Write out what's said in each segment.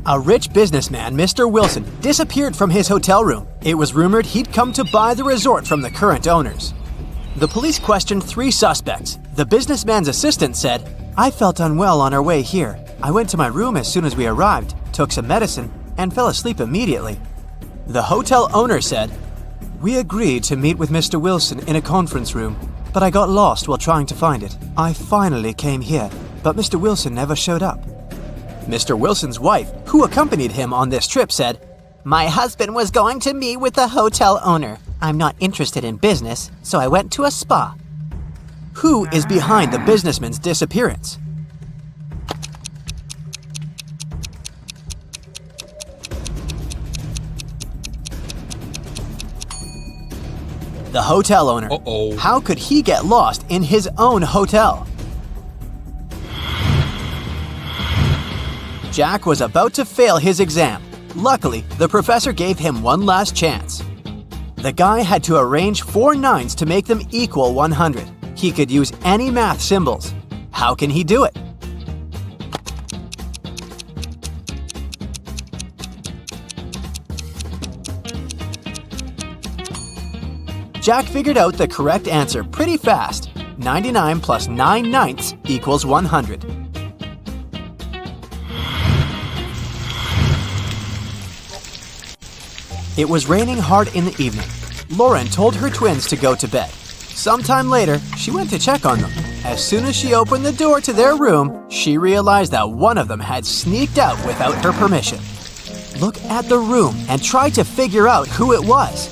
A rich businessman, Mr. Wilson, disappeared from his hotel room. It was rumored he'd come to buy the resort from the current owners. The police questioned 3 suspects. The businessman's assistant said, "I felt unwell on our way here. I went to my room as soon as we arrived, took some medicine, and fell asleep immediately." The hotel owner said, "We agreed to meet with Mr. Wilson in a conference room, but I got lost while trying to find it. I finally came here, but Mr. Wilson never showed up." Mr. Wilson's wife, who accompanied him on this trip, said, "My husband was going to meet with the hotel owner. I'm not interested in business, so I went to a spa." Who is behind the businessman's disappearance? The hotel owner. Uh-oh. How could he get lost in his own hotel? Jack was about to fail his exam. Luckily, the professor gave him one last chance. The guy had to arrange 4 nines to make them equal 100. He could use any math symbols. How can he do it? Jack figured out the correct answer pretty fast. 99 plus 9 ninths equals 100. It was raining hard in the evening. Lauren told her twins to go to bed. Sometime later, she went to check on them. As soon as she opened the door to their room, she realized that one of them had sneaked out without her permission. Look at the room and try to figure out who it was.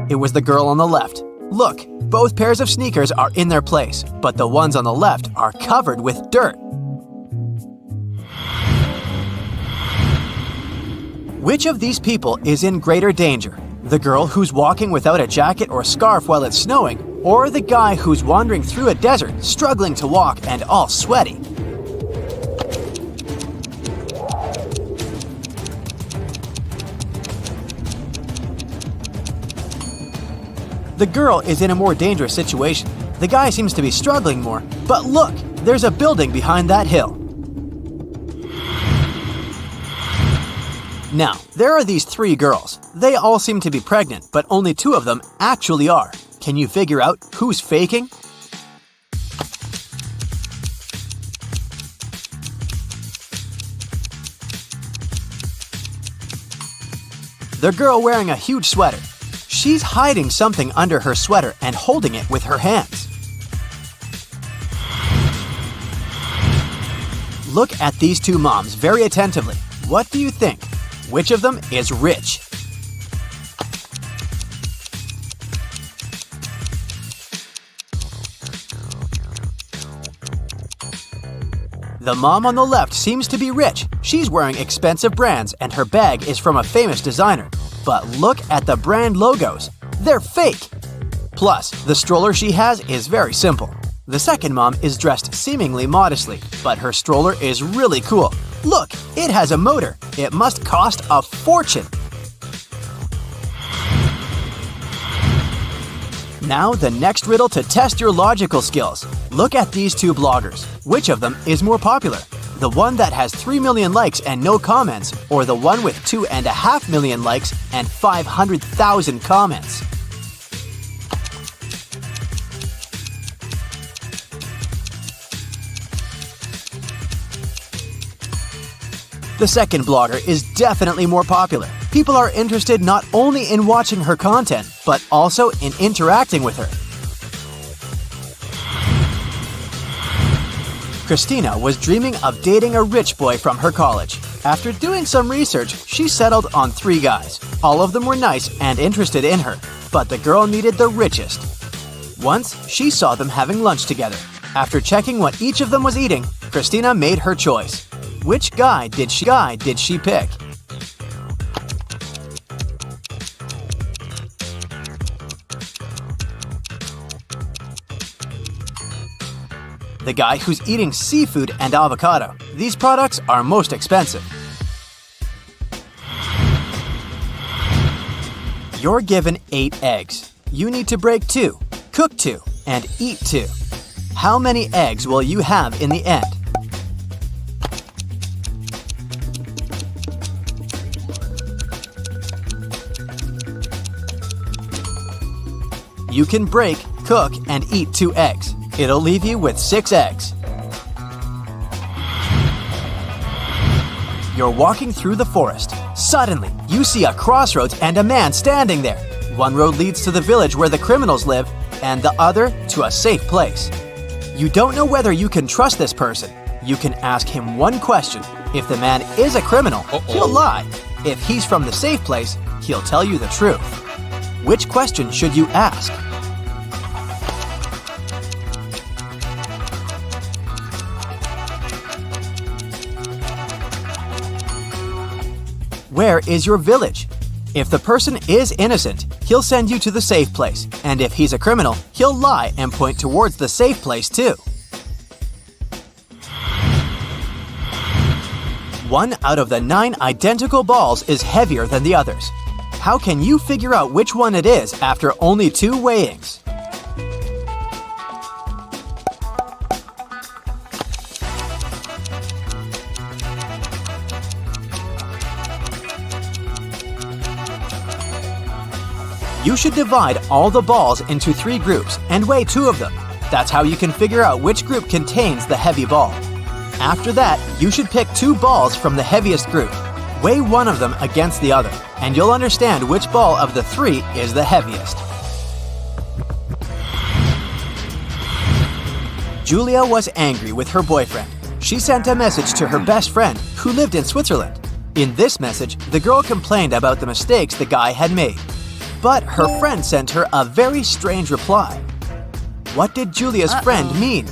It was the girl on the left. Look, both pairs of sneakers are in their place, but the ones on the left are covered with dirt. Which of these people is in greater danger? The girl who's walking without a jacket or scarf while it's snowing, or the guy who's wandering through a desert, struggling to walk and all sweaty? The girl is in a more dangerous situation. The guy seems to be struggling more. But look, there's a building behind that hill. Now, there are these 3 girls. They all seem to be pregnant, but only 2 of them actually are. Can you figure out who's faking? The girl wearing a huge sweater. She's hiding something under her sweater and holding it with her hands. Look at these 2 moms very attentively. What do you think? Which of them is rich? The mom on the left seems to be rich. She's wearing expensive brands and her bag is from a famous designer. But look at the brand logos. They're fake. Plus, the stroller she has is very simple. The second mom is dressed seemingly modestly, but her stroller is really cool. Look, it has a motor. It must cost a fortune. Now, the next riddle to test your logical skills. Look at these 2 bloggers. Which of them is more popular? The one that has 3 million likes and no comments, or the one with 2.5 million likes and 500,000 comments? The second blogger is definitely more popular. People are interested not only in watching her content, but also in interacting with her. Christina was dreaming of dating a rich boy from her college. After doing some research, she settled on 3 guys. All of them were nice and interested in her, but the girl needed the richest. Once, she saw them having lunch together. After checking what each of them was eating, Christina made her choice. Which guy did she pick? The guy who's eating seafood and avocado. These products are most expensive. You're given 8 eggs. You need to break 2, cook 2, and eat 2. How many eggs will you have in the end? You can break, cook, and eat 2 eggs. It'll leave you with 6 eggs. You're walking through the forest. Suddenly, you see a crossroads and a man standing there. One road leads to the village where the criminals live, and the other to a safe place. You don't know whether you can trust this person. You can ask him one question. If the man is a criminal, he'll lie. If he's from the safe place, he'll tell you the truth. Which question should you ask? Where is your village? If the person is innocent, he'll send you to the safe place. And if he's a criminal, he'll lie and point towards the safe place too. 1 out of the 9 identical balls is heavier than the others. How can you figure out which one it is after only 2 weighings? You should divide all the balls into 3 groups and weigh 2 of them. That's how you can figure out which group contains the heavy ball. After that, you should pick 2 balls from the heaviest group. Weigh one of them against the other, and you'll understand which ball of the 3 is the heaviest. Julia was angry with her boyfriend. She sent a message to her best friend, who lived in Switzerland. In this message, the girl complained about the mistakes the guy had made. But her friend sent her a very strange reply. What did Julia's friend mean?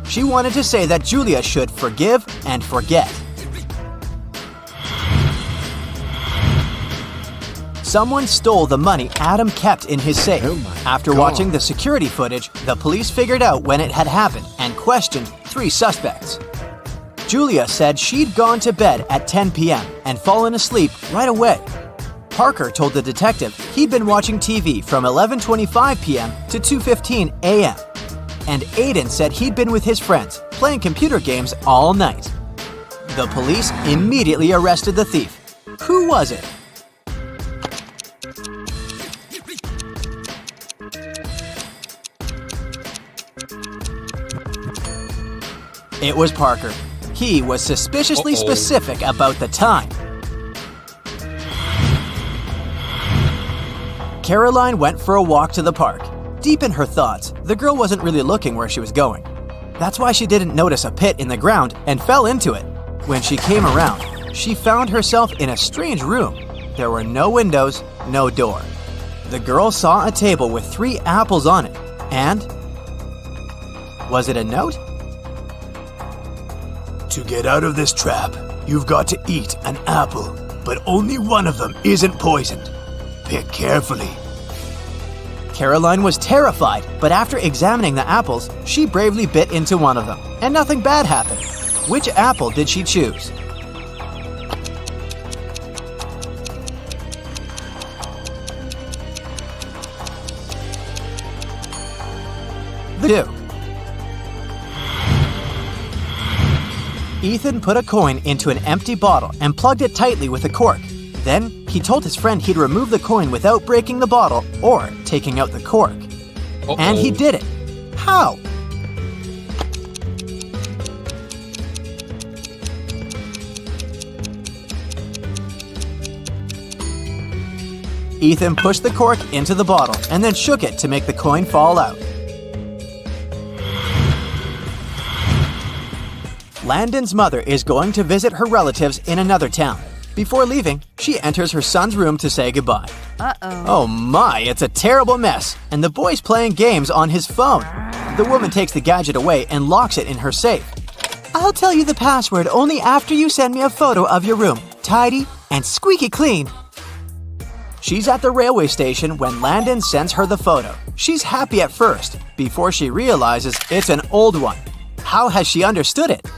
She wanted to say that Julia should forgive and forget. Someone stole the money Adam kept in his safe. After watching the security footage, the police figured out when it had happened and questioned 3 suspects. Julia said she'd gone to bed at 10 p.m. and fallen asleep right away. Parker told the detective he'd been watching TV from 11:25 p.m. to 2:15 a.m. And Aiden said he'd been with his friends, playing computer games all night. The police immediately arrested the thief. Who was it? It was Parker. He was suspiciously specific about the time. Caroline went for a walk to the park. Deep in her thoughts, the girl wasn't really looking where she was going. That's why she didn't notice a pit in the ground and fell into it. When she came around, she found herself in a strange room. There were no windows, no door. The girl saw a table with 3 apples on it, and... was it a note? To get out of this trap, you've got to eat an apple, but only one of them isn't poisoned. Pick carefully. Caroline was terrified, but after examining the apples, she bravely bit into one of them, and nothing bad happened. Which apple did she choose? The 2. Ethan put a coin into an empty bottle and plugged it tightly with a cork. Then, he told his friend he'd remove the coin without breaking the bottle or taking out the cork. And he did it. How? Ethan pushed the cork into the bottle and then shook it to make the coin fall out. Landon's mother is going to visit her relatives in another town. Before leaving, she enters her son's room to say goodbye. Oh my, it's a terrible mess, and the boy's playing games on his phone. The woman takes the gadget away and locks it in her safe. I'll tell you the password only after you send me a photo of your room, tidy and squeaky clean. She's at the railway station when Landon sends her the photo. She's happy at first, before she realizes it's an old one. How has she understood it?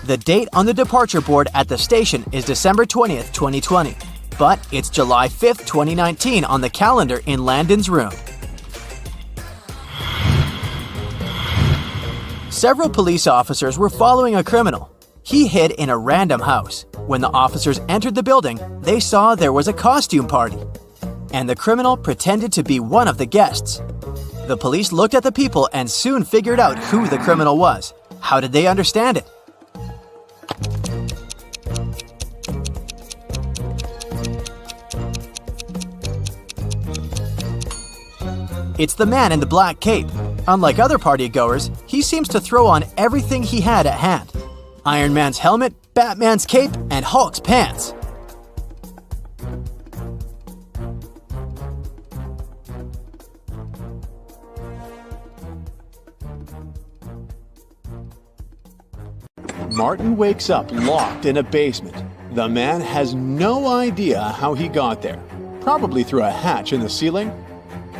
The date on the departure board at the station is December 20th, 2020, but it's July 5th, 2019 on the calendar in Landon's room. Several police officers were following a criminal. He hid in a random house. When the officers entered the building, they saw there was a costume party, and the criminal pretended to be one of the guests. The police looked at the people and soon figured out who the criminal was. How did they understand it? It's the man in the black cape. Unlike other partygoers, he seems to throw on everything he had at hand. Iron Man's helmet, Batman's cape, and Hulk's pants. Martin wakes up locked in a basement. The man has no idea how he got there. Probably through a hatch in the ceiling.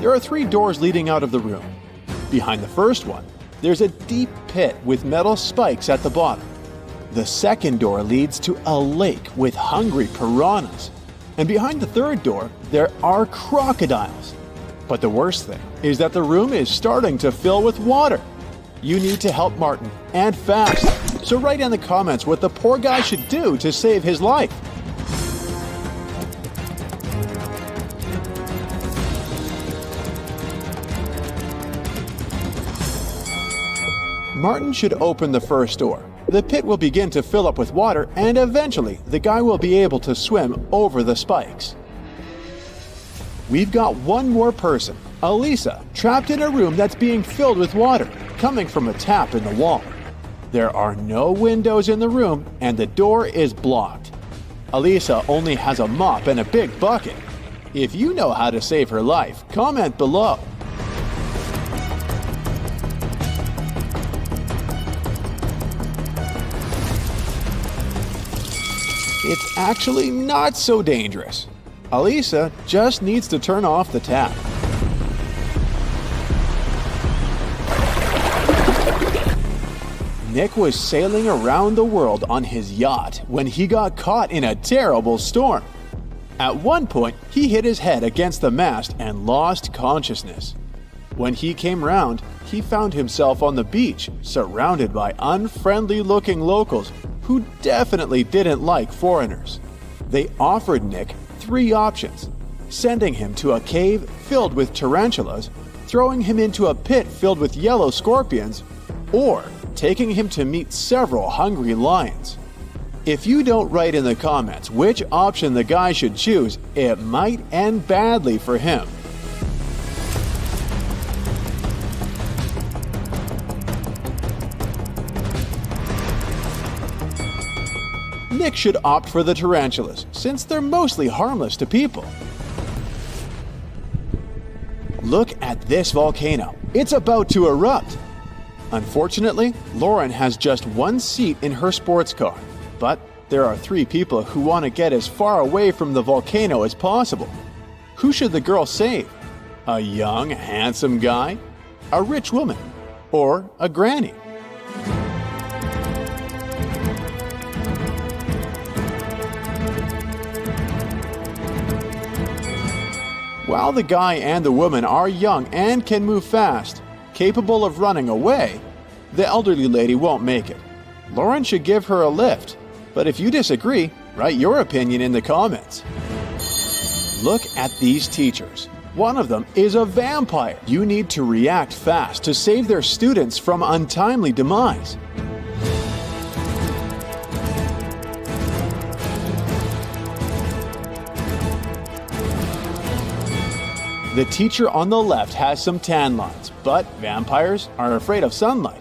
There are 3 doors leading out of the room. Behind the first one, there's a deep pit with metal spikes at the bottom. The second door leads to a lake with hungry piranhas. And behind the third door, there are crocodiles. But the worst thing is that the room is starting to fill with water. You need to help Martin, and fast. So write in the comments what the poor guy should do to save his life. Martin should open the first door. The pit will begin to fill up with water, and eventually the guy will be able to swim over the spikes. We've got one more person, Elisa, trapped in a room that's being filled with water, coming from a tap in the wall. There are no windows in the room, and the door is blocked. Elisa only has a mop and a big bucket. If you know how to save her life, comment below. It's actually not so dangerous. Elisa just needs to turn off the tap. Nick was sailing around the world on his yacht when he got caught in a terrible storm. At one point, he hit his head against the mast and lost consciousness. When he came round, he found himself on the beach, surrounded by unfriendly-looking locals who definitely didn't like foreigners. They offered Nick 3 options: sending him to a cave filled with tarantulas, throwing him into a pit filled with yellow scorpions, or taking him to meet several hungry lions. If you don't write in the comments which option the guy should choose, it might end badly for him. Nick should opt for the tarantulas, since they're mostly harmless to people. Look at this volcano. It's about to erupt. Unfortunately, Lauren has just 1 seat in her sports car, but there are 3 people who want to get as far away from the volcano as possible. Who should the girl save? A young, handsome guy? A rich woman? Or a granny? While the guy and the woman are young and can move fast, capable of running away, the elderly lady won't make it. Lauren should give her a lift, but if you disagree, write your opinion in the comments. Look at these teachers. One of them is a vampire. You need to react fast to save their students from untimely demise. The teacher on the left has some tan lines, but vampires are afraid of sunlight.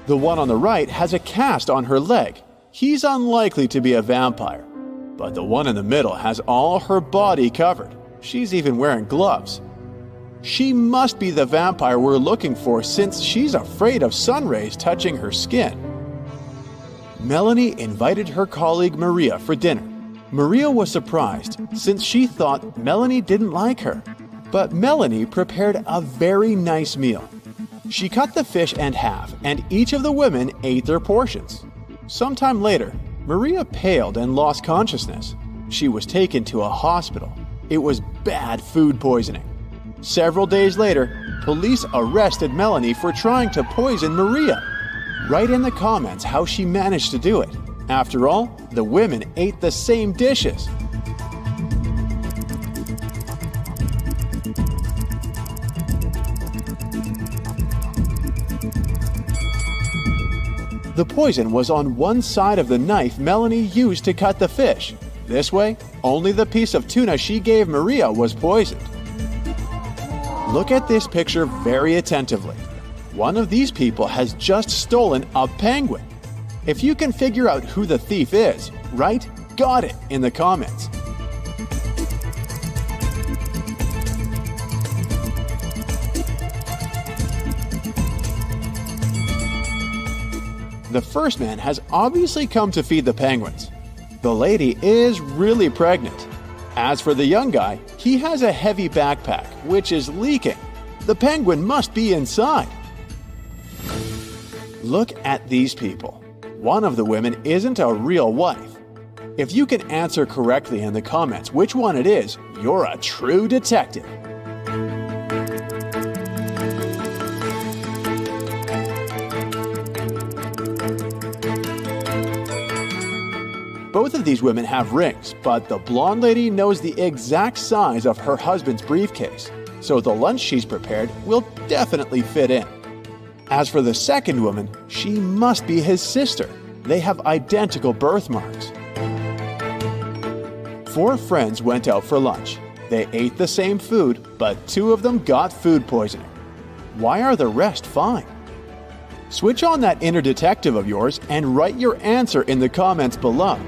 The one on the right has a cast on her leg. He's unlikely to be a vampire. But the one in the middle has all her body covered. She's even wearing gloves. She must be the vampire we're looking for, since she's afraid of sun rays touching her skin. Melanie invited her colleague Maria for dinner. Maria was surprised, since she thought Melanie didn't like her. But Melanie prepared a very nice meal. She cut the fish in half, and each of the women ate their portions. Sometime later, Maria paled and lost consciousness. She was taken to a hospital. It was bad food poisoning. Several days later, police arrested Melanie for trying to poison Maria. Write in the comments how she managed to do it. After all, the women ate the same dishes. The poison was on one side of the knife Melanie used to cut the fish. This way, only the piece of tuna she gave Maria was poisoned. Look at this picture very attentively. One of these people has just stolen a penguin. If you can figure out who the thief is, write "got it" in the comments. The first man has obviously come to feed the penguins. The lady is really pregnant. As for the young guy, he has a heavy backpack, which is leaking. The penguin must be inside. Look at these people. One of the women isn't a real wife. If you can answer correctly in the comments which one it is, you're a true detective. Both of these women have rings, but the blonde lady knows the exact size of her husband's briefcase, so the lunch she's prepared will definitely fit in. As for the second woman, she must be his sister. They have identical birthmarks. 4 friends went out for lunch. They ate the same food, but 2 of them got food poisoning. Why are the rest fine? Switch on that inner detective of yours and write your answer in the comments below.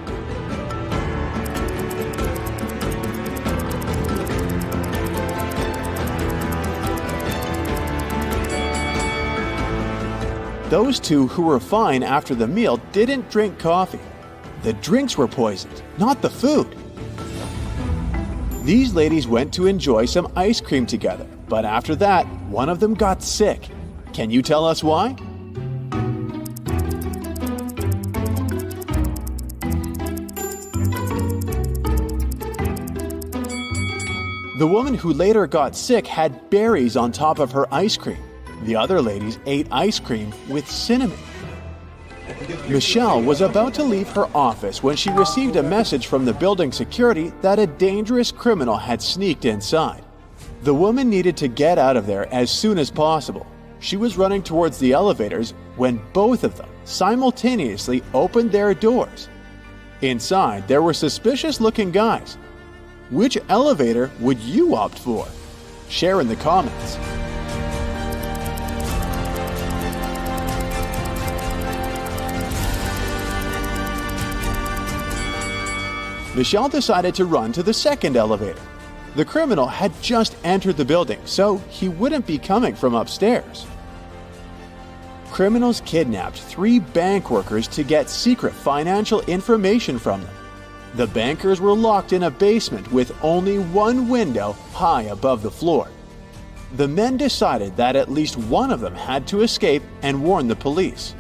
Those 2 who were fine after the meal didn't drink coffee. The drinks were poisoned, not the food. These ladies went to enjoy some ice cream together, but after that, one of them got sick. Can you tell us why? The woman who later got sick had berries on top of her ice cream. The other ladies ate ice cream with cinnamon. Michelle was about to leave her office when she received a message from the building security that a dangerous criminal had sneaked inside. The woman needed to get out of there as soon as possible. She was running towards the elevators when both of them simultaneously opened their doors. Inside, there were suspicious-looking guys. Which elevator would you opt for? Share in the comments. Michelle decided to run to the second elevator. The criminal had just entered the building, so he wouldn't be coming from upstairs. Criminals kidnapped 3 bank workers to get secret financial information from them. The bankers were locked in a basement with only one window high above the floor. The men decided that at least one of them had to escape and warn the police.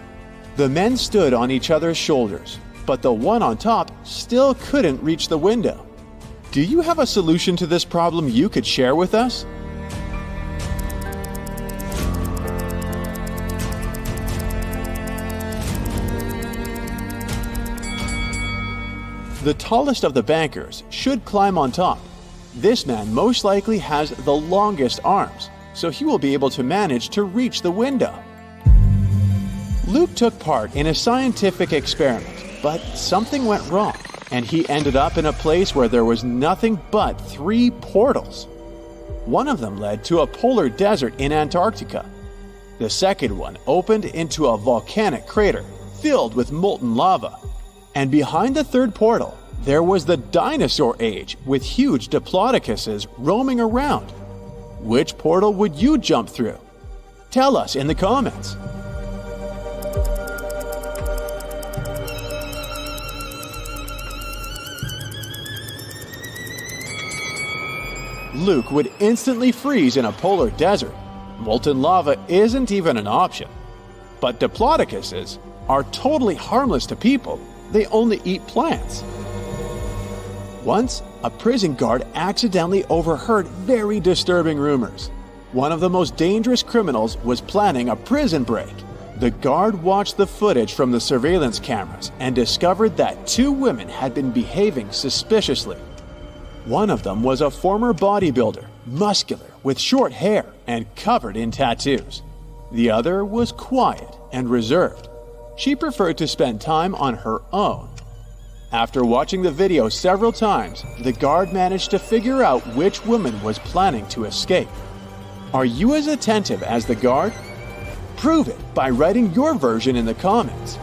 The men stood on each other's shoulders, but the one on top still couldn't reach the window. Do you have a solution to this problem you could share with us? The tallest of the bankers should climb on top. This man most likely has the longest arms, so he will be able to manage to reach the window. Luke took part in a scientific experiment, but something went wrong, and he ended up in a place where there was nothing but 3 portals. One of them led to a polar desert in Antarctica. The second one opened into a volcanic crater filled with molten lava. And behind the third portal, there was the dinosaur age with huge diplodocuses roaming around. Which portal would you jump through? Tell us in the comments. Luke would instantly freeze in a polar desert. Molten lava isn't even an option. But diplodocuses? are totally harmless to people. They only eat plants. Once, a prison guard accidentally overheard very disturbing rumors. One of the most dangerous criminals was planning a prison break. The guard watched the footage from the surveillance cameras and discovered that 2 women had been behaving suspiciously. One of them was a former bodybuilder, muscular, with short hair and covered in tattoos. The other was quiet and reserved. She preferred to spend time on her own. After watching the video several times, the guard managed to figure out which woman was planning to escape. Are you as attentive as the guard? Prove it by writing your version in the comments.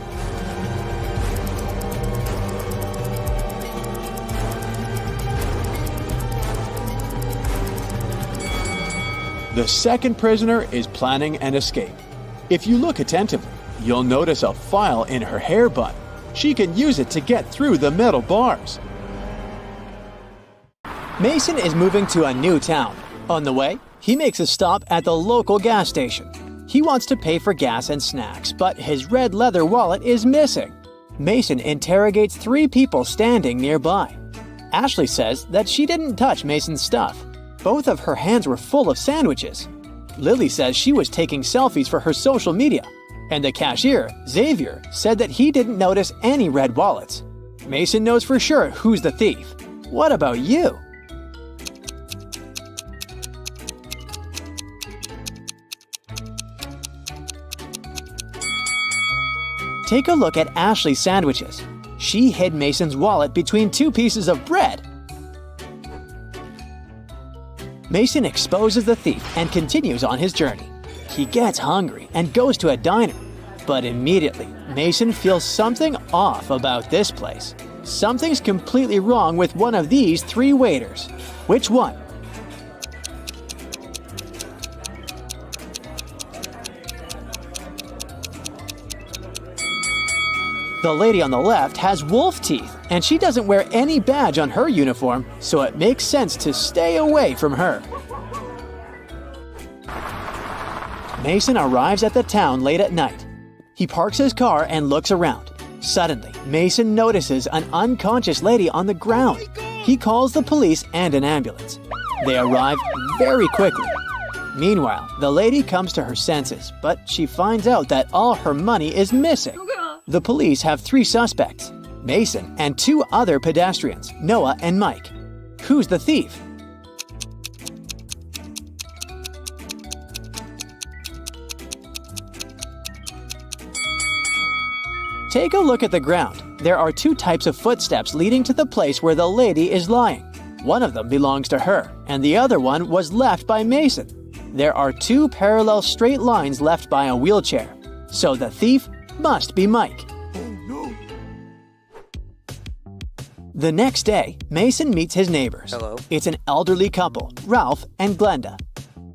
The second prisoner is planning an escape. If you look attentively, you'll notice a file in her hair bun. She can use it to get through the metal bars. Mason is moving to a new town. On the way, he makes a stop at the local gas station. He wants to pay for gas and snacks, but his red leather wallet is missing. Mason interrogates 3 people standing nearby. Ashley says that she didn't touch Mason's stuff. Both of her hands were full of sandwiches. Lily says she was taking selfies for her social media. And the cashier, Xavier, said that he didn't notice any red wallets. Mason knows for sure who's the thief. What about you? Take a look at Ashley's sandwiches. She hid Mason's wallet between 2 pieces of bread. Mason exposes the thief and continues on his journey. He gets hungry and goes to a diner. But immediately, Mason feels something off about this place. Something's completely wrong with one of these 3 waiters. Which one? The lady on the left has wolf teeth, and she doesn't wear any badge on her uniform, so it makes sense to stay away from her. Mason arrives at the town late at night. He parks his car and looks around. Suddenly, Mason notices an unconscious lady on the ground. He calls the police and an ambulance. They arrive very quickly. Meanwhile, the lady comes to her senses, but she finds out that all her money is missing. The police have 3 suspects, Mason and 2 other pedestrians, Noah and Mike. Who's the thief? Take a look at the ground. There are 2 types of footsteps leading to the place where the lady is lying. One of them belongs to her, and the other one was left by Mason. There are 2 parallel straight lines left by a wheelchair. So the thief must be Mike. Oh no. The next day, Mason meets his neighbors. Hello. It's an elderly couple, Ralph and Glenda.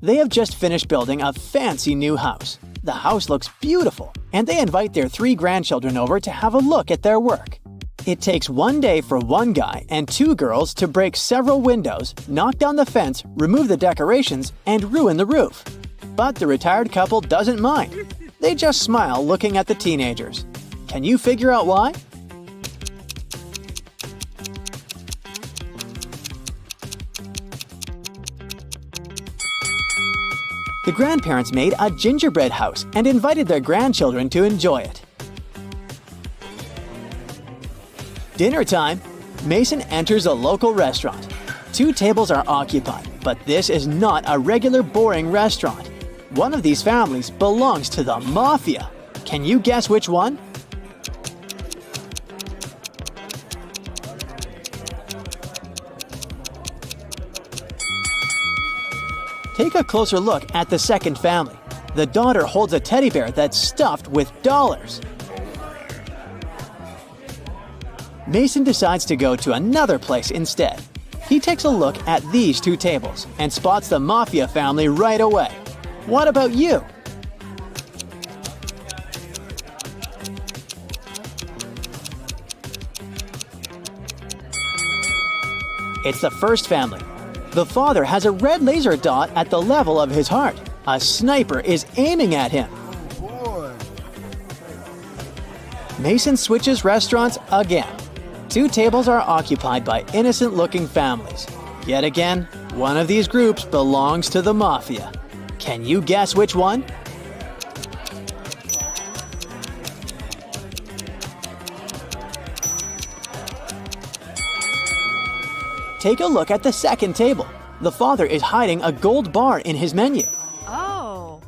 They have just finished building a fancy new house. The house looks beautiful, and they invite their 3 grandchildren over to have a look at their work. It takes 1 day for one guy and 2 girls to break several windows, knock down the fence, remove the decorations, and ruin the roof. But the retired couple doesn't mind. They just smile looking at the teenagers. Can you figure out why? The grandparents made a gingerbread house and invited their grandchildren to enjoy it. Dinner time. Mason enters a local restaurant. 2 tables are occupied, but this is not a regular boring restaurant. One of these families belongs to the mafia. Can you guess which one? Take a closer look at the second family. The daughter holds a teddy bear that's stuffed with dollars. Mason decides to go to another place instead. He takes a look at these 2 tables and spots the mafia family right away. What about you? It's the first family. The father has a red laser dot at the level of his heart. A sniper is aiming at him. Mason switches restaurants again. 2 tables are occupied by innocent-looking families. Yet again, one of these groups belongs to the mafia. Can you guess which one? Take a look at the second table. The father is hiding a gold bar in his menu. Oh.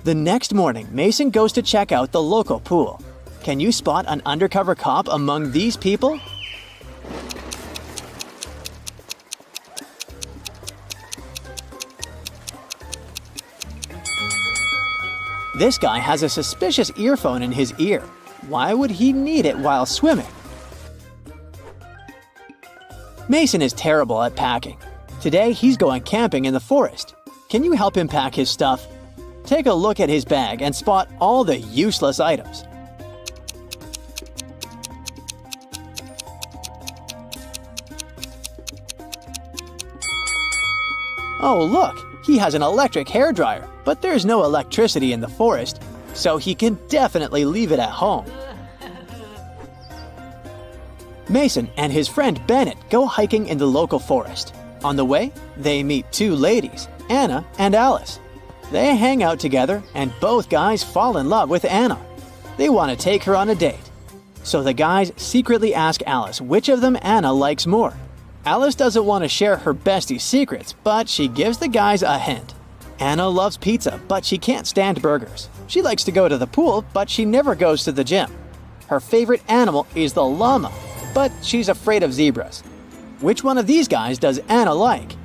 The next morning, Mason goes to check out the local pool. Can you spot an undercover cop among these people? This guy has a suspicious earphone in his ear. Why would he need it while swimming? Mason is terrible at packing. Today, he's going camping in the forest. Can you help him pack his stuff? Take a look at his bag and spot all the useless items. Oh, look! He has an electric hairdryer, but there's no electricity in the forest, so he can definitely leave it at home. Mason and his friend Bennett go hiking in the local forest. On the way, they meet 2 ladies, Anna and Alice. They hang out together and both guys fall in love with Anna. They want to take her on a date. So the guys secretly ask Alice which of them Anna likes more. Alice doesn't want to share her bestie's secrets, but she gives the guys a hint. Anna loves pizza, but she can't stand burgers. She likes to go to the pool, but she never goes to the gym. Her favorite animal is the llama, but she's afraid of zebras. Which one of these guys does Anna like?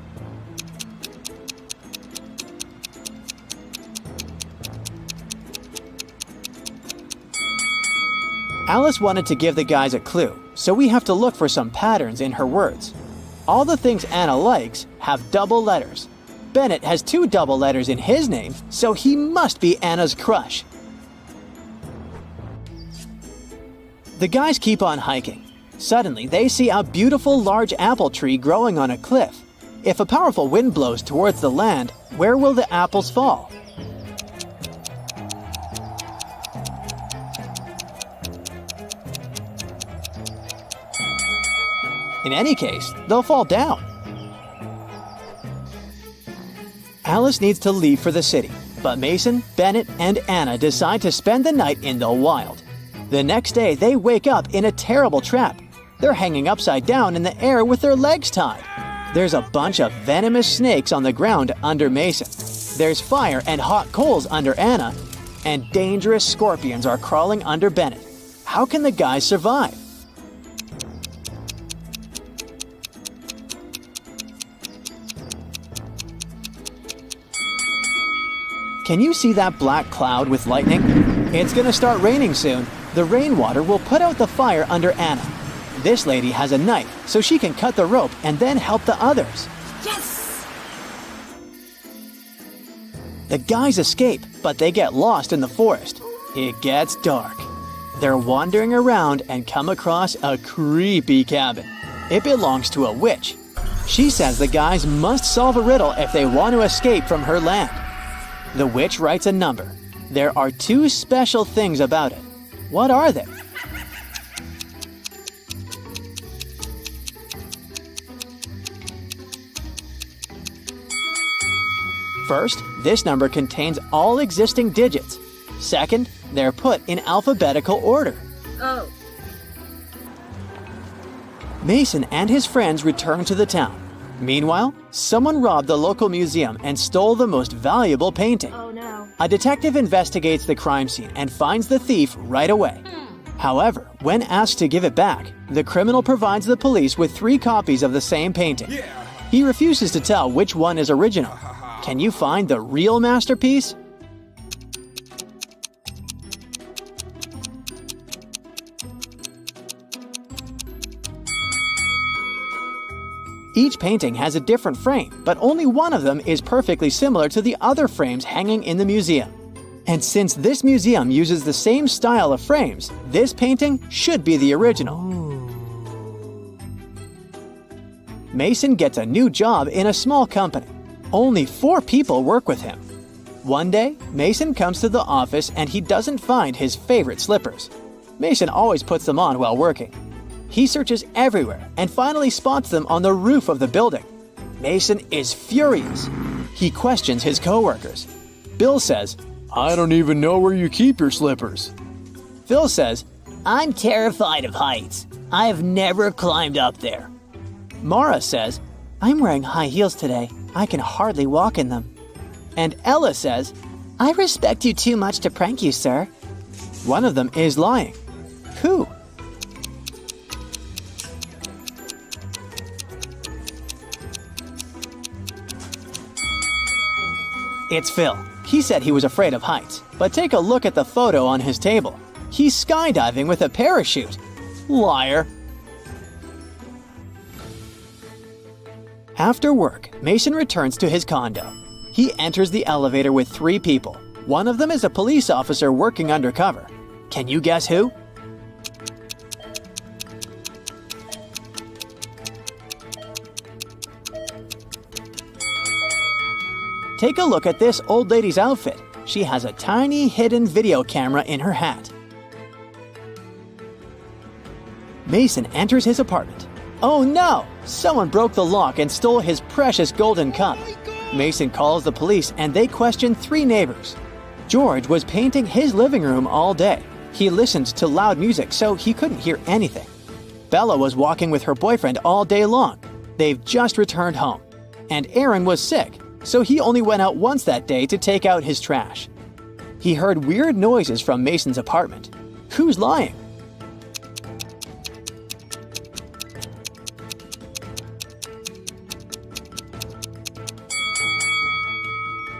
Alice wanted to give the guys a clue, so we have to look for some patterns in her words. All the things Anna likes have double letters. Bennett has 2 double letters in his name, so he must be Anna's crush. The guys keep on hiking. Suddenly, they see a beautiful large apple tree growing on a cliff. If a powerful wind blows towards the land, where will the apples fall? In any case, they'll fall down. Alice needs to leave for the city, but Mason, Bennett, and Anna decide to spend the night in the wild. The next day, they wake up in a terrible trap. They're hanging upside down in the air with their legs tied. There's a bunch of venomous snakes on the ground under Mason. There's fire and hot coals under Anna, and dangerous scorpions are crawling under Bennett. How can the guys survive? Can you see that black cloud with lightning? It's gonna start raining soon. The rainwater will put out the fire under Anna. This lady has a knife, so she can cut the rope and then help the others. Yes! The guys escape, but they get lost in the forest. It gets dark. They're wandering around and come across a creepy cabin. It belongs to a witch. She says the guys must solve a riddle if they want to escape from her land. The witch writes a number. There are 2 special things about it. What are they? First, this number contains all existing digits. Second, they're put in alphabetical order. Oh. Mason and his friends return to the town. Meanwhile, someone robbed the local museum and stole the most valuable painting. Oh no. A detective investigates the crime scene and finds the thief right away. However, when asked to give it back, the criminal provides the police with 3 copies of the same painting. He refuses to tell which one is original. Can you find the real masterpiece? Each painting has a different frame, but only one of them is perfectly similar to the other frames hanging in the museum. And since this museum uses the same style of frames, this painting should be the original. Mason gets a new job in a small company. Only 4 people work with him. One day, Mason comes to the office and he doesn't find his favorite slippers. Mason always puts them on while working. He searches everywhere and finally spots them on the roof of the building. Mason is furious. He questions his coworkers. Bill says, I don't even know where you keep your slippers. Phil says, I'm terrified of heights. I have never climbed up there. Mara says, I'm wearing high heels today. I can hardly walk in them. And Ella says, I respect you too much to prank you, sir. One of them is lying. Who? It's Phil. He said he was afraid of heights, but take a look at the photo on his table. He's skydiving with a parachute. Liar. After work, Mason returns to his condo. He enters the elevator with 3 people. One of them is a police officer working undercover. Can you guess who? Take a look at this old lady's outfit. She has a tiny hidden video camera in her hat. Mason enters his apartment. Oh no! Someone broke the lock and stole his precious golden cup. Mason calls the police and they question 3 neighbors. George was painting his living room all day. He listened to loud music so he couldn't hear anything. Bella was walking with her boyfriend all day long. They've just returned home. And Aaron was sick, so he only went out once that day to take out his trash. He heard weird noises from Mason's apartment. Who's lying?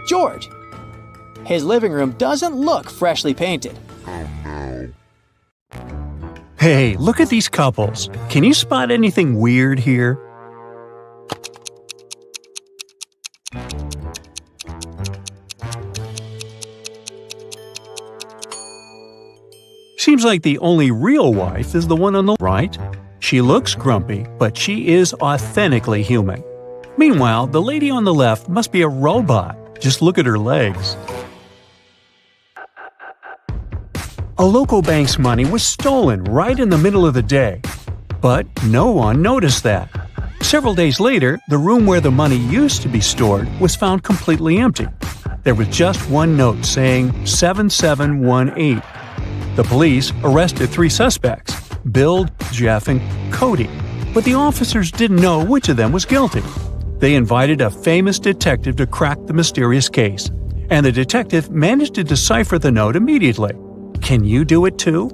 George. His living room doesn't look freshly painted. Hey, look at these couples. Can you spot anything weird here? Seems like the only real wife is the one on the right. She looks grumpy, but she is authentically human. Meanwhile, the lady on the left must be a robot. Just look at her legs. A local bank's money was stolen right in the middle of the day. But no one noticed that. Several days later, the room where the money used to be stored was found completely empty. There was just one note saying 7718. The police arrested 3 suspects, Bill, Jeff, and Cody. But the officers didn't know which of them was guilty. They invited a famous detective to crack the mysterious case, and the detective managed to decipher the note immediately. Can you do it too?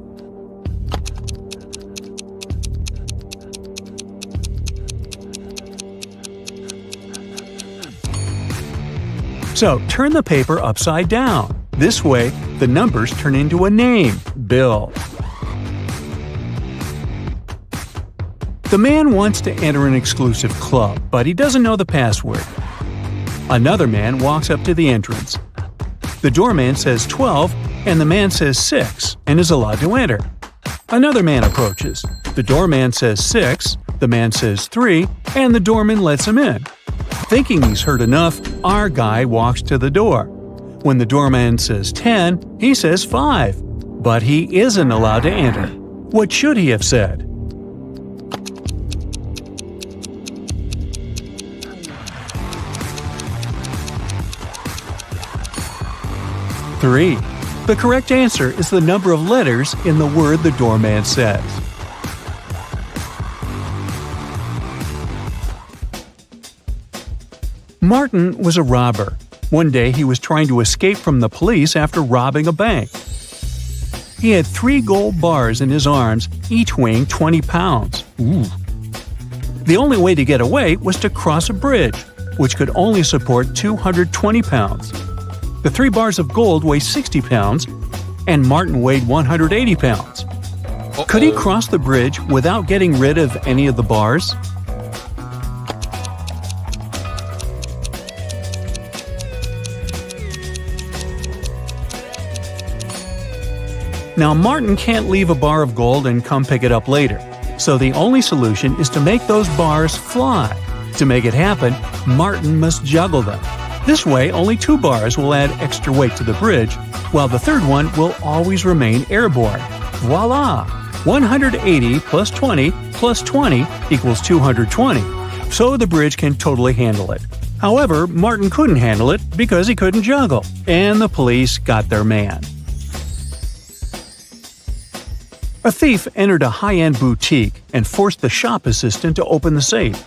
So turn the paper upside down. This way, the numbers turn into a name, Bill. The man wants to enter an exclusive club, but he doesn't know the password. Another man walks up to the entrance. The doorman says 12, and the man says 6, and is allowed to enter. Another man approaches. The doorman says 6, the man says 3, and the doorman lets him in. Thinking he's heard enough, our guy walks to the door. When the doorman says 10, he says 5, but he isn't allowed to enter. What should he have said? 3. The correct answer is the number of letters in the word the doorman says. Martin was a robber. One day he was trying to escape from the police after robbing a bank. He had 3 gold bars in his arms, each weighing 20 pounds. Ooh. The only way to get away was to cross a bridge, which could only support 220 pounds. The 3 bars of gold weigh 60 pounds, and Martin weighed 180 pounds. Could he cross the bridge without getting rid of any of the bars? Now, Martin can't leave a bar of gold and come pick it up later, so the only solution is to make those bars fly. To make it happen, Martin must juggle them. This way, only 2 bars will add extra weight to the bridge, while the third one will always remain airborne. Voila! 180 plus 20 plus 20 equals 220, so the bridge can totally handle it. However, Martin couldn't handle it because he couldn't juggle, and the police got their man. A thief entered a high-end boutique and forced the shop assistant to open the safe.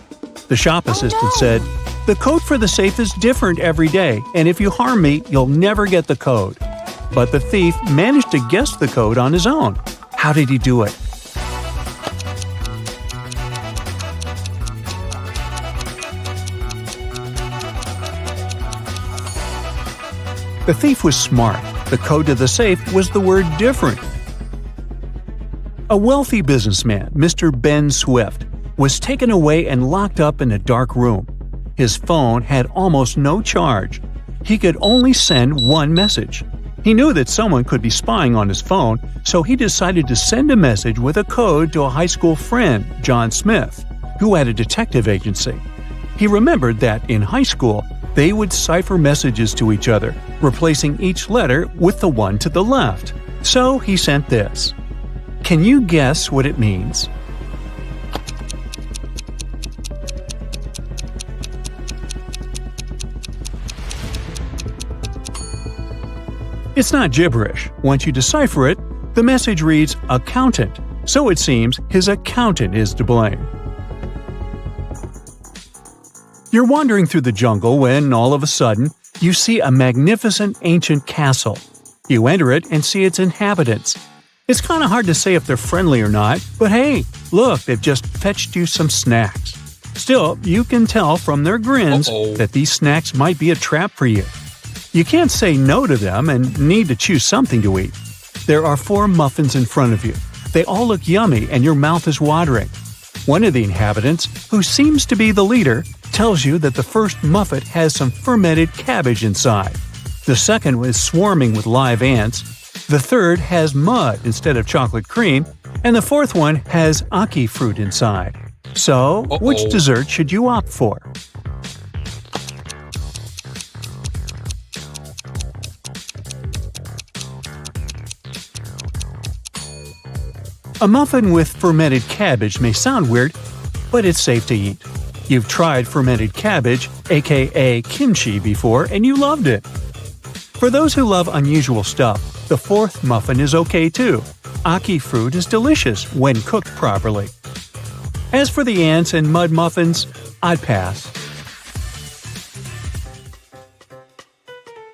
The shop assistant said, "The code for the safe is different every day, and if you harm me, you'll never get the code." But the thief managed to guess the code on his own. How did he do it? The thief was smart. The code to the safe was the word different. A wealthy businessman, Mr. Ben Swift, was taken away and locked up in a dark room. His phone had almost no charge. He could only send one message. He knew that someone could be spying on his phone, so he decided to send a message with a code to a high school friend, John Smith, who had a detective agency. He remembered that in high school, they would cipher messages to each other, replacing each letter with the one to the left. So he sent this. Can you guess what it means? It's not gibberish. Once you decipher it, the message reads accountant, so it seems his accountant is to blame. You're wandering through the jungle when, all of a sudden, you see a magnificent ancient castle. You enter it and see its inhabitants. It's kind of hard to say if they're friendly or not, but hey, look, they've just fetched you some snacks. Still, you can tell from their grins that these snacks might be a trap for you. You can't say no to them and need to choose something to eat. There are 4 muffins in front of you. They all look yummy and your mouth is watering. One of the inhabitants, who seems to be the leader, tells you that the first muffin has some fermented cabbage inside. The second is swarming with live ants. The third has mud instead of chocolate cream. And the fourth one has ackee fruit inside. So, which dessert should you opt for? A muffin with fermented cabbage may sound weird, but it's safe to eat. You've tried fermented cabbage, aka kimchi, before and you loved it. For those who love unusual stuff, the fourth muffin is okay too. Ackee fruit is delicious when cooked properly. As for the ants and mud muffins, I'd pass.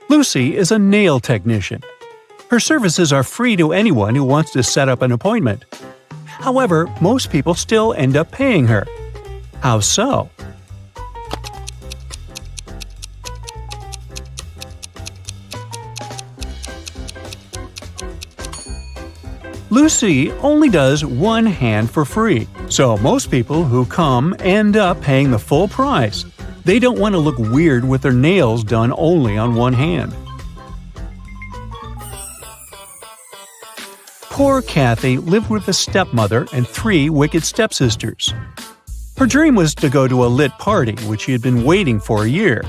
Lucy is a nail technician. Her services are free to anyone who wants to set up an appointment. However, most people still end up paying her. How so? Lucy only does one hand for free, so most people who come end up paying the full price. They don't want to look weird with their nails done only on one hand. Poor Kathy lived with a stepmother and 3 wicked stepsisters. Her dream was to go to a lit party, which she had been waiting for a year.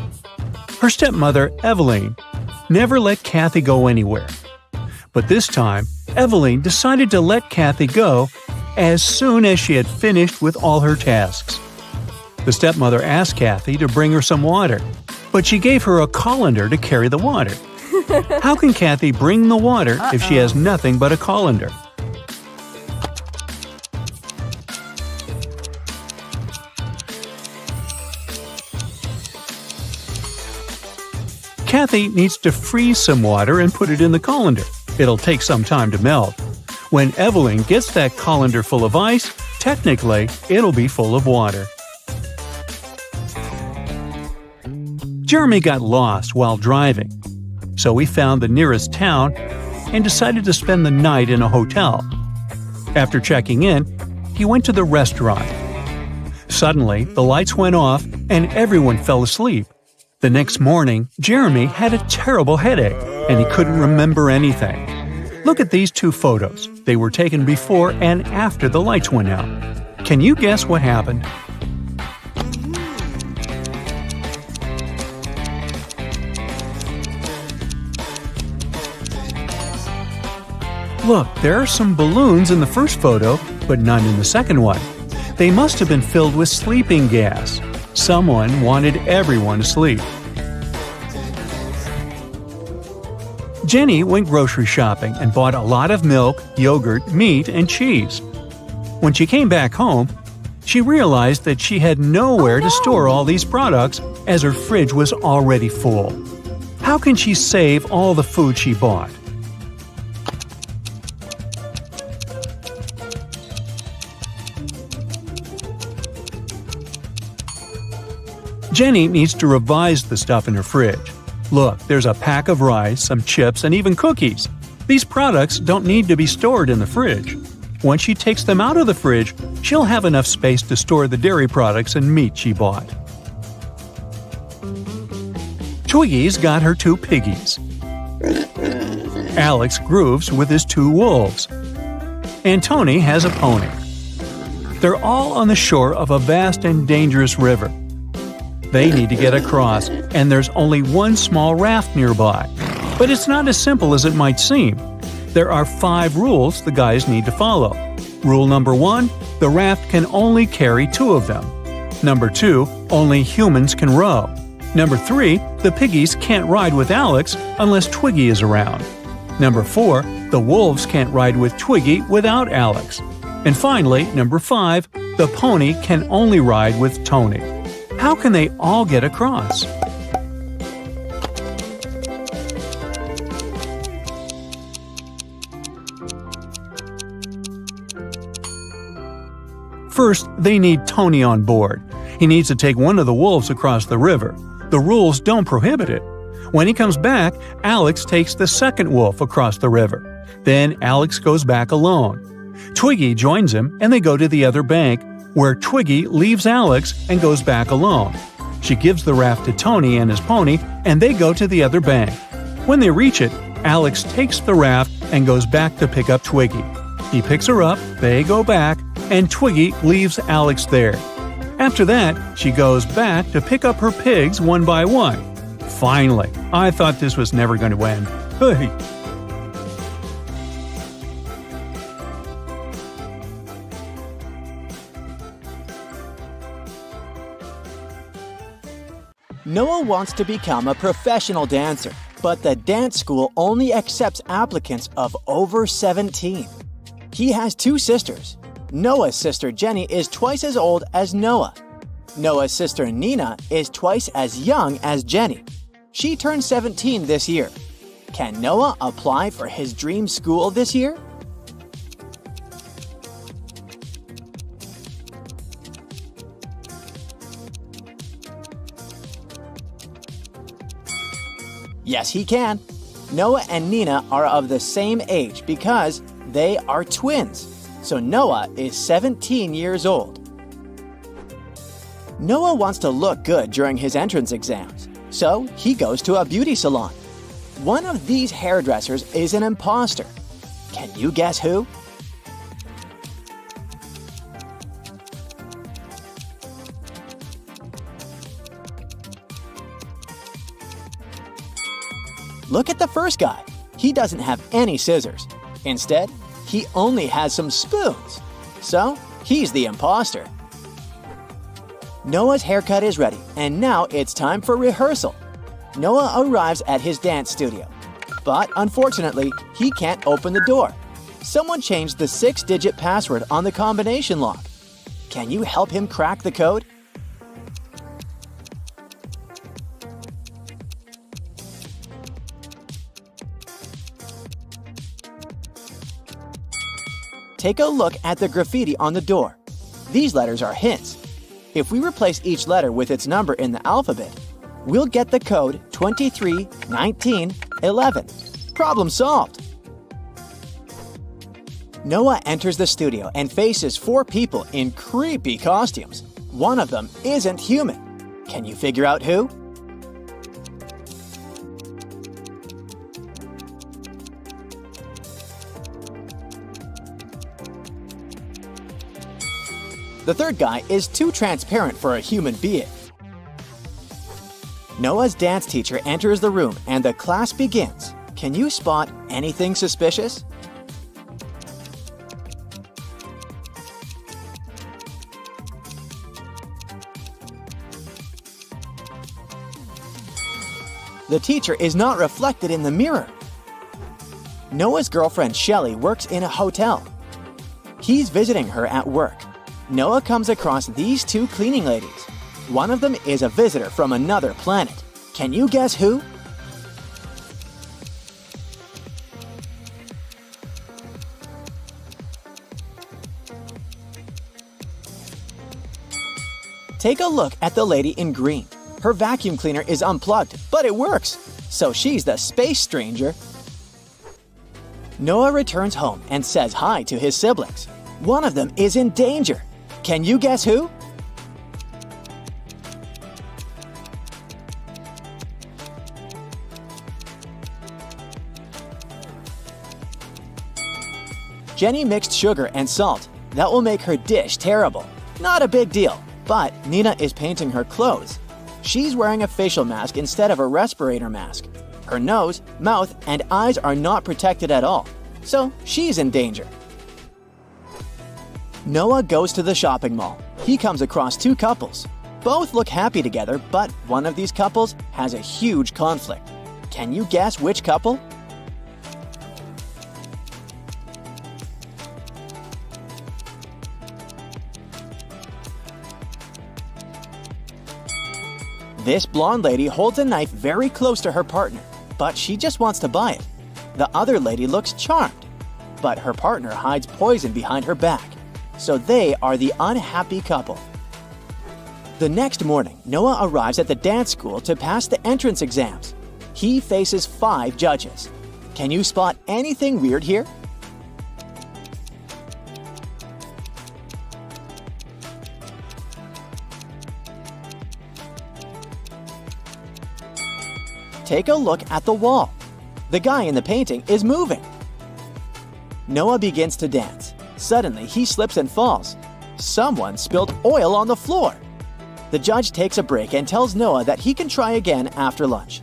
Her stepmother, Eveline, never let Kathy go anywhere. But this time, Eveline decided to let Kathy go as soon as she had finished with all her tasks. The stepmother asked Kathy to bring her some water, but she gave her a colander to carry the water. How can Kathy bring the water if she has nothing but a colander? Kathy needs to freeze some water and put it in the colander. It'll take some time to melt. When Eveline gets that colander full of ice, technically, it'll be full of water. Jeremy got lost while driving, so he found the nearest town and decided to spend the night in a hotel. After checking in, he went to the restaurant. Suddenly, the lights went off and everyone fell asleep. The next morning, Jeremy had a terrible headache and he couldn't remember anything. Look at these 2 photos. They were taken before and after the lights went out. Can you guess what happened? Look, there are some balloons in the first photo, but none in the second one. They must have been filled with sleeping gas. Someone wanted everyone to sleep. Jenny went grocery shopping and bought a lot of milk, yogurt, meat, and cheese. When she came back home, she realized that she had nowhere to store all these products as her fridge was already full. How can she save all the food she bought? Jenny needs to revise the stuff in her fridge. Look, there's a pack of rice, some chips, and even cookies. These products don't need to be stored in the fridge. Once she takes them out of the fridge, she'll have enough space to store the dairy products and meat she bought. Twiggy's got her 2 piggies. Alex grooves with his 2 wolves. And Tony has a pony. They're all on the shore of a vast and dangerous river. They need to get across, and there's only one small raft nearby. But it's not as simple as it might seem. There are 5 rules the guys need to follow. Rule number 1, the raft can only carry 2 of them. Number 2, only humans can row. Number 3, the piggies can't ride with Alex unless Twiggy is around. Number 4, the wolves can't ride with Twiggy without Alex. And finally, number 5, the pony can only ride with Tony. How can they all get across? First, they need Tony on board. He needs to take one of the wolves across the river. The rules don't prohibit it. When he comes back, Alex takes the second wolf across the river. Then Alex goes back alone. Twiggy joins him and they go to the other bank, where Twiggy leaves Alex and goes back alone. She gives the raft to Tony and his pony, and they go to the other bank. When they reach it, Alex takes the raft and goes back to pick up Twiggy. He picks her up, they go back, and Twiggy leaves Alex there. After that, she goes back to pick up her pigs one by one. Finally, I thought this was never going to end. Hey! Noah wants to become a professional dancer, but the dance school only accepts applicants of over 17. He has 2 sisters. Noah's sister Jenny is twice as old as Noah. Noah's sister Nina is twice as young as Jenny. She turned 17 this year. Can Noah apply for his dream school this year? Yes, he can. Noah and Nina are of the same age because they are twins. So Noah is 17 years old. Noah wants to look good during his entrance exams, so he goes to a beauty salon. One of these hairdressers is an imposter. Can you guess who? Look at the first guy. He doesn't have any scissors. Instead, he only has some spoons. So, he's the imposter. Noah's haircut is ready, and now it's time for rehearsal. Noah arrives at his dance studio. But unfortunately, he can't open the door. Someone changed the 6-digit password on the combination lock. Can you help him crack the code? Take a look at the graffiti on the door. These letters are hints. If we replace each letter with its number in the alphabet, we'll get the code 231911. Problem solved! Noah enters the studio and faces 4 people in creepy costumes. One of them isn't human. Can you figure out who? The third guy is too transparent for a human being. Noah's dance teacher enters the room and the class begins. Can you spot anything suspicious? The teacher is not reflected in the mirror. Noah's girlfriend Shelley works in a hotel. He's visiting her at work. Noah comes across these two cleaning ladies. One of them is a visitor from another planet. Can you guess who? Take a look at the lady in green. Her vacuum cleaner is unplugged, but it works. So she's the space stranger. Noah returns home and says hi to his siblings. One of them is in danger. Can you guess who? Jenny mixed sugar and salt. That will make her dish terrible. Not a big deal, but Nina is painting her clothes. She's wearing a facial mask instead of a respirator mask. Her nose, mouth, and eyes are not protected at all, so she's in danger. Noah goes to the shopping mall. He comes across two couples. Both look happy together, but one of these couples has a huge conflict. Can you guess which couple? This blonde lady holds a knife very close to her partner, but she just wants to buy it. The other lady looks charmed, but her partner hides poison behind her back. So they are the unhappy couple. The next morning, Noah arrives at the dance school to pass the entrance exams. He faces 5 judges. Can you spot anything weird here? Take a look at the wall. The guy in the painting is moving. Noah begins to dance. Suddenly, he slips and falls. Someone spilled oil on the floor. The judge takes a break and tells Noah that he can try again after lunch.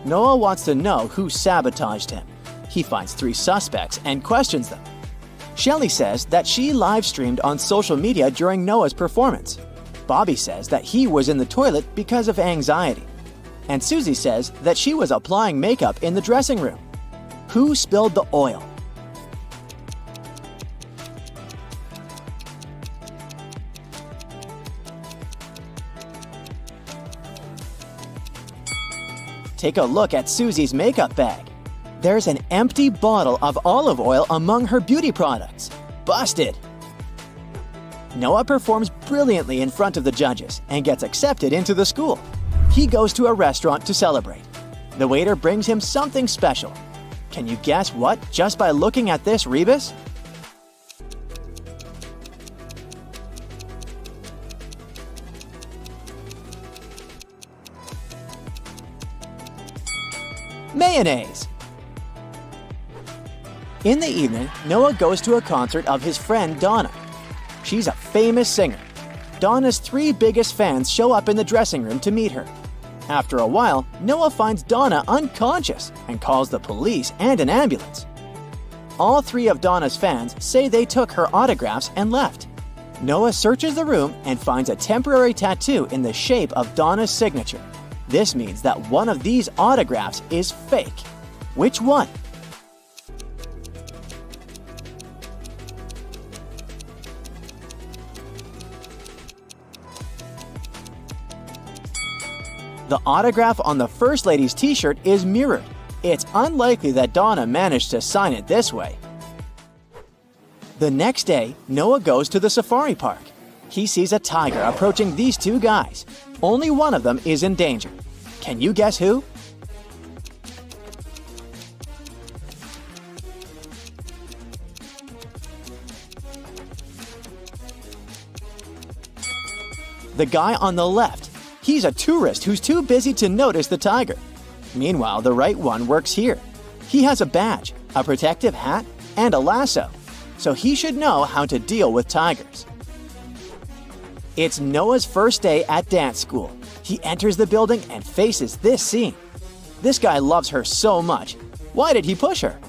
Noah wants to know who sabotaged him. He finds 3 suspects and questions them. Shelley says that she live-streamed on social media during Noah's performance. Bobby says that he was in the toilet because of anxiety. And Susie says that she was applying makeup in the dressing room. Who spilled the oil? Take a look at Susie's makeup bag. There's an empty bottle of olive oil among her beauty products. Busted! Noah performs brilliantly in front of the judges and gets accepted into the school. He goes to a restaurant to celebrate. The waiter brings him something special. Can you guess what just by looking at this rebus? Mayonnaise! In the evening, Noah goes to a concert of his friend Donna. She's a famous singer. Donna's 3 biggest fans show up in the dressing room to meet her. After a while, Noah finds Donna unconscious and calls the police and an ambulance. All 3 of Donna's fans say they took her autographs and left. Noah searches the room and finds a temporary tattoo in the shape of Donna's signature. This means that one of these autographs is fake. Which one? The autograph on the First Lady's t-shirt is mirrored. It's unlikely that Donna managed to sign it this way. The next day, Noah goes to the safari park. He sees a tiger approaching these 2 guys. Only one of them is in danger. Can you guess who? The guy on the left. He's a tourist who's too busy to notice the tiger. Meanwhile, the right one works here. He has a badge, a protective hat, and a lasso, so he should know how to deal with tigers. It's Noah's first day at dance school. He enters the building and faces this scene. This guy loves her so much. Why did he push her?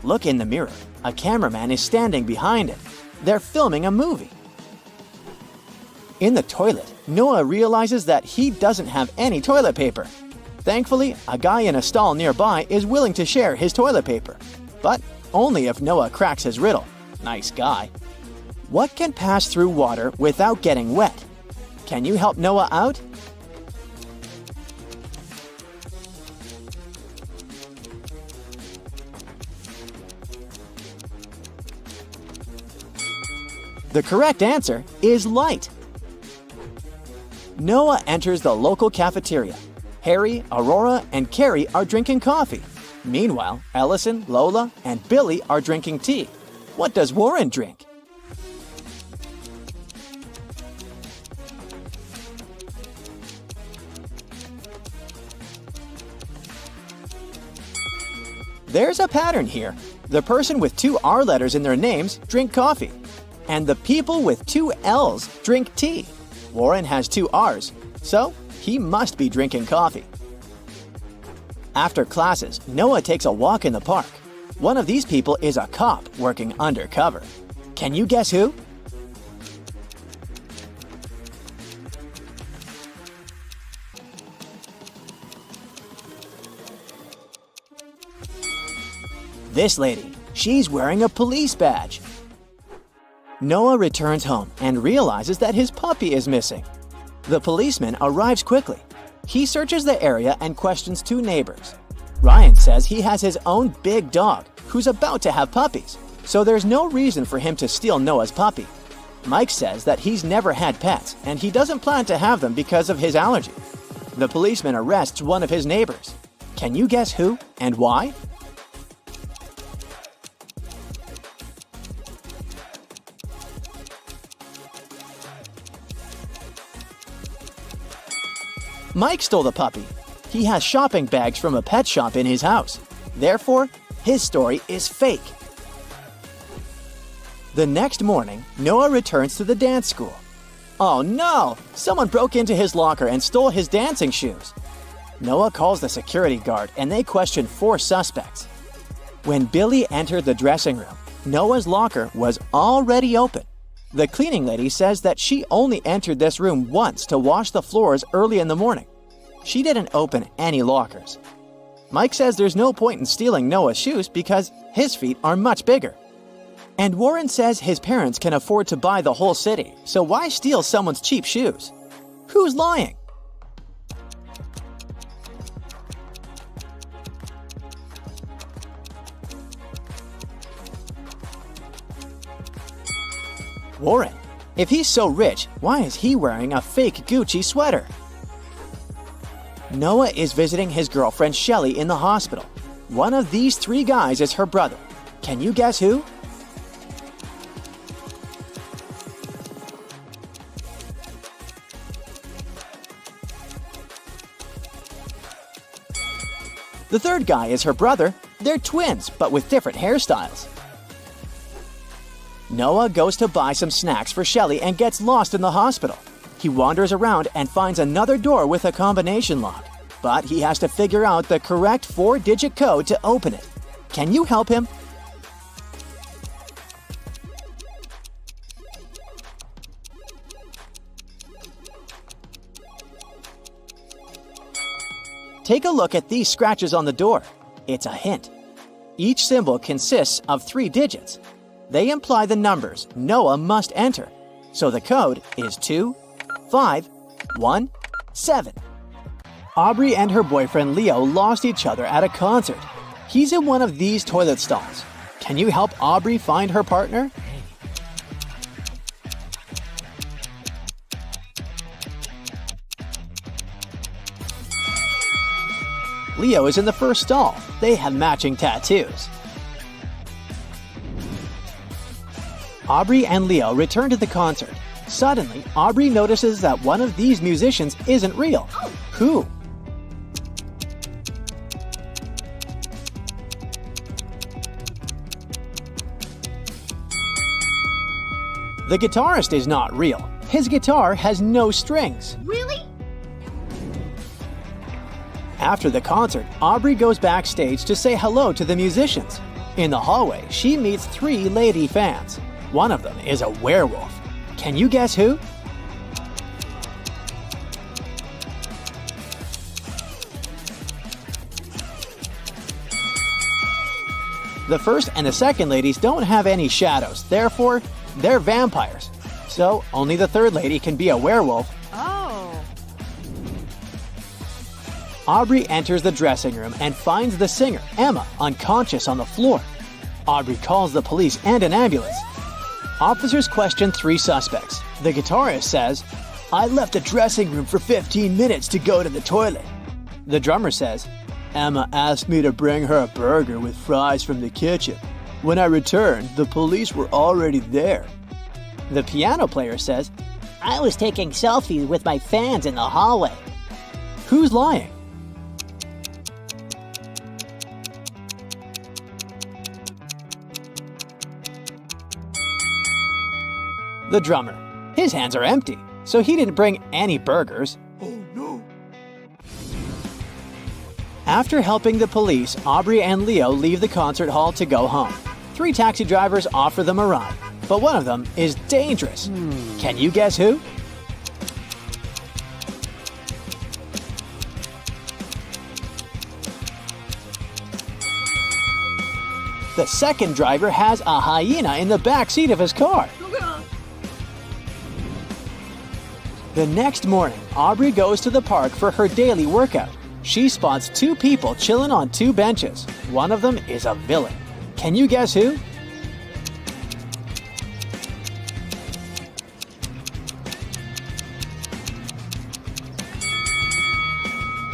Look in the mirror. A cameraman is standing behind it. They're filming a movie. In the toilet, Noah realizes that he doesn't have any toilet paper. Thankfully, a guy in a stall nearby is willing to share his toilet paper. But only if Noah cracks his riddle. Nice guy. What can pass through water without getting wet? Can you help Noah out? The correct answer is light. Noah enters the local cafeteria. Harry, Aurora, and Carrie are drinking coffee. Meanwhile, Ellison, Lola, and Billy are drinking tea. What does Warren drink? There's a pattern here. The person with 2 R letters in their names drink coffee. And the people with 2 L's drink tea. Warren has 2 R's, so he must be drinking coffee. After classes, Noah takes a walk in the park. One of these people is a cop working undercover. Can you guess who? This lady. She's wearing a police badge. Noah returns home and realizes that his puppy is missing. The policeman arrives quickly. He searches the area and questions 2 neighbors. Ryan says he has his own big dog who's about to have puppies, so there's no reason for him to steal Noah's puppy. Mike says that he's never had pets and he doesn't plan to have them because of his allergy. The policeman arrests one of his neighbors. Can you guess who and why? Mike stole the puppy. He has shopping bags from a pet shop in his house. Therefore, his story is fake. The next morning, Noah returns to the dance school. Oh no! Someone broke into his locker and stole his dancing shoes. Noah calls the security guard and they question 4 suspects. When Billy entered the dressing room, Noah's locker was already open. The cleaning lady says that she only entered this room once to wash the floors early in the morning. She didn't open any lockers. Mike says there's no point in stealing Noah's shoes because his feet are much bigger. And Warren says his parents can afford to buy the whole city, so why steal someone's cheap shoes? Who's lying? Warren. If he's so rich, why is he wearing a fake Gucci sweater? Noah is visiting his girlfriend Shelly in the hospital. One of these 3 guys is her brother. Can you guess who? The 3rd guy is her brother. They're twins, but with different hairstyles. Noah goes to buy some snacks for Shelly and gets lost in the hospital. He wanders around and finds another door with a combination lock, but he has to figure out the correct 4-digit code to open it. Can you help him? Take a look at these scratches on the door. It's a hint. Each symbol consists of 3 digits. They imply the numbers Noah must enter. So the code is 2517. Aubrey and her boyfriend Leo lost each other at a concert. He's in one of these toilet stalls. Can you help Aubrey find her partner? Leo is in the first stall. They have matching tattoos. Aubrey and Leo return to the concert. Suddenly, Aubrey notices that one of these musicians isn't real. Who? The guitarist is not real. His guitar has no strings. Really? After the concert, Aubrey goes backstage to say hello to the musicians. In the hallway, she meets 3 lady fans. One of them is a werewolf. Can you guess who? The first and the second ladies don't have any shadows, therefore, they're vampires. So, only the third lady can be a werewolf. Oh. Aubrey enters the dressing room and finds the singer, Emma, unconscious on the floor. Aubrey calls the police and an ambulance. Officers question 3 suspects. The guitarist says, "I left the dressing room for 15 minutes to go to the toilet." The drummer says, "Emma asked me to bring her a burger with fries from the kitchen. When I returned, the police were already there." The piano player says, "I was taking selfies with my fans in the hallway." Who's lying? The drummer. His hands are empty, so he didn't bring any burgers. Oh no. After helping the police, Aubrey and Leo leave the concert hall to go home. 3 taxi drivers offer them a ride, but one of them is dangerous. Can you guess who? The second driver has a hyena in the back seat of his car. The next morning, Aubrey goes to the park for her daily workout. She spots 2 people chilling on 2 benches. One of them is a villain. Can you guess who?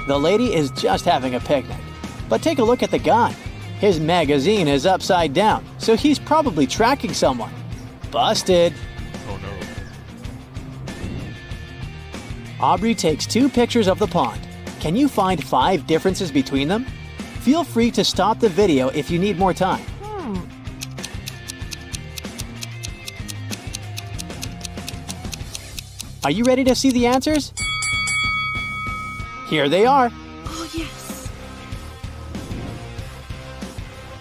The lady is just having a picnic. But take a look at the guy. His magazine is upside down, so he's probably tracking someone. Busted! Oh no. Aubrey takes 2 pictures of the pond. Can you find 5 differences between them? Feel free to stop the video if you need more time. Are you ready to see the answers? Here they are. Oh, yes.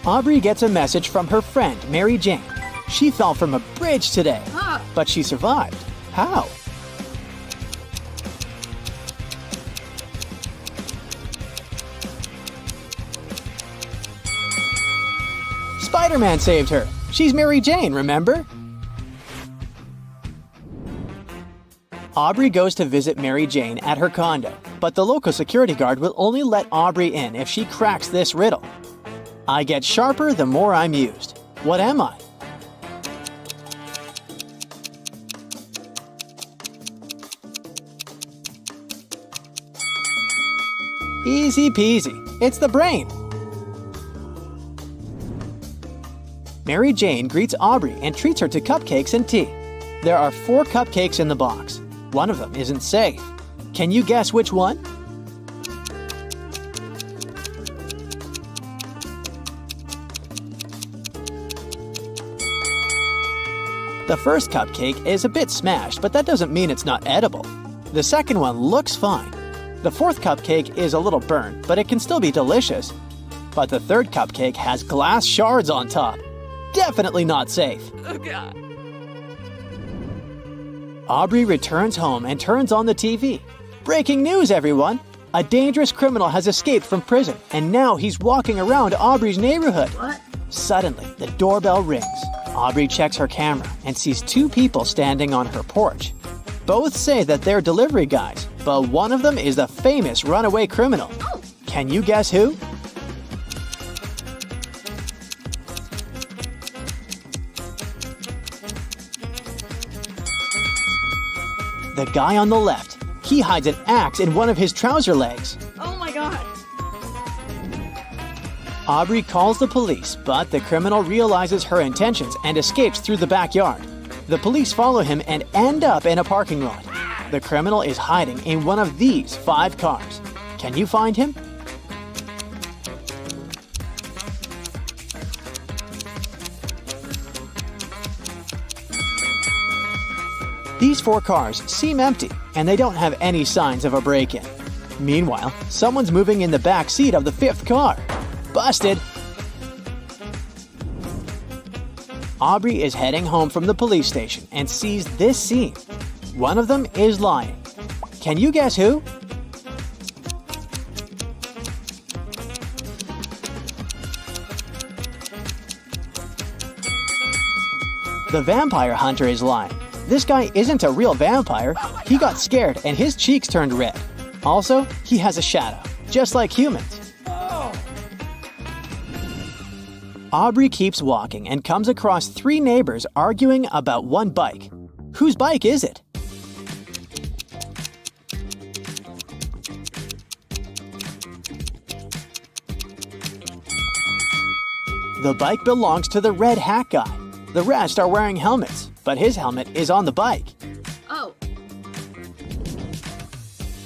Aubrey gets a message from her friend, Mary Jane. She fell from a bridge today, Ah. but she survived. How? Spider-Man saved her. She's Mary Jane, remember? Aubrey goes to visit Mary Jane at her condo, but the local security guard will only let Aubrey in if she cracks this riddle. I get sharper the more I'm used. What am I? Easy peasy. It's the brain. Mary Jane greets Aubrey and treats her to cupcakes and tea. There are 4 cupcakes in the box. One of them isn't safe. Can you guess which one? The first cupcake is a bit smashed, but that doesn't mean it's not edible. The second one looks fine. The 4th cupcake is a little burnt, but it can still be delicious. But the 3rd cupcake has glass shards on top. Definitely not safe. Oh, God. Aubrey returns home and turns on the TV. Breaking news, everyone! A dangerous criminal has escaped from prison, and now he's walking around Aubrey's neighborhood. What? Suddenly, the doorbell rings. Aubrey checks her camera and sees 2 people standing on her porch. Both say that they're delivery guys, but one of them is the famous runaway criminal. Can you guess who? The guy on the left. He hides an axe in one of his trouser legs. Oh, my God. Aubrey calls the police, but the criminal realizes her intentions and escapes through the backyard. The police follow him and end up in a parking lot. The criminal is hiding in one of these 5 cars. Can you find him? These 4 cars seem empty, and they don't have any signs of a break-in. Meanwhile, someone's moving in the back seat of the 5th car. Busted! Aubrey is heading home from the police station and sees this scene. One of them is lying. Can you guess who? The vampire hunter is lying. This guy isn't a real vampire. He got scared and his cheeks turned red. Also, he has a shadow, just like humans. Aubrey keeps walking and comes across 3 neighbors arguing about one bike. Whose bike is it? The bike belongs to the red hat guy. The rest are wearing helmets, but his helmet is on the bike. Oh.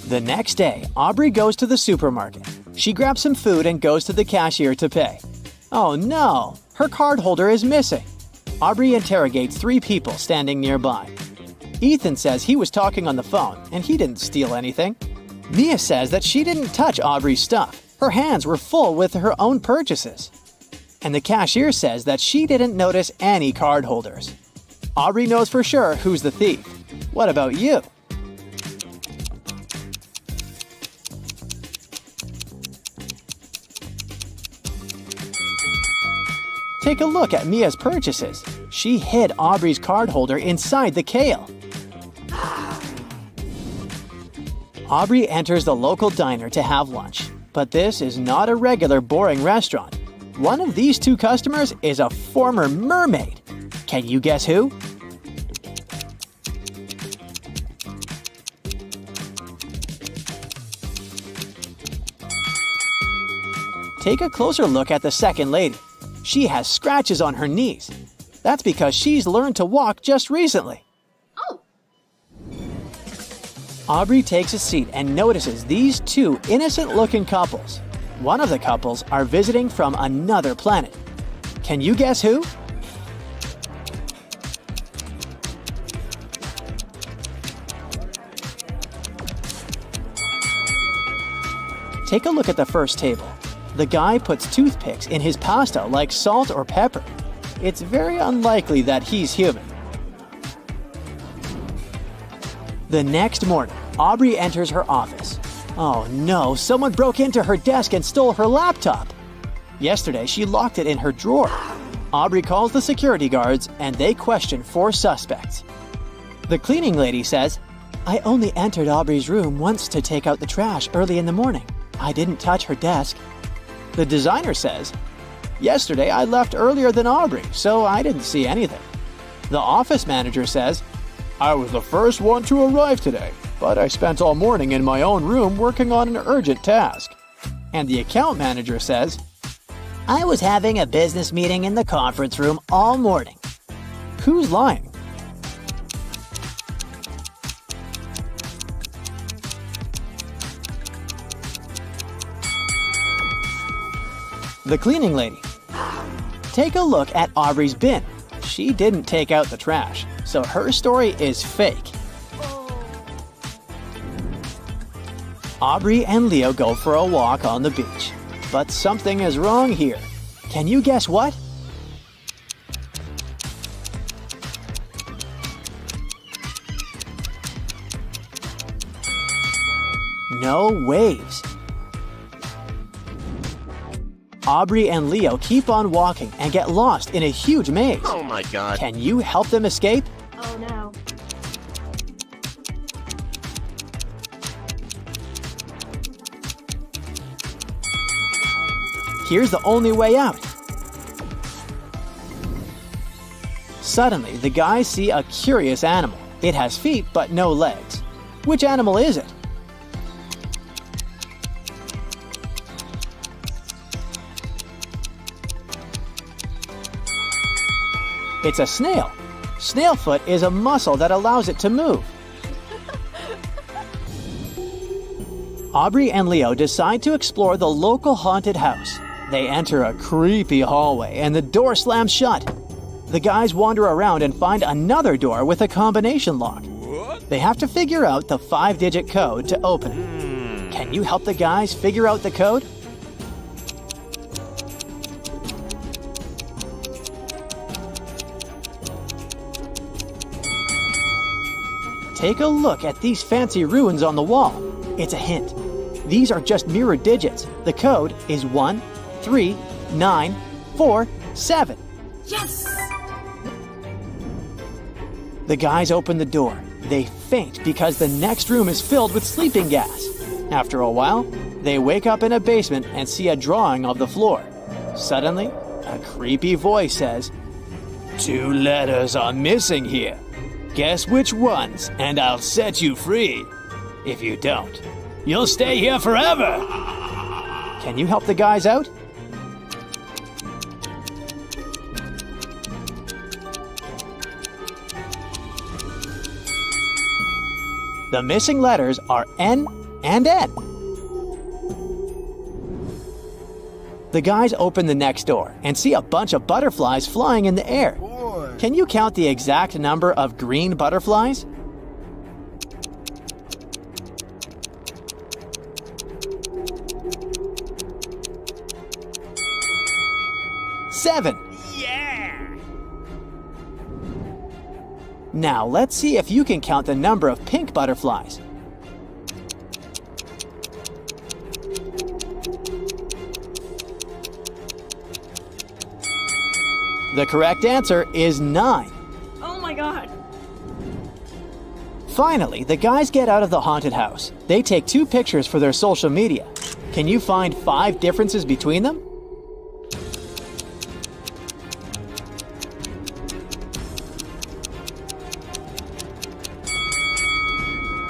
The next day, Aubrey goes to the supermarket. She grabs some food and goes to the cashier to pay. Oh no! Her card holder is missing. Aubrey interrogates 3 people standing nearby. Ethan says he was talking on the phone and he didn't steal anything. Mia says that she didn't touch Aubrey's stuff. Her hands were full with her own purchases. And the cashier says that she didn't notice any card holders. Aubrey knows for sure who's the thief. What about you? Take a look at Mia's purchases. She hid Aubrey's card holder inside the kale. Aubrey enters the local diner to have lunch, but this is not a regular boring restaurant. One of these 2 customers is a former mermaid. Can you guess who? Take a closer look at the second lady. She has scratches on her knees. That's because she's learned to walk just recently. Oh. Aubrey takes a seat and notices these 2 innocent-looking couples. One of the couples are visiting from another planet. Can you guess who? Take a look at the first table. The guy puts toothpicks in his pasta like salt or pepper. It's very unlikely that he's human. The next morning, Aubrey enters her office. Oh no, someone broke into her desk and stole her laptop. Yesterday, she locked it in her drawer. Aubrey calls the security guards and they question 4 suspects. The cleaning lady says, "I only entered Aubrey's room once to take out the trash early in the morning. I didn't touch her desk." The designer says, "Yesterday I left earlier than Aubrey, so I didn't see anything." The office manager says, "I was the first one to arrive today, but I spent all morning in my own room working on an urgent task." And the account manager says, "I was having a business meeting in the conference room all morning." Who's lying? The cleaning lady. Take a look at Aubrey's bin. She didn't take out the trash, so her story is fake. Aubrey and Leo go for a walk on the beach. But something is wrong here. Can you guess what? No waves. Aubrey and Leo keep on walking and get lost in a huge maze. Oh my god. Can you help them escape? Oh no. Here's the only way out. Suddenly, the guys see a curious animal. It has feet but no legs. Which animal is it? It's a snail. Snail foot is a muscle that allows it to move. Aubrey and Leo decide to explore the local haunted house. They enter a creepy hallway and the door slams shut. The guys wander around and find another door with a combination lock. They have to figure out the 5-digit code to open it. Can you help the guys figure out the code? Take a look at these fancy runes on the wall. It's a hint. These are just mirror digits. The code is 13947. Yes! The guys open the door. They faint because the next room is filled with sleeping gas. After a while, they wake up in a basement and see a drawing of the floor. Suddenly, a creepy voice says, "2 letters are missing here. Guess which ones, and I'll set you free. If you don't, you'll stay here forever." Can you help the guys out? The missing letters are N and N. The guys open the next door and see a bunch of butterflies flying in the air. Can you count the exact number of green butterflies? Seven. Now let's see if you can count the number of pink butterflies. The correct answer is 9. Oh my god. Finally, the guys get out of the haunted house. They take 2 pictures for their social media. Can you find 5 differences between them?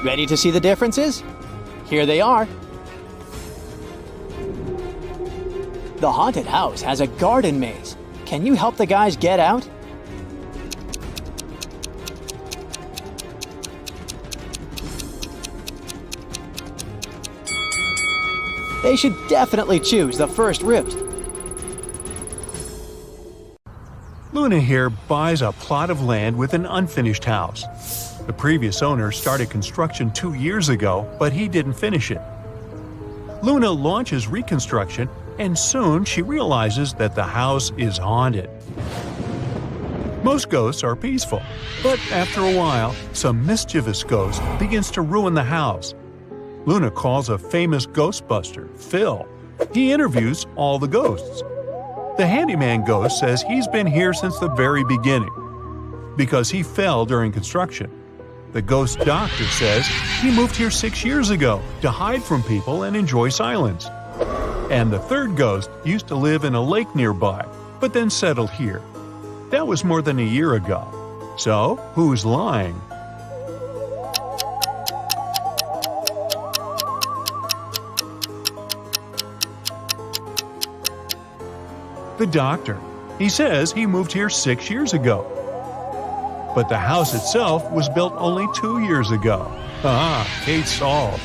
Ready to see the differences? Here they are. The haunted house has a garden maze. Can you help the guys get out? They should definitely choose the first route. Luna here buys a plot of land with an unfinished house. The previous owner started construction 2 years ago, but he didn't finish it. Luna launches reconstruction, and soon she realizes that the house is haunted. Most ghosts are peaceful, but after a while, some mischievous ghost begins to ruin the house. Luna calls a famous ghostbuster, Phil. He interviews all the ghosts. The handyman ghost says he's been here since the very beginning, because he fell during construction. The ghost doctor says he moved here 6 years ago to hide from people and enjoy silence. And the third ghost used to live in a lake nearby, but then settled here. That was more than a year ago. So, who's lying? The doctor. He says he moved here 6 years ago. But the house itself was built only 2 years ago. Case solved.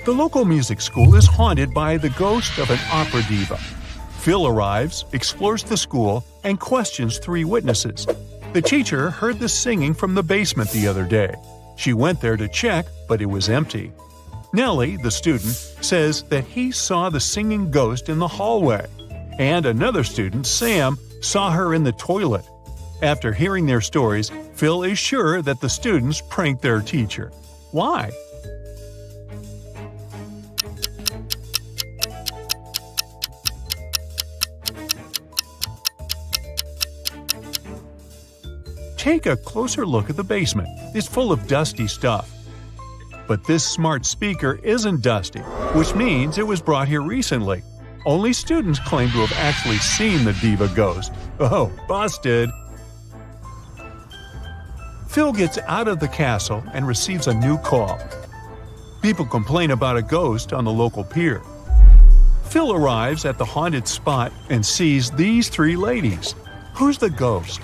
The local music school is haunted by the ghost of an opera diva. Phil arrives, explores the school, and questions 3 witnesses. The teacher heard the singing from the basement the other day. She went there to check, but it was empty. Nellie, the student, says that he saw the singing ghost in the hallway. And another student, Sam, saw her in the toilet. After hearing their stories, Phil is sure that the students pranked their teacher. Why? Take a closer look at the basement. It's full of dusty stuff. But this smart speaker isn't dusty, which means it was brought here recently. Only students claim to have actually seen the diva ghost. Oh, busted! Phil gets out of the castle and receives a new call. People complain about a ghost on the local pier. Phil arrives at the haunted spot and sees these 3 ladies. Who's the ghost?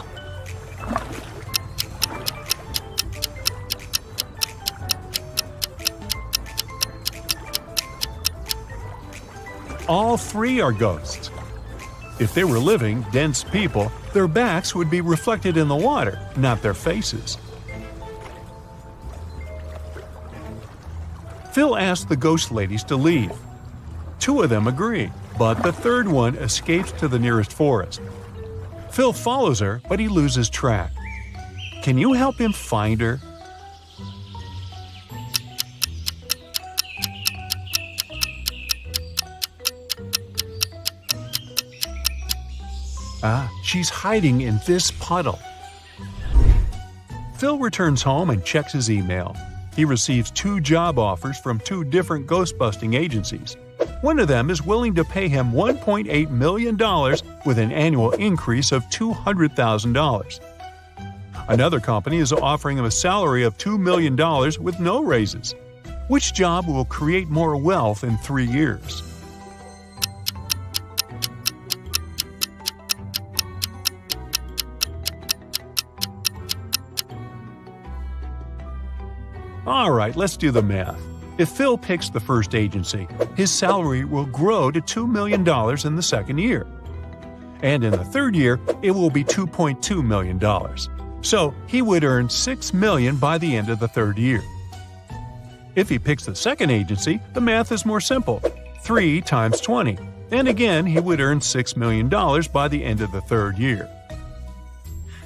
All 3 are ghosts. If they were living, dense people, their backs would be reflected in the water, not their faces. Phil asks the ghost ladies to leave. 2 of them agree, but the third one escapes to the nearest forest. Phil follows her, but he loses track. Can you help him find her? She's hiding in this puddle. Phil returns home and checks his email. He receives 2 job offers from 2 different ghost-busting agencies. One of them is willing to pay him $1.8 million with an annual increase of $200,000. Another company is offering him a salary of $2 million with no raises. Which job will create more wealth in 3 years? Alright, let's do the math. If Phil picks the first agency, his salary will grow to $2 million in the second year. And in the third year, it will be $2.2 million. So he would earn $6 million by the end of the third year. If he picks the second agency, the math is more simple. 3 times 20. And again, he would earn $6 million by the end of the third year.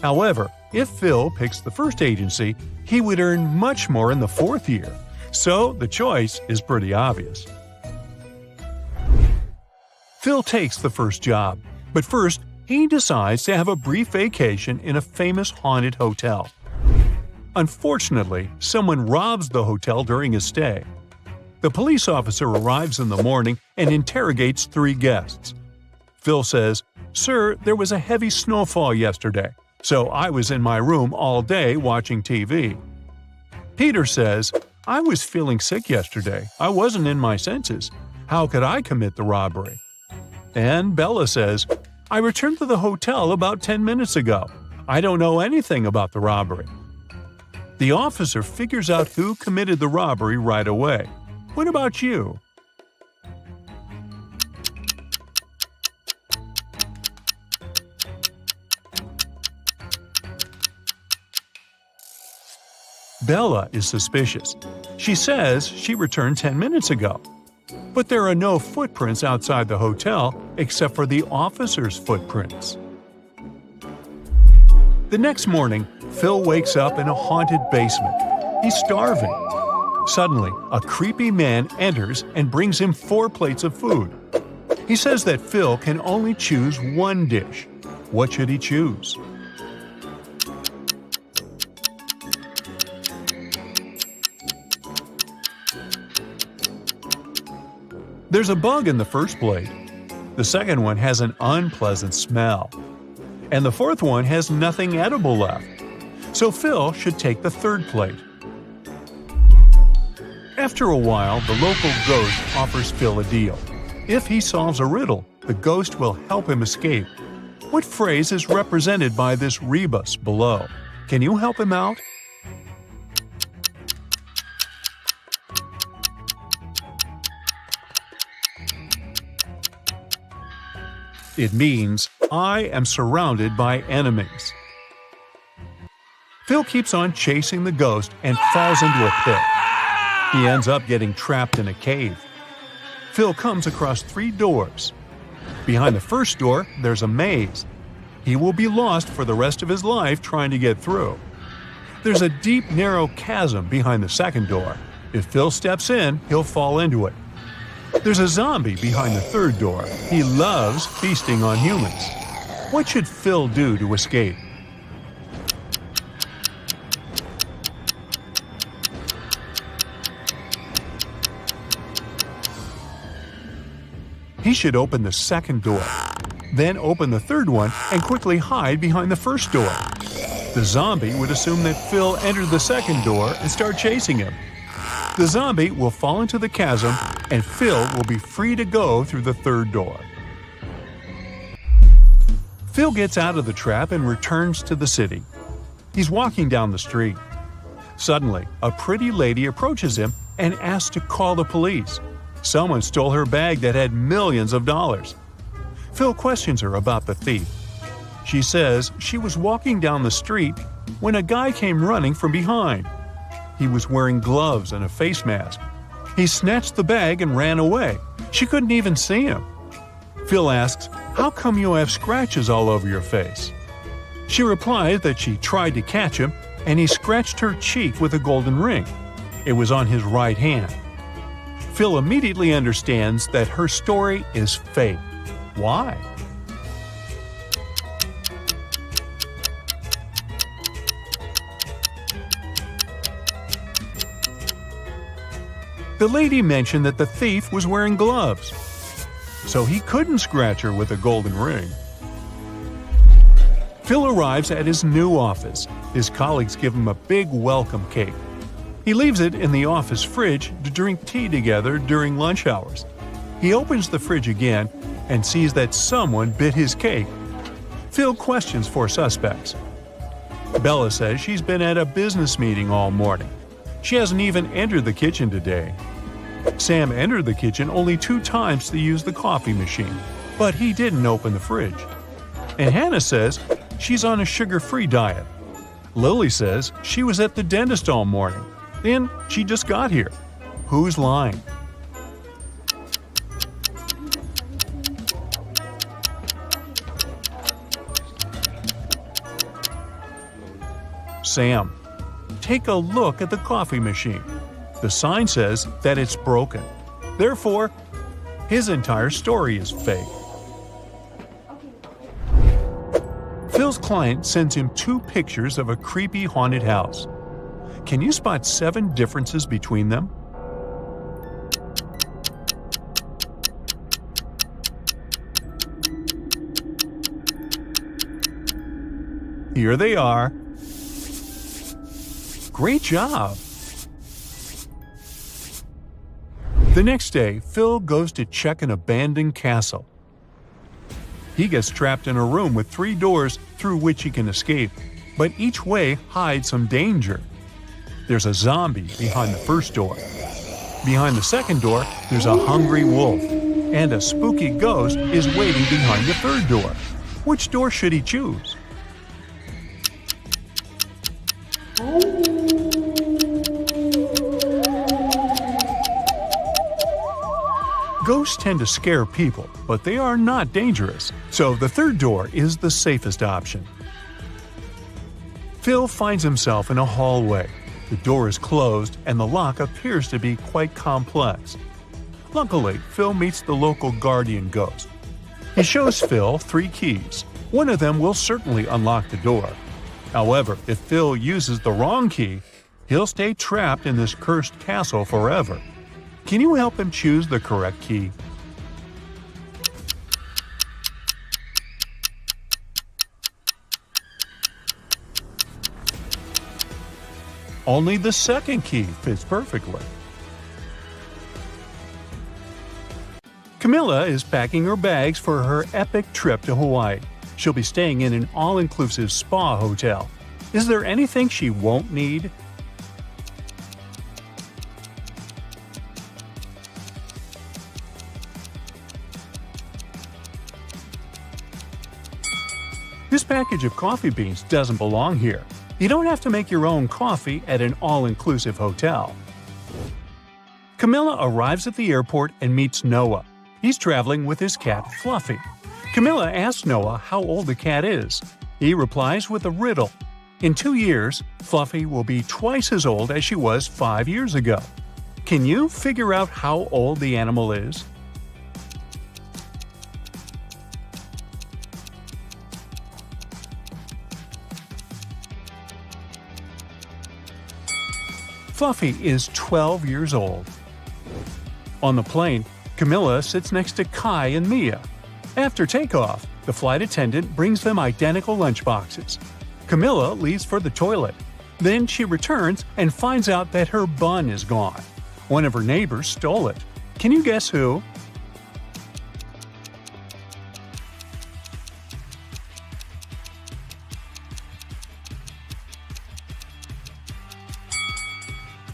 However, if Phil picks the first agency, he would earn much more in the fourth year. So the choice is pretty obvious. Phil takes the first job, but first he decides to have a brief vacation in a famous haunted hotel. Unfortunately, someone robs the hotel during his stay. The police officer arrives in the morning and interrogates 3 guests. Phil says, "Sir, there was a heavy snowfall yesterday, so I was in my room all day watching TV." Peter says, "I was feeling sick yesterday. I wasn't in my senses. How could I commit the robbery?" And Bella says, "I returned to the hotel about 10 minutes ago. I don't know anything about the robbery." The officer figures out who committed the robbery right away. What about you? Bella is suspicious. She says she returned 10 minutes ago. But there are no footprints outside the hotel except for the officer's footprints. The next morning, Phil wakes up in a haunted basement. He's starving. Suddenly, a creepy man enters and brings him 4 plates of food. He says that Phil can only choose one dish. What should he choose? There's a bug in the first plate. The second one has an unpleasant smell. And the fourth one has nothing edible left. So Phil should take the third plate. After a while, the local ghost offers Phil a deal. If he solves a riddle, the ghost will help him escape. What phrase is represented by this rebus below? Can you help him out? It means, "I am surrounded by enemies." Phil keeps on chasing the ghost and falls into a pit. He ends up getting trapped in a cave. Phil comes across 3 doors. Behind the first door, there's a maze. He will be lost for the rest of his life trying to get through. There's a deep, narrow chasm behind the second door. If Phil steps in, he'll fall into it. There's a zombie behind the third door. He loves feasting on humans. What should Phil do to escape? He should open the second door, then open the third one and quickly hide behind the first door. The zombie would assume that Phil entered the second door and start chasing him. The zombie will fall into the chasm and Phil will be free to go through the third door. Phil gets out of the trap and returns to the city. He's walking down the street. Suddenly, a pretty lady approaches him and asks to call the police. Someone stole her bag that had millions of dollars. Phil questions her about the thief. She says she was walking down the street when a guy came running from behind. He was wearing gloves and a face mask. He snatched the bag and ran away. She couldn't even see him. Phil asks, "How come you have scratches all over your face?" She replies that she tried to catch him, and he scratched her cheek with a golden ring. It was on his right hand. Phil immediately understands that her story is fake. Why? The lady mentioned that the thief was wearing gloves, so he couldn't scratch her with a golden ring. Phil arrives at his new office. His colleagues give him a big welcome cake. He leaves it in the office fridge to drink tea together during lunch hours. He opens the fridge again and sees that someone bit his cake. Phil questions for suspects. Bella says she's been at a business meeting all morning. She hasn't even entered the kitchen today. Sam entered the kitchen only 2 times to use the coffee machine, but he didn't open the fridge. And Hannah says she's on a sugar-free diet. Lily says she was at the dentist all morning, and she just got here. Who's lying? Sam. Take a look at the coffee machine. The sign says that it's broken. Therefore, his entire story is fake. Phil's client sends him 2 pictures of a creepy haunted house. Can you spot 7 differences between them? Here they are. Great job! The next day, Phil goes to check an abandoned castle. He gets trapped in a room with 3 doors through which he can escape, but each way hides some danger. There's a zombie behind the first door. Behind the second door, there's a hungry wolf, and a spooky ghost is waiting behind the third door. Which door should he choose? Ghosts tend to scare people, but they are not dangerous, so the third door is the safest option. Phil finds himself in a hallway. The door is closed and the lock appears to be quite complex. Luckily, Phil meets the local guardian ghost. He shows Phil 3 keys. One of them will certainly unlock the door. However, if Phil uses the wrong key, he'll stay trapped in this cursed castle forever. Can you help him choose the correct key? Only the second key fits perfectly. Camilla is packing her bags for her epic trip to Hawaii. She'll be staying in an all-inclusive spa hotel. Is there anything she won't need? This package of coffee beans doesn't belong here. You don't have to make your own coffee at an all-inclusive hotel. Camilla arrives at the airport and meets Noah. He's traveling with his cat, Fluffy. Camilla asks Noah how old the cat is. He replies with a riddle. In 2 years, Fluffy will be twice as old as she was 5 years ago. Can you figure out how old the animal is? Fluffy is 12 years old. On the plane, Camilla sits next to Kai and Mia. After takeoff, the flight attendant brings them identical lunchboxes. Camilla leaves for the toilet. Then she returns and finds out that her bun is gone. One of her neighbors stole it. Can you guess who?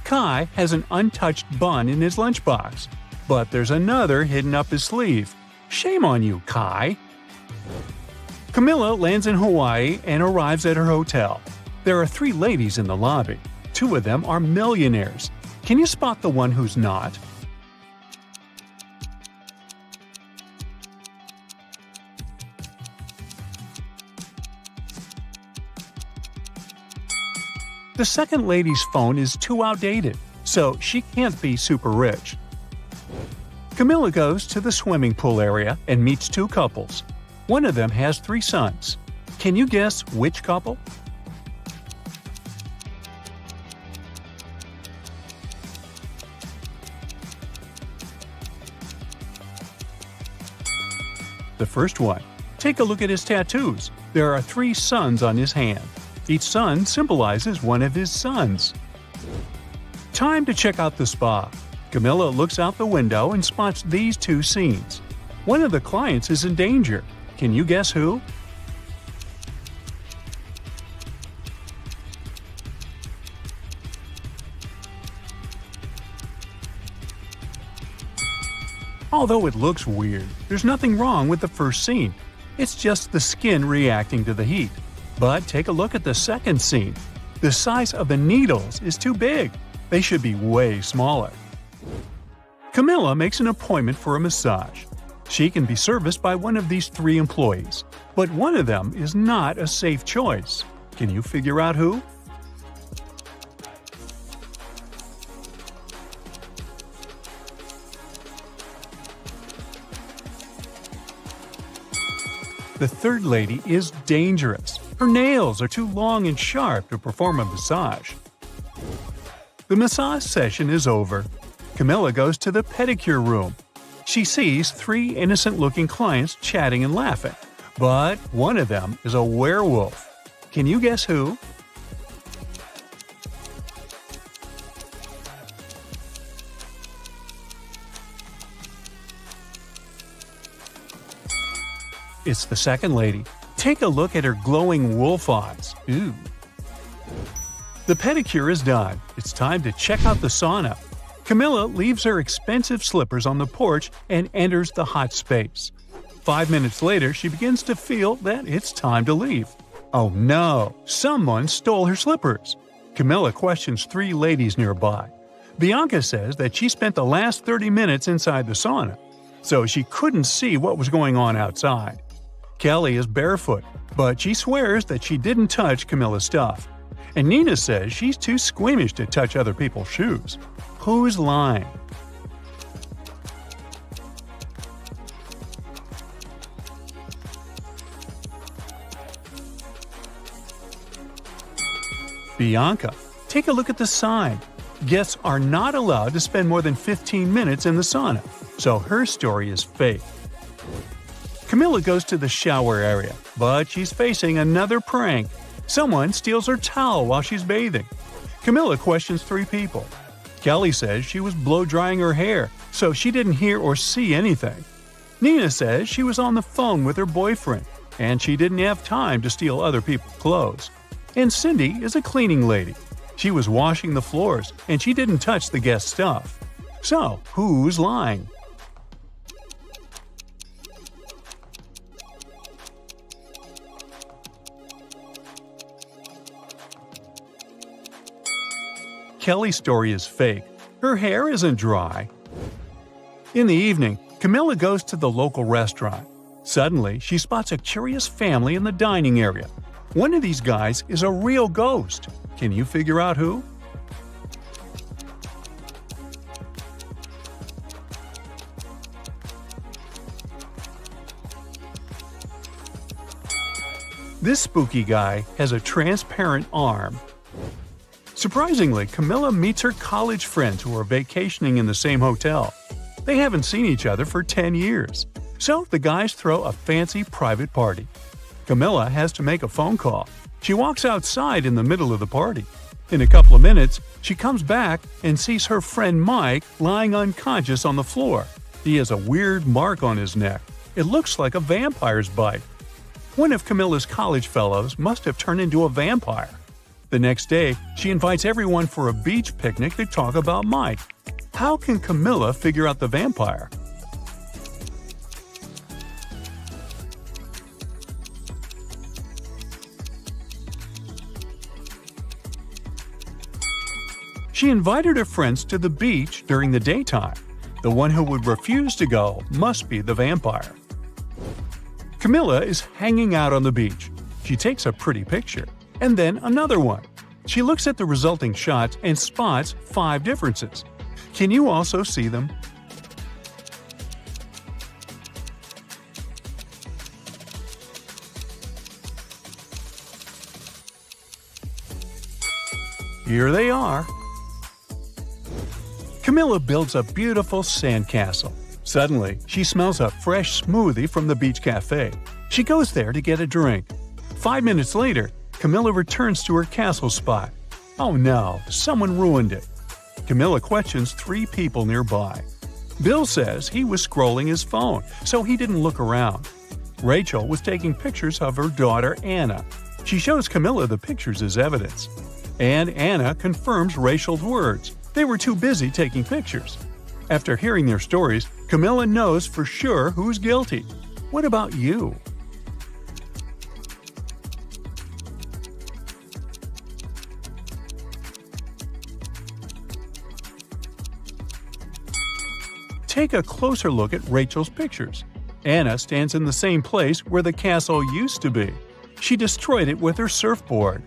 Kai has an untouched bun in his lunchbox, but there's another hidden up his sleeve. Shame on you, Kai! Camilla lands in Hawaii and arrives at her hotel. There are 3 ladies in the lobby. 2 of them are millionaires. Can you spot the one who's not? The second lady's phone is too outdated, so she can't be super rich. Camilla goes to the swimming pool area and meets two couples. One of them has 3 sons. Can you guess which couple? The first one. Take a look at his tattoos. There are 3 suns on his hand. Each sun symbolizes one of his sons. Time to check out the spa. Camilla looks out the window and spots these 2 scenes. One of the clients is in danger. Can you guess who? Although it looks weird, there's nothing wrong with the first scene. It's just the skin reacting to the heat. But take a look at the second scene. The size of the needles is too big. They should be way smaller. Camilla makes an appointment for a massage. She can be serviced by one of these 3 employees, but one of them is not a safe choice. Can you figure out who? The third lady is dangerous. Her nails are too long and sharp to perform a massage. The massage session is over. Camilla goes to the pedicure room. She sees 3 innocent-looking clients chatting and laughing, but one of them is a werewolf. Can you guess who? It's the second lady. Take a look at her glowing wolf eyes. Ooh. The pedicure is done. It's time to check out the sauna. Camilla leaves her expensive slippers on the porch and enters the hot space. 5 minutes later, she begins to feel that it's time to leave. Oh no! Someone stole her slippers. Camilla questions 3 ladies nearby. Bianca says that she spent the last 30 minutes inside the sauna, so she couldn't see what was going on outside. Kelly is barefoot, but she swears that she didn't touch Camilla's stuff. And Nina says she's too squeamish to touch other people's shoes. Who's lying? Bianca. Take a look at the sign. Guests are not allowed to spend more than 15 minutes in the sauna, so her story is fake. Camilla goes to the shower area, but she's facing another prank. Someone steals her towel while she's bathing. Camilla questions 3 people. Kelly says she was blow-drying her hair, so she didn't hear or see anything. Nina says she was on the phone with her boyfriend, and she didn't have time to steal other people's clothes. And Cindy is a cleaning lady. She was washing the floors, and she didn't touch the guest stuff. So, who's lying? Kelly's story is fake. Her hair isn't dry. In the evening, Camilla goes to the local restaurant. Suddenly, she spots a curious family in the dining area. One of these guys is a real ghost. Can you figure out who? This spooky guy has a transparent arm. Surprisingly, Camilla meets her college friends who are vacationing in the same hotel. They haven't seen each other for 10 years. So the guys throw a fancy private party. Camilla has to make a phone call. She walks outside in the middle of the party. In a couple of minutes, she comes back and sees her friend Mike lying unconscious on the floor. He has a weird mark on his neck. It looks like a vampire's bite. One of Camilla's college fellows must have turned into a vampire. The next day, she invites everyone for a beach picnic to talk about Mike. How can Camilla figure out the vampire? She invited her friends to the beach during the daytime. The one who would refuse to go must be the vampire. Camilla is hanging out on the beach. She takes a pretty picture, and then another one. She looks at the resulting shots and spots 5 differences. Can you also see them? Here they are. Camilla builds a beautiful sandcastle. Suddenly, she smells a fresh smoothie from the beach cafe. She goes there to get a drink. 5 minutes later, Camilla returns to her castle spot. Oh no, someone ruined it. Camilla questions 3 people nearby. Bill says he was scrolling his phone, so he didn't look around. Rachel was taking pictures of her daughter Anna. She shows Camilla the pictures as evidence. And Anna confirms Rachel's words. They were too busy taking pictures. After hearing their stories, Camilla knows for sure who's guilty. What about you? Take a closer look at Rachel's pictures. Anna stands in the same place where the castle used to be. She destroyed it with her surfboard.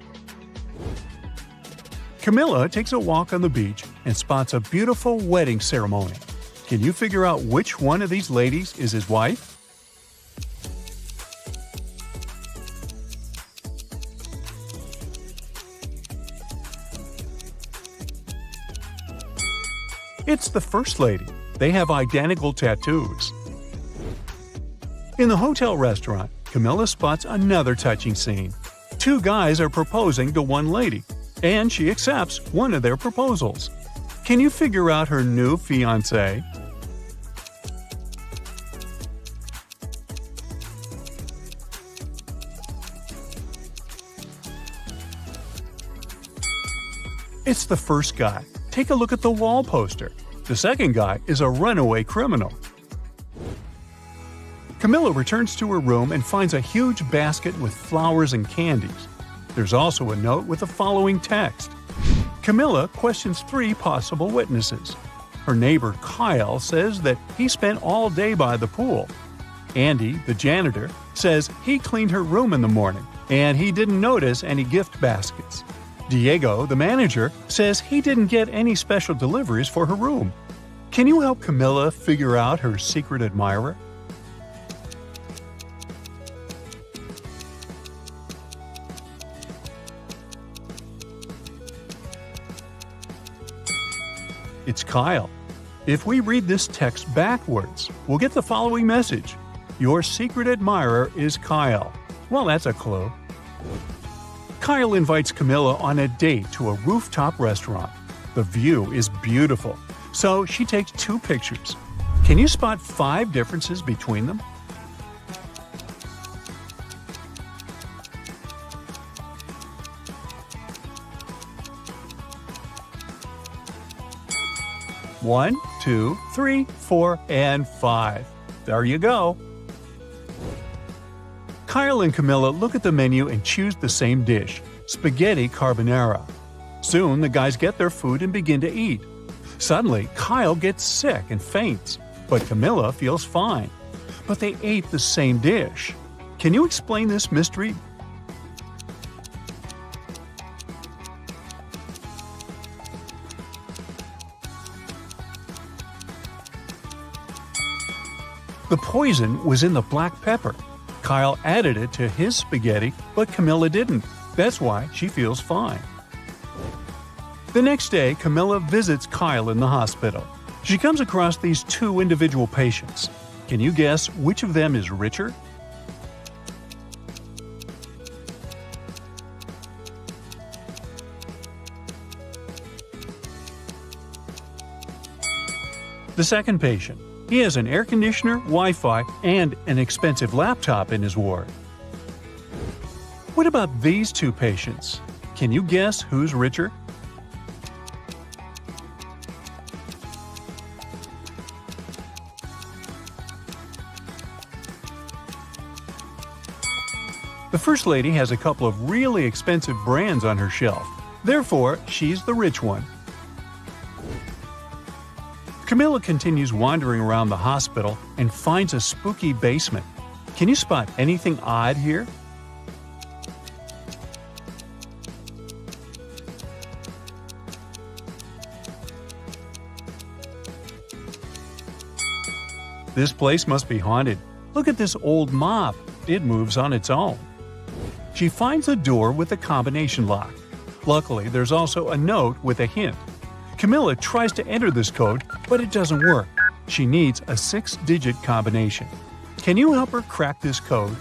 Camilla takes a walk on the beach and spots a beautiful wedding ceremony. Can you figure out which one of these ladies is his wife? It's the first lady. They have identical tattoos. In the hotel restaurant, Camilla spots another touching scene. 2 guys are proposing to one lady, and she accepts one of their proposals. Can you figure out her new fiancé? It's the first guy. Take a look at the wall poster. The second guy is a runaway criminal. Camilla returns to her room and finds a huge basket with flowers and candies. There's also a note with the following text. Camilla questions 3 possible witnesses. Her neighbor Kyle says that he spent all day by the pool. Andy, the janitor, says he cleaned her room in the morning and he didn't notice any gift baskets. Diego, the manager, says he didn't get any special deliveries for her room. Can you help Camilla figure out her secret admirer? It's Kyle. If we read this text backwards, we'll get the following message. Your secret admirer is Kyle. Well, that's a clue. Kyle invites Camilla on a date to a rooftop restaurant. The view is beautiful, so she takes 2 pictures. Can you spot 5 differences between them? One, 2, 3, 4, and 5. There you go. Kyle and Camilla look at the menu and choose the same dish, spaghetti carbonara. Soon, the guys get their food and begin to eat. Suddenly, Kyle gets sick and faints, but Camilla feels fine. But they ate the same dish. Can you explain this mystery? The poison was in the black pepper. Kyle added it to his spaghetti, but Camilla didn't. That's why she feels fine. The next day, Camilla visits Kyle in the hospital. She comes across these 2 individual patients. Can you guess which of them is richer? The second patient. He has an air conditioner, Wi-Fi, and an expensive laptop in his ward. What about these 2 patients? Can you guess who's richer? The first lady has a couple of really expensive brands on her shelf. Therefore, she's the rich one. Camilla continues wandering around the hospital and finds a spooky basement. Can you spot anything odd here? This place must be haunted. Look at this old mop. It moves on its own. She finds a door with a combination lock. Luckily, there's also a note with a hint. Camilla tries to enter this code, but it doesn't work. She needs a 6-digit combination. Can you help her crack this code?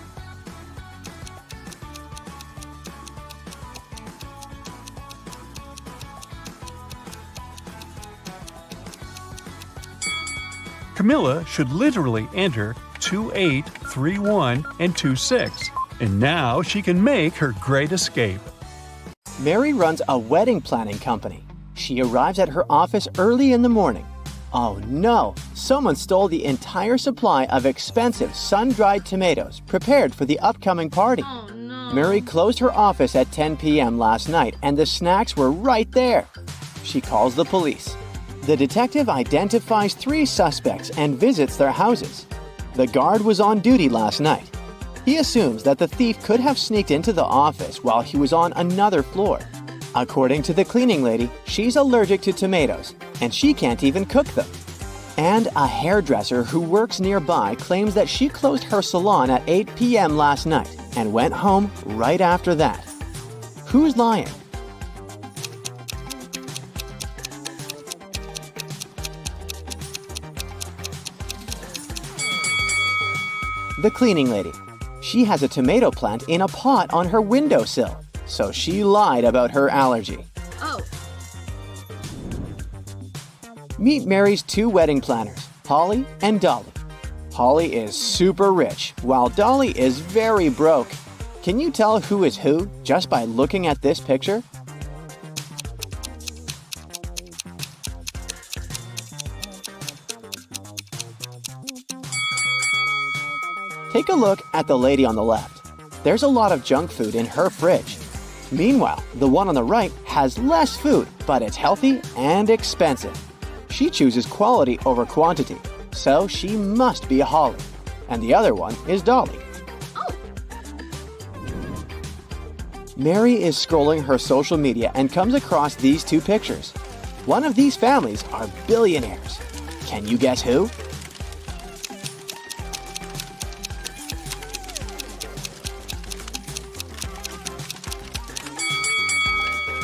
Camilla should literally enter 2831 and 26, and now she can make her great escape. Mary runs a wedding planning company. She arrives at her office early in the morning. Oh no! Someone stole the entire supply of expensive sun-dried tomatoes prepared for the upcoming party. Oh no. Mary closed her office at 10 p.m. last night and the snacks were right there. She calls the police. The detective identifies 3 suspects and visits their houses. The guard was on duty last night. He assumes that the thief could have sneaked into the office while he was on another floor. According to the cleaning lady, she's allergic to tomatoes, and she can't even cook them. And a hairdresser who works nearby claims that she closed her salon at 8 p.m. last night and went home right after that. Who's lying? The cleaning lady. She has a tomato plant in a pot on her windowsill, so she lied about her allergy. Oh. Meet Mary's 2 wedding planners, Holly and Dolly. Holly is super rich, while Dolly is very broke. Can you tell who is who just by looking at this picture? Take a look at the lady on the left. There's a lot of junk food in her fridge. Meanwhile, the one on the right has less food, but it's healthy and expensive. She chooses quality over quantity, so she must be a Holly. And the other one is Dolly. Oh. Mary is scrolling her social media and comes across these 2 pictures. One of these families are billionaires. Can you guess who?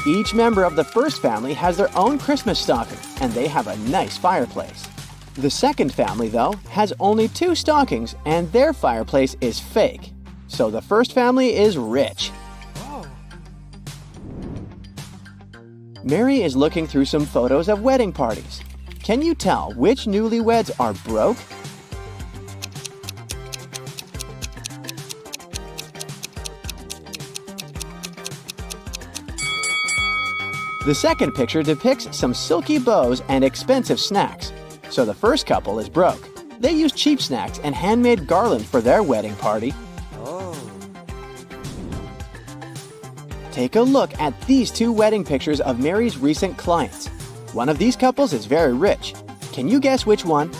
Each member of the first family has their own Christmas stocking, and they have a nice fireplace. The second family, though, has only 2 stockings, and their fireplace is fake. So the first family is rich. Mary is looking through some photos of wedding parties. Can you tell which newlyweds are broke? The second picture depicts some silky bows and expensive snacks. So the first couple is broke. They use cheap snacks and handmade garland for their wedding party. Take a look at these 2 wedding pictures of Mary's recent clients. One of these couples is very rich. Can you guess which one?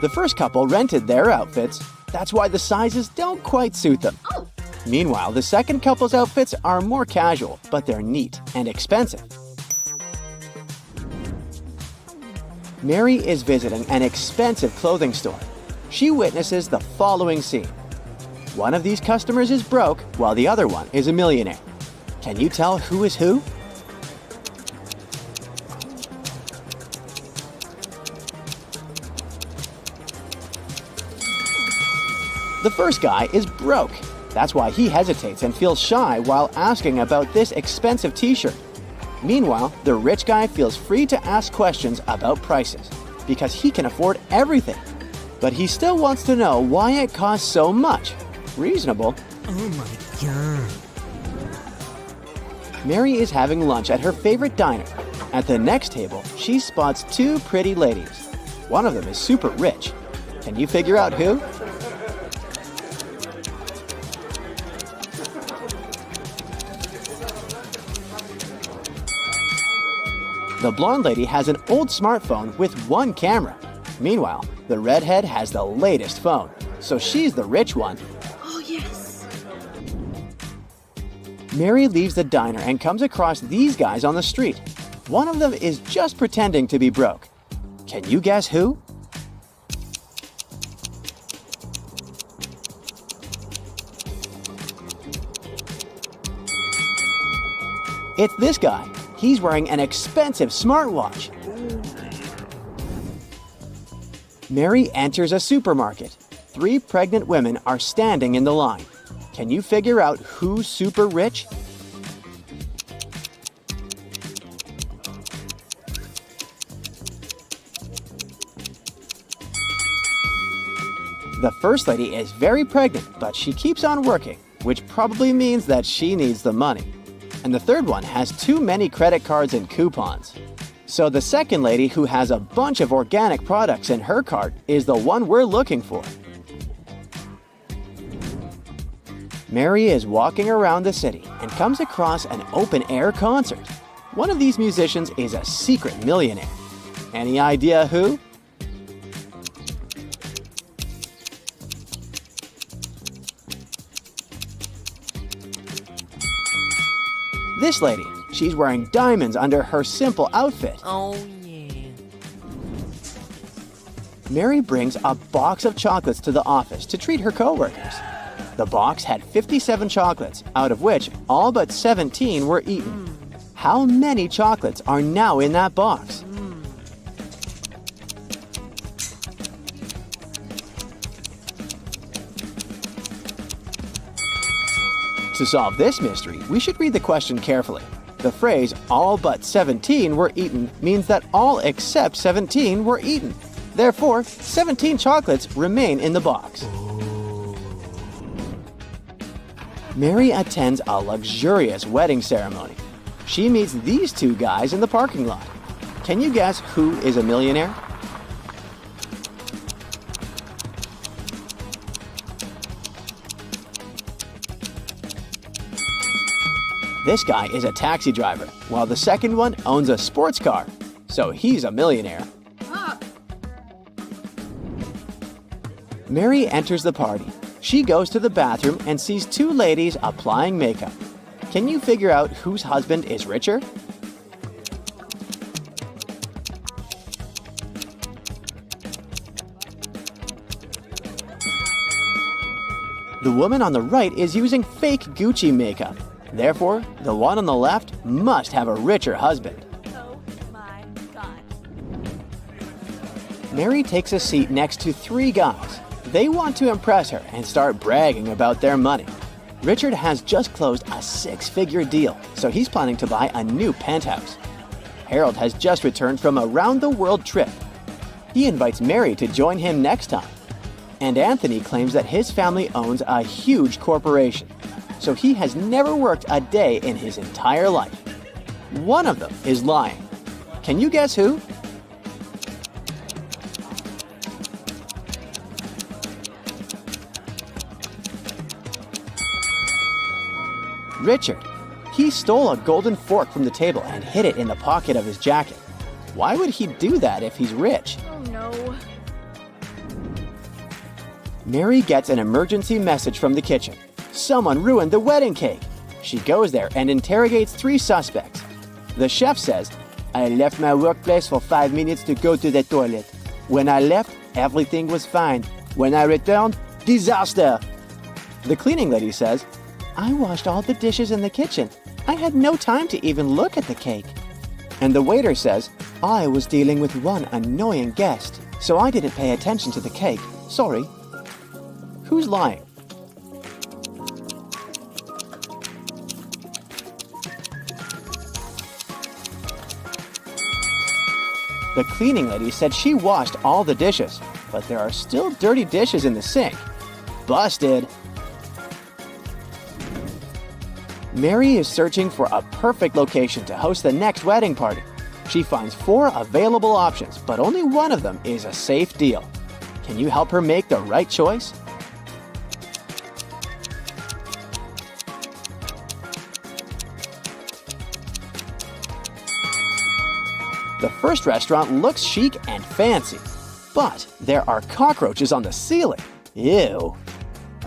The first couple rented their outfits. That's why the sizes don't quite suit them. Oh. Meanwhile, the second couple's outfits are more casual, but they're neat and expensive. Mary is visiting an expensive clothing store. She witnesses the following scene. One of these customers is broke, while the other one is a millionaire. Can you tell who is who? The first guy is broke. That's why he hesitates and feels shy while asking about this expensive t-shirt. Meanwhile, the rich guy feels free to ask questions about prices because he can afford everything. But he still wants to know why it costs so much. Reasonable. Oh my god. Mary is having lunch at her favorite diner. At the next table, she spots 2 pretty ladies. One of them is super rich. Can you figure out who? The blonde lady has an old smartphone with 1 camera. Meanwhile, the redhead has the latest phone, so she's the rich one. Oh yes. Mary leaves the diner and comes across these guys on the street. One of them is just pretending to be broke. Can you guess who? It's this guy. He's wearing an expensive smartwatch. Mary enters a supermarket. 3 pregnant women are standing in the line. Can you figure out who's super rich? The first lady is very pregnant, but she keeps on working, which probably means that she needs the money. And the third one has too many credit cards and coupons. So the second lady, who has a bunch of organic products in her cart, is the one we're looking for. Mary is walking around the city and comes across an open-air concert. One of these musicians is a secret millionaire. Any idea who? This lady. She's wearing diamonds under her simple outfit. Oh, yeah. Mary brings a box of chocolates to the office to treat her coworkers. The box had 57 chocolates, out of which all but 17 were eaten. How many chocolates are now in that box? To solve this mystery, we should read the question carefully. The phrase, all but 17 were eaten, means that all except 17 were eaten. Therefore, 17 chocolates remain in the box. Mary attends a luxurious wedding ceremony. She meets these 2 guys in the parking lot. Can you guess who is a millionaire? This guy is a taxi driver, while the second one owns a sports car. So he's a millionaire. Mary enters the party. She goes to the bathroom and sees 2 ladies applying makeup. Can you figure out whose husband is richer? The woman on the right is using fake Gucci makeup. Therefore, the one on the left must have a richer husband. Oh my god. Mary takes a seat next to 3 guys. They want to impress her and start bragging about their money. Richard has just closed a 6-figure deal, so he's planning to buy a new penthouse. Harold has just returned from a round-the-world trip. He invites Mary to join him next time. And Anthony claims that his family owns a huge corporation, so he has never worked a day in his entire life. One of them is lying. Can you guess who? Richard. He stole a golden fork from the table and hid it in the pocket of his jacket. Why would he do that if he's rich? Oh no. Mary gets an emergency message from the kitchen. Someone ruined the wedding cake. She goes there and interrogates 3 suspects. The chef says, I left my workplace for 5 minutes to go to the toilet. When I left, everything was fine. When I returned, disaster. The cleaning lady says, I washed all the dishes in the kitchen. I had no time to even look at the cake. And the waiter says, I was dealing with one annoying guest, so I didn't pay attention to the cake. Sorry. Who's lying? The cleaning lady said she washed all the dishes, but there are still dirty dishes in the sink. Busted! Mary is searching for a perfect location to host the next wedding party. She finds 4 available options, but only one of them is a safe deal. Can you help her make the right choice? The first restaurant looks chic and fancy, but there are cockroaches on the ceiling. Ew.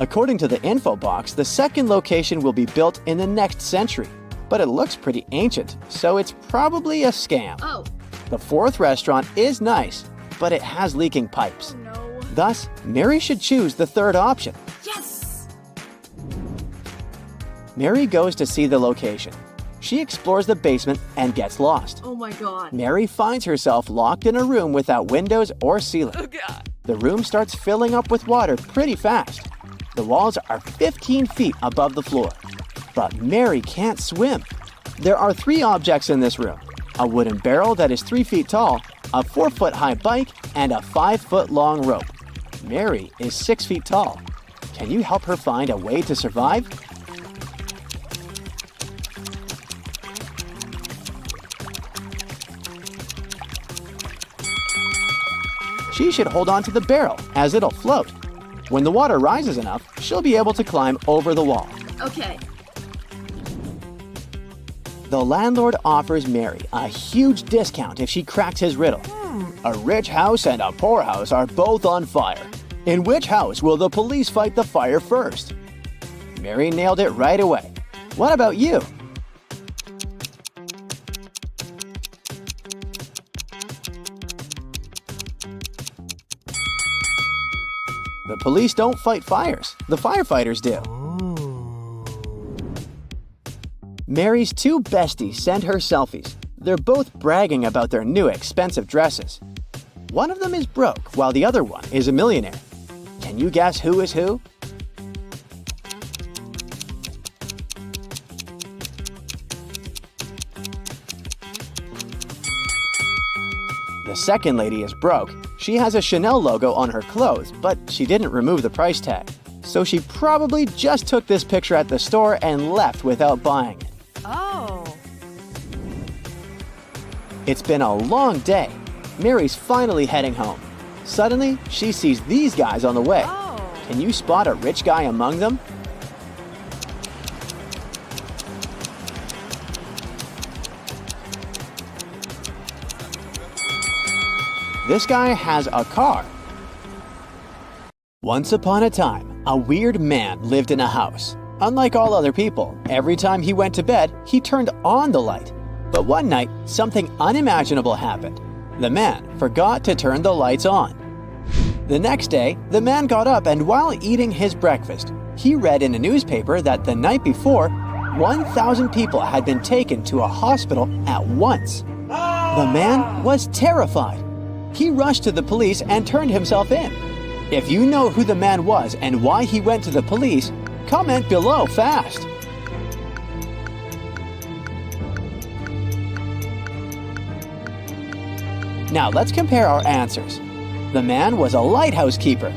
According to the info box, the second location will be built in the next century, but it looks pretty ancient, so it's probably a scam. Oh. The fourth restaurant is nice, but it has leaking pipes. No. Thus, Mary should choose the third option. Yes! Mary goes to see the location. She explores the basement and gets lost. Oh my god. Mary finds herself locked in a room without windows or ceiling. Oh god. The room starts filling up with water pretty fast. The walls are 15 feet above the floor. But Mary can't swim. There are 3 objects in this room: a wooden barrel that is 3 feet tall, a 4-foot-high bike, and a 5-foot-long rope. Mary is 6 feet tall. Can you help her find a way to survive? She should hold on to the barrel, as it'll float. When the water rises enough, she'll be able to climb over the wall. Okay. The landlord offers Mary a huge discount if she cracks his riddle. A rich house and a poor house are both on fire. In which house will the police fight the fire first? Mary nailed it right away. What about you? The police don't fight fires. The firefighters do. Mary's 2 besties send her selfies. They're both bragging about their new expensive dresses. One of them is broke, while the other one is a millionaire. Can you guess who is who? The second lady is broke. She has a Chanel logo on her clothes, but she didn't remove the price tag. So she probably just took this picture at the store and left without buying it. Oh. It's been a long day. Mary's finally heading home. Suddenly, she sees these guys on the way. Oh. Can you spot a rich guy among them? This guy has a car. Once upon a time, a weird man lived in a house. Unlike all other people, every time he went to bed, he turned on the light. But one night, something unimaginable happened. The man forgot to turn the lights on. The next day, the man got up and while eating his breakfast, he read in a newspaper that the night before, 1,000 people had been taken to a hospital at once. The man was terrified. He rushed to the police and turned himself in. If you know who the man was and why he went to the police, comment below fast. Now let's compare our answers. The man was a lighthouse keeper.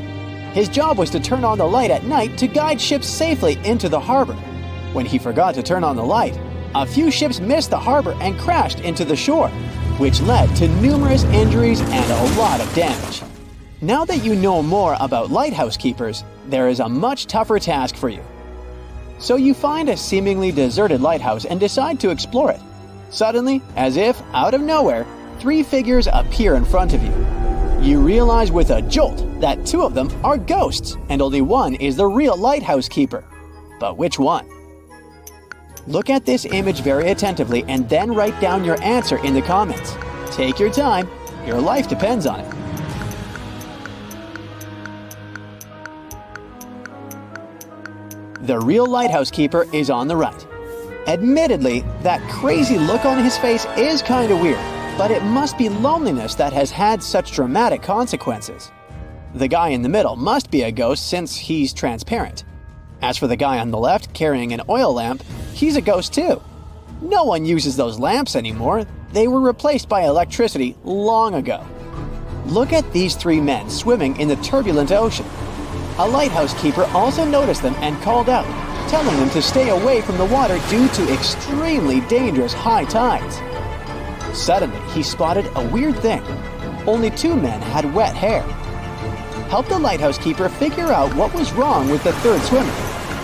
His job was to turn on the light at night to guide ships safely into the harbor. When he forgot to turn on the light, a few ships missed the harbor and crashed into the shore, which led to numerous injuries and a lot of damage. Now that you know more about lighthouse keepers, there is a much tougher task for you. So you find a seemingly deserted lighthouse and decide to explore it. Suddenly, as if out of nowhere, 3 figures appear in front of you. You realize with a jolt that 2 of them are ghosts and only one is the real lighthouse keeper. But which one? Look at this image very attentively and then write down your answer in the comments. Take your time, your life depends on it. The real lighthouse keeper is on the right. Admittedly, that crazy look on his face is kinda weird, but it must be loneliness that has had such dramatic consequences. The guy in the middle must be a ghost since he's transparent. As for the guy on the left carrying an oil lamp, he's a ghost too. No one uses those lamps anymore. They were replaced by electricity long ago. Look at these 3 men swimming in the turbulent ocean. A lighthouse keeper also noticed them and called out, telling them to stay away from the water due to extremely dangerous high tides. Suddenly, he spotted a weird thing. Only 2 men had wet hair. Help the lighthouse keeper figure out what was wrong with the 3rd swimmer,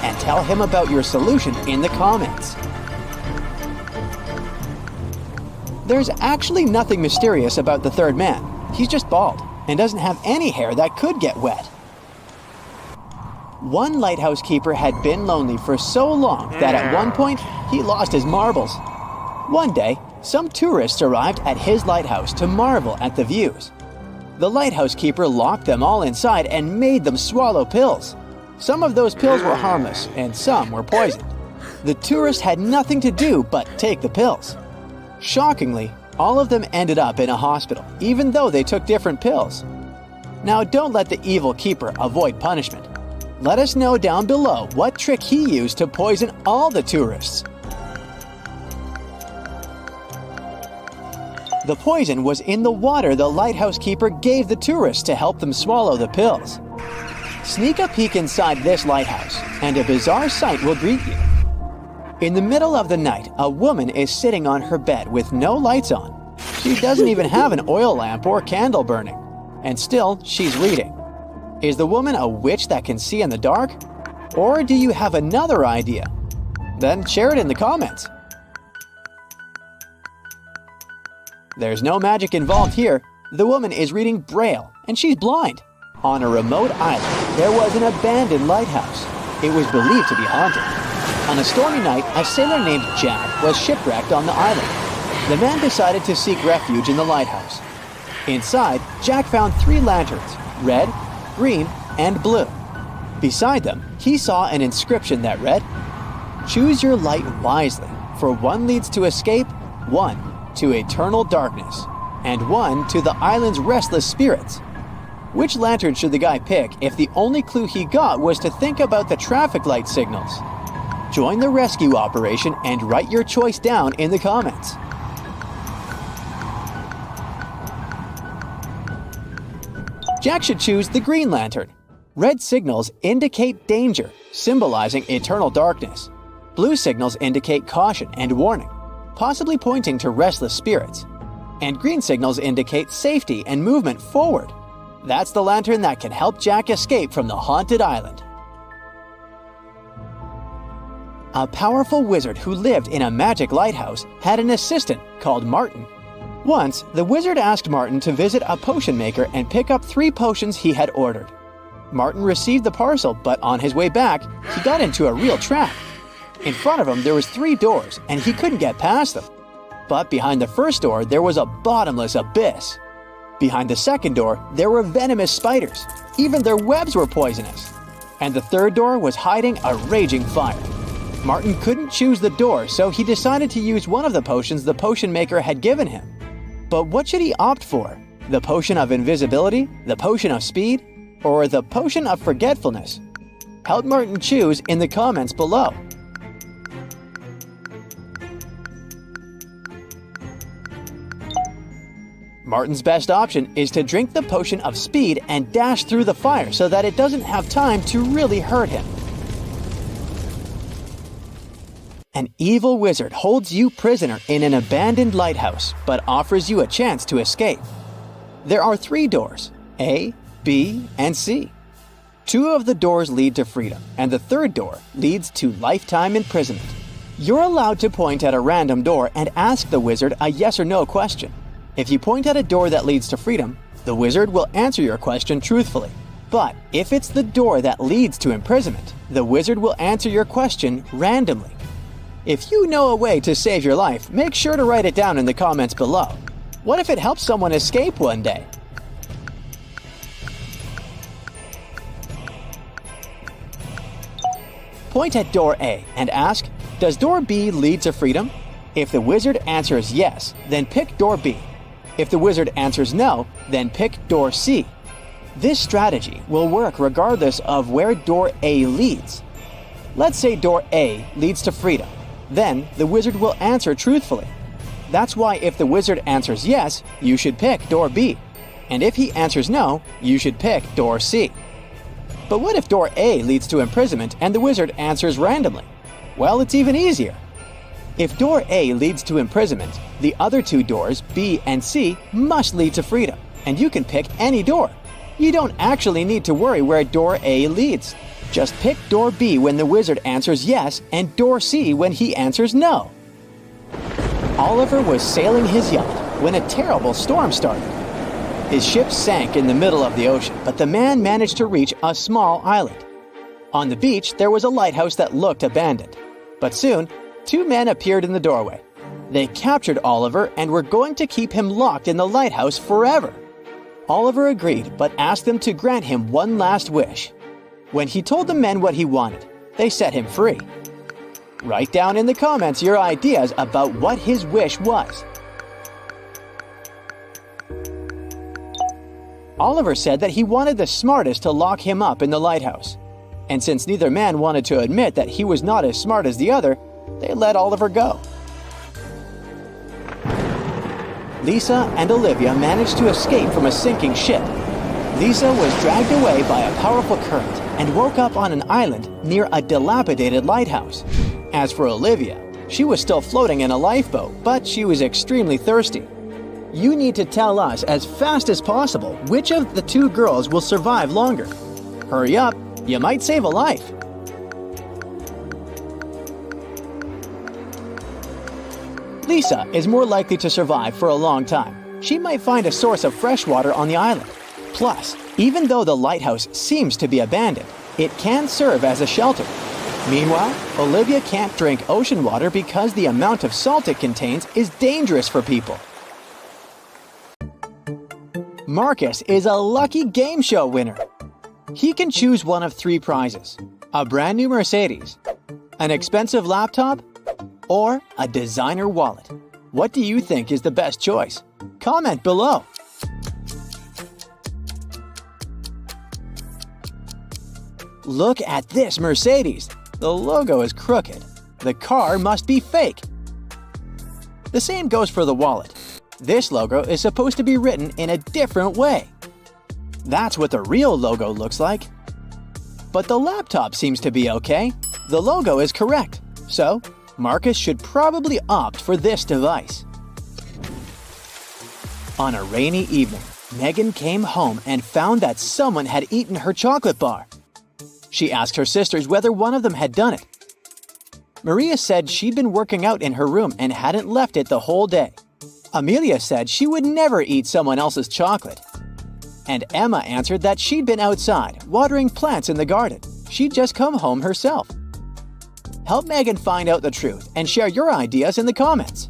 and tell him about your solution in the comments. There's actually nothing mysterious about the 3rd man. He's just bald and doesn't have any hair that could get wet. One lighthouse keeper had been lonely for so long that at one point he lost his marbles. One day, some tourists arrived at his lighthouse to marvel at the views. The lighthouse keeper locked them all inside and made them swallow pills. Some of those pills were harmless and some were poisoned. The tourists had nothing to do but take the pills. Shockingly, all of them ended up in a hospital, even though they took different pills. Now, don't let the evil keeper avoid punishment. Let us know down below what trick he used to poison all the tourists. The poison was in the water the lighthouse keeper gave the tourists to help them swallow the pills. Sneak a peek inside this lighthouse, and a bizarre sight will greet you. In the middle of the night, a woman is sitting on her bed with no lights on. She doesn't even have an oil lamp or candle burning, and still she's reading. Is the woman a witch that can see in the dark? Or do you have another idea? Then share it in the comments. There's no magic involved here. The woman is reading Braille, and she's blind. On a remote island, there was an abandoned lighthouse. It was believed to be haunted. On a stormy night, a sailor named Jack was shipwrecked on the island. The man decided to seek refuge in the lighthouse. Inside, Jack found 3 lanterns, red, green, and blue. Beside them, he saw an inscription that read, "Choose your light wisely, for one leads to escape, one to eternal darkness, and one to the island's restless spirits." Which lantern should the guy pick if the only clue he got was to think about the traffic light signals? Join the rescue operation and write your choice down in the comments. Jack should choose the green lantern. Red signals indicate danger, symbolizing eternal darkness. Blue signals indicate caution and warning, possibly pointing to restless spirits. And green signals indicate safety and movement forward. That's the lantern that can help Jack escape from the haunted island. A powerful wizard who lived in a magic lighthouse had an assistant called Martin. Once, the wizard asked Martin to visit a potion maker and pick up 3 potions he had ordered. Martin received the parcel, but on his way back, he got into a real trap. In front of him, there was 3 doors, and he couldn't get past them. But behind the first door, there was a bottomless abyss. Behind the second door, there were venomous spiders. Even their webs were poisonous. And the third door was hiding a raging fire. Martin couldn't choose the door, so he decided to use one of the potions the potion maker had given him. But what should he opt for? The potion of invisibility, the potion of speed, or the potion of forgetfulness? Help Martin choose in the comments below. Martin's best option is to drink the potion of speed and dash through the fire so that it doesn't have time to really hurt him. An evil wizard holds you prisoner in an abandoned lighthouse, but offers you a chance to escape. There are 3 doors, A, B, and C. 2 of the doors lead to freedom, and the third door leads to lifetime imprisonment. You're allowed to point at a random door and ask the wizard a yes or no question. If you point at a door that leads to freedom, the wizard will answer your question truthfully. But if it's the door that leads to imprisonment, the wizard will answer your question randomly. If you know a way to save your life, make sure to write it down in the comments below. What if it helps someone escape one day? Point at door A and ask, does door B lead to freedom? If the wizard answers yes, then pick door B. If the wizard answers no, then pick door C. This strategy will work regardless of where door A leads. Let's say door A leads to freedom. Then the wizard will answer truthfully. That's why if the wizard answers yes, you should pick door B. And if he answers no, you should pick door C. But what if door A leads to imprisonment and the wizard answers randomly? Well, it's even easier. If door A leads to imprisonment, the other 2 doors, B and C, must lead to freedom, and you can pick any door. You don't actually need to worry where door A leads. Just pick door B when the wizard answers yes and door C when he answers no. Oliver was sailing his yacht when a terrible storm started. His ship sank in the middle of the ocean, but the man managed to reach a small island. On the beach, there was a lighthouse that looked abandoned. But soon, two men appeared in the doorway. They captured Oliver and were going to keep him locked in the lighthouse forever. Oliver agreed, but asked them to grant him one last wish. When he told the men what he wanted, they set him free. Write down in the comments your ideas about what his wish was. Oliver said that he wanted the smartest to lock him up in the lighthouse. And since neither man wanted to admit that he was not as smart as the other, they let Oliver go. Lisa and Olivia managed to escape from a sinking ship. Lisa was dragged away by a powerful current and woke up on an island near a dilapidated lighthouse. As for Olivia, she was still floating in a lifeboat, but she was extremely thirsty. You need to tell us as fast as possible which of the two girls will survive longer. Hurry up, you might save a life. Lisa is more likely to survive for a long time. She might find a source of fresh water on the island. Plus, even though the lighthouse seems to be abandoned, it can serve as a shelter. Meanwhile, Olivia can't drink ocean water because the amount of salt it contains is dangerous for people. Marcus is a lucky game show winner. He can choose one of three prizes: a brand new Mercedes, an expensive laptop, or a designer wallet. What do you think is the best choice? Comment below. Look at this Mercedes. The logo is crooked. The car must be fake. The same goes for the wallet. This logo is supposed to be written in a different way. That's what the real logo looks like. But the laptop seems to be okay. The logo is correct. So, Marcus should probably opt for this device. On a rainy evening, Megan came home and found that someone had eaten her chocolate bar. She asked her sisters whether one of them had done it. Maria said she'd been working out in her room and hadn't left it the whole day. Amelia said she would never eat someone else's chocolate. And Emma answered that she'd been outside, watering plants in the garden. She'd just come home herself. Help Megan find out the truth and share your ideas in the comments.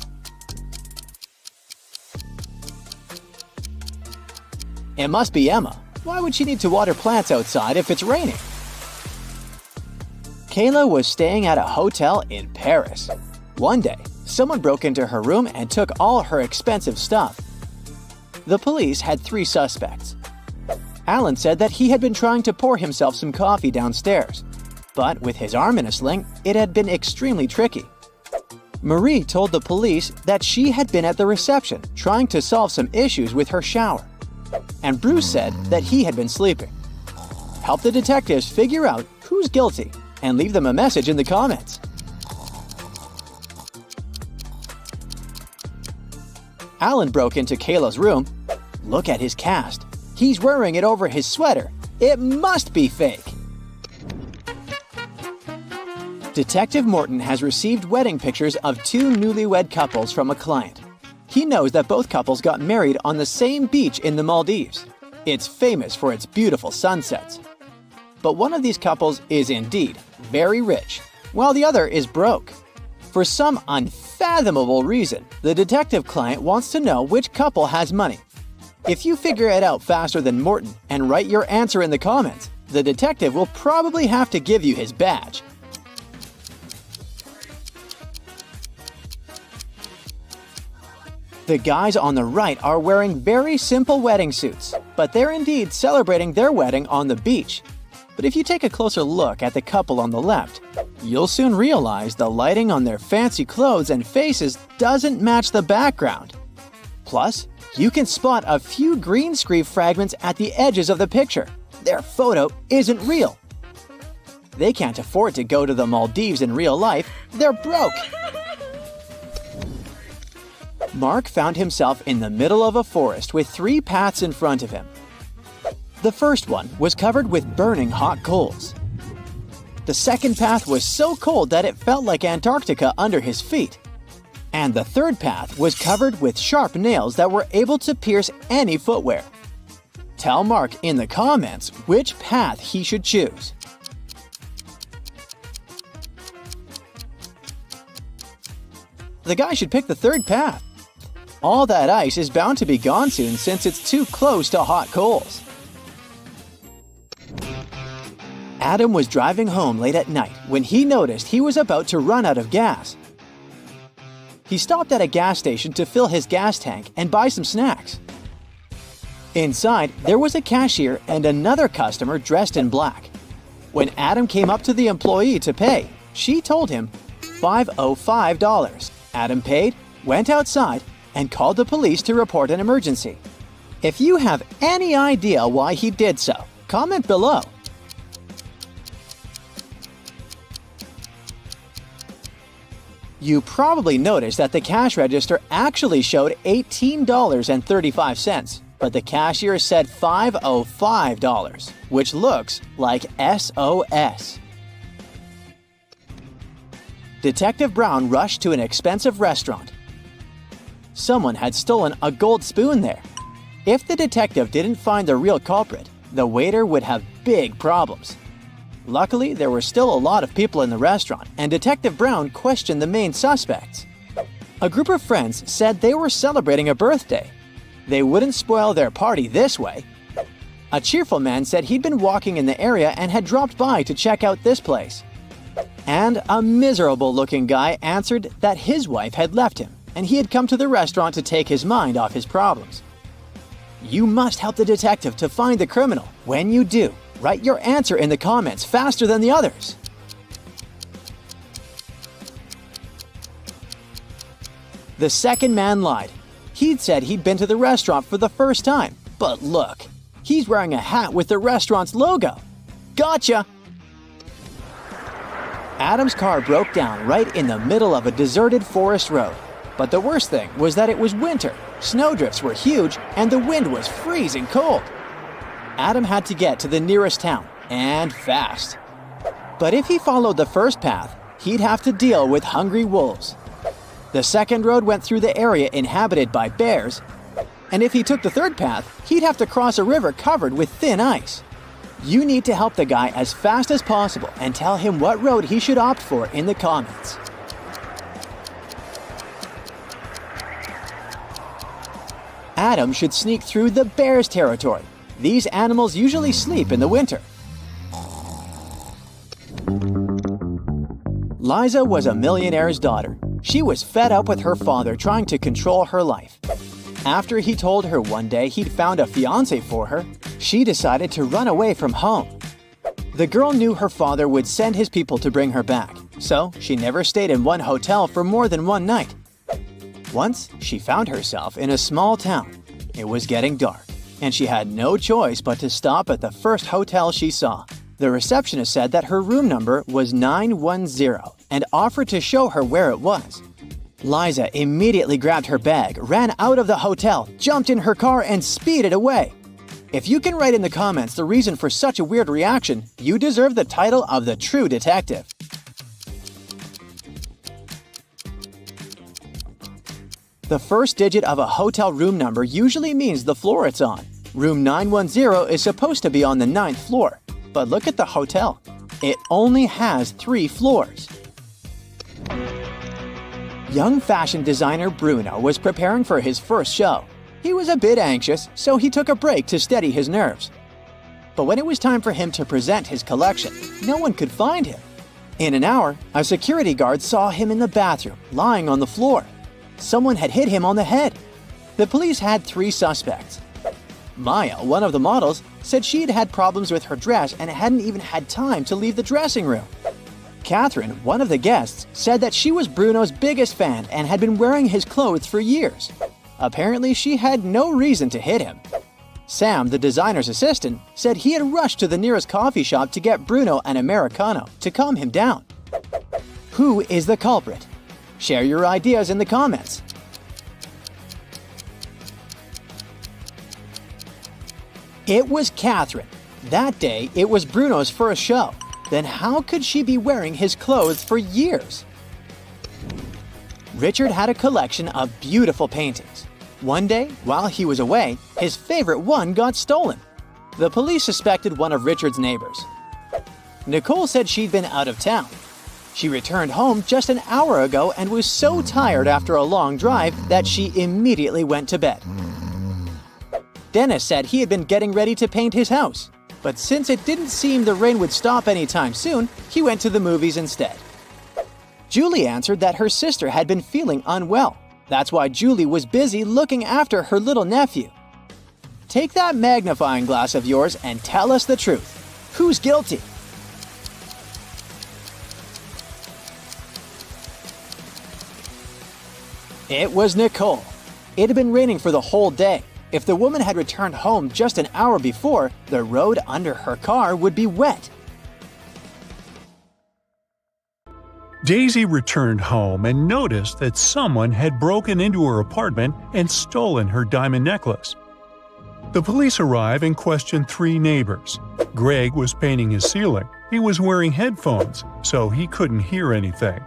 It must be Emma. Why would she need to water plants outside if it's raining? Kayla was staying at a hotel in Paris. One day, someone broke into her room and took all her expensive stuff. The police had three suspects. Alan said that he had been trying to pour himself some coffee downstairs, but with his arm in a sling, it had been extremely tricky. Marie told the police that she had been at the reception trying to solve some issues with her shower. And Bruce said that he had been sleeping. Help the detectives figure out who's guilty and leave them a message in the comments. Alan broke into Kayla's room. Look at his cast. He's wearing it over his sweater. It must be fake. Detective Morton has received wedding pictures of two newlywed couples from a client. He knows that both couples got married on the same beach in the Maldives. It's famous for its beautiful sunsets. But one of these couples is indeed very rich, while the other is broke. For some unfathomable reason, the detective client wants to know which couple has money. If you figure it out faster than Morton and write your answer in the comments, the detective will probably have to give you his badge. The guys on the right are wearing very simple wedding suits, but they're indeed celebrating their wedding on the beach. But if you take a closer look at the couple on the left, you'll soon realize the lighting on their fancy clothes and faces doesn't match the background. Plus, you can spot a few green screen fragments at the edges of the picture. Their photo isn't real. They can't afford to go to the Maldives in real life. They're broke. Mark found himself in the middle of a forest with three paths in front of him. The first one was covered with burning hot coals. The second path was so cold that it felt like Antarctica under his feet. And the third path was covered with sharp nails that were able to pierce any footwear. Tell Mark in the comments which path he should choose. The guy should pick the third path. All that ice is bound to be gone soon since it's too close to hot coals. Adam was driving home late at night when he noticed he was about to run out of gas. He stopped at a gas station to fill his gas tank and buy some snacks. Inside, there was a cashier and another customer dressed in black. When Adam came up to the employee to pay, she told him $505. Adam paid, went outside, and called the police to report an emergency. If you have any idea why he did so, comment below. You probably noticed that the cash register actually showed $18.35, but the cashier said $505, which looks like SOS. Detective Brown rushed to an expensive restaurant. Someone had stolen a gold spoon there. If the detective didn't find the real culprit, the waiter would have big problems. Luckily, there were still a lot of people in the restaurant, and Detective Brown questioned the main suspects. A group of friends said they were celebrating a birthday. They wouldn't spoil their party this way. A cheerful man said he'd been walking in the area and had dropped by to check out this place. And a miserable-looking guy answered that his wife had left him, and he had come to the restaurant to take his mind off his problems. You must help the detective to find the criminal. When you do, write your answer in the comments faster than the others. The second man lied. He'd said he'd been to the restaurant for the first time, but look, he's wearing a hat with the restaurant's logo. Gotcha! Adam's car broke down right in the middle of a deserted forest road. But the worst thing was that it was winter, snowdrifts were huge, and the wind was freezing cold. Adam had to get to the nearest town, and fast. But if he followed the first path, he'd have to deal with hungry wolves. The second road went through the area inhabited by bears, and if he took the third path, he'd have to cross a river covered with thin ice. You need to help the guy as fast as possible and tell him what road he should opt for in the comments. Adam should sneak through the bear's territory. These animals usually sleep in the winter. Liza was a millionaire's daughter. She was fed up with her father trying to control her life. After he told her one day he'd found a fiancé for her, she decided to run away from home. The girl knew her father would send his people to bring her back, so she never stayed in one hotel for more than one night. Once, she found herself in a small town. It was getting dark, and she had no choice but to stop at the first hotel she saw. The receptionist said that her room number was 910 and offered to show her where it was. Liza immediately grabbed her bag, ran out of the hotel, jumped in her car, and speeded away. If you can write in the comments the reason for such a weird reaction, you deserve the title of the true detective. The first digit of a hotel room number usually means the floor it's on. Room 910 is supposed to be on the 9th floor, but look at the hotel. It only has 3 floors. Young fashion designer Bruno was preparing for his first show. He was a bit anxious, so he took a break to steady his nerves. But when it was time for him to present his collection, no one could find him. In an hour, a security guard saw him in the bathroom, lying on the floor. Someone had hit him on the head. The police had 3 suspects. Maya, one of the models, said she'd had problems with her dress and hadn't even had time to leave the dressing room. Catherine, one of the guests, said that she was Bruno's biggest fan and had been wearing his clothes for years. Apparently, she had no reason to hit him. Sam, the designer's assistant, said he had rushed to the nearest coffee shop to get Bruno an Americano to calm him down. Who is the culprit? Share your ideas in the comments. It was Catherine. That day, it was Bruno's first show. Then how could she be wearing his clothes for years? Richard had a collection of beautiful paintings. One day, while he was away, his favorite one got stolen. The police suspected one of Richard's neighbors. Nicole said she'd been out of town. She returned home just an hour ago and was so tired after a long drive that she immediately went to bed. Dennis said he had been getting ready to paint his house, but since it didn't seem the rain would stop anytime soon, he went to the movies instead. Julie answered that her sister had been feeling unwell. That's why Julie was busy looking after her little nephew. Take that magnifying glass of yours and tell us the truth. Who's guilty? It was Nicole. It had been raining for the whole day. If the woman had returned home just an hour before, the road under her car would be wet. Daisy returned home and noticed that someone had broken into her apartment and stolen her diamond necklace. The police arrive and question 3 neighbors. Greg was painting his ceiling. He was wearing headphones, so he couldn't hear anything.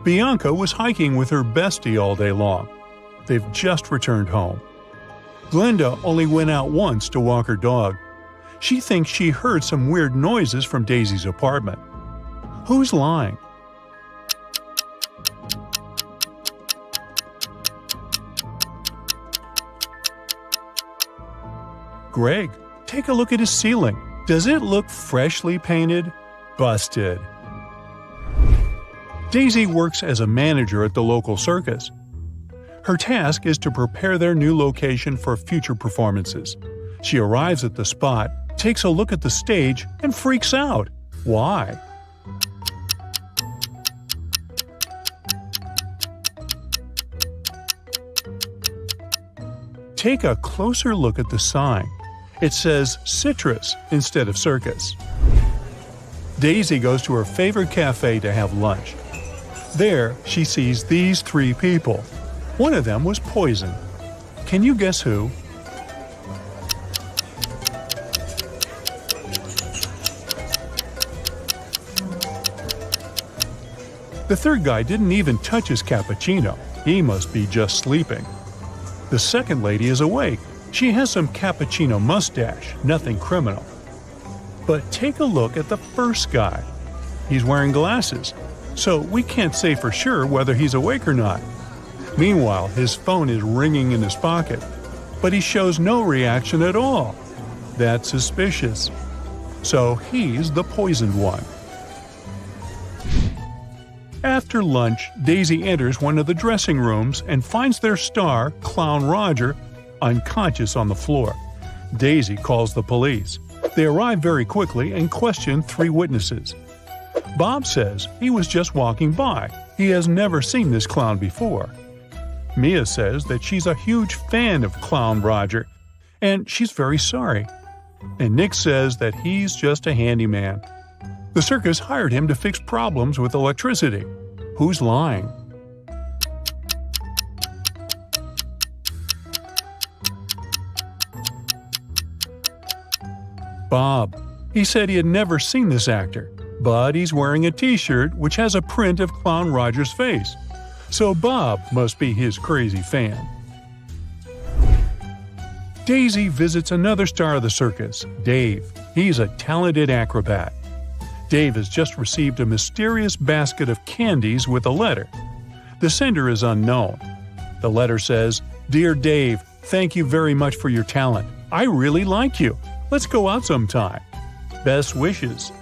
Bianca was hiking with her bestie all day long. They've just returned home. Glenda only went out once to walk her dog. She thinks she heard some weird noises from Daisy's apartment. Who's lying? Greg, take a look at his ceiling. Does it look freshly painted? Busted. Daisy works as a manager at the local circus. Her task is to prepare their new location for future performances. She arrives at the spot, takes a look at the stage, and freaks out. Why? Take a closer look at the sign. It says citrus instead of circus. Daisy goes to her favorite cafe to have lunch. There, she sees these 3 people. One of them was poisoned. Can you guess who? The third guy didn't even touch his cappuccino. He must be just sleeping. The second lady is awake. She has some cappuccino mustache, nothing criminal. But take a look at the first guy. He's wearing glasses, so we can't say for sure whether he's awake or not. Meanwhile, his phone is ringing in his pocket, but he shows no reaction at all. That's suspicious. So he's the poisoned one. After lunch, Daisy enters one of the dressing rooms and finds their star, Clown Roger, unconscious on the floor. Daisy calls the police. They arrive very quickly and question 3 witnesses. Bob says he was just walking by. He has never seen this clown before. Mia says that she's a huge fan of Clown Roger, and she's very sorry. And Nick says that he's just a handyman. The circus hired him to fix problems with electricity. Who's lying? Bob. He said he had never seen this actor, but he's wearing a t-shirt which has a print of Clown Roger's face. So Bob must be his crazy fan. Daisy visits another star of the circus, Dave. He's a talented acrobat. Dave has just received a mysterious basket of candies with a letter. The sender is unknown. The letter says, "Dear Dave, thank you very much for your talent. I really like you. Let's go out sometime. Best wishes."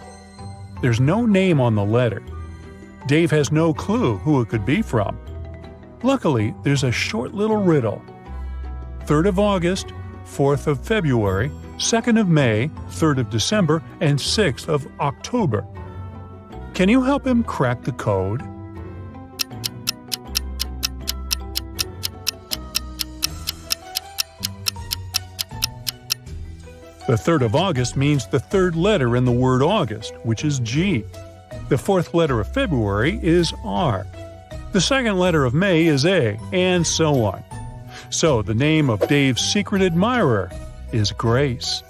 There's no name on the letter. Dave has no clue who it could be from. Luckily, there's a short little riddle. 3rd of August, 4th of February, 2nd of May, 3rd of December, and 6th of October. Can you help him crack the code? The 3rd of August means the 3rd letter in the word August, which is G. The 4th letter of February is R. The 2nd letter of May is A, and so on. So the name of Dave's secret admirer is Grace.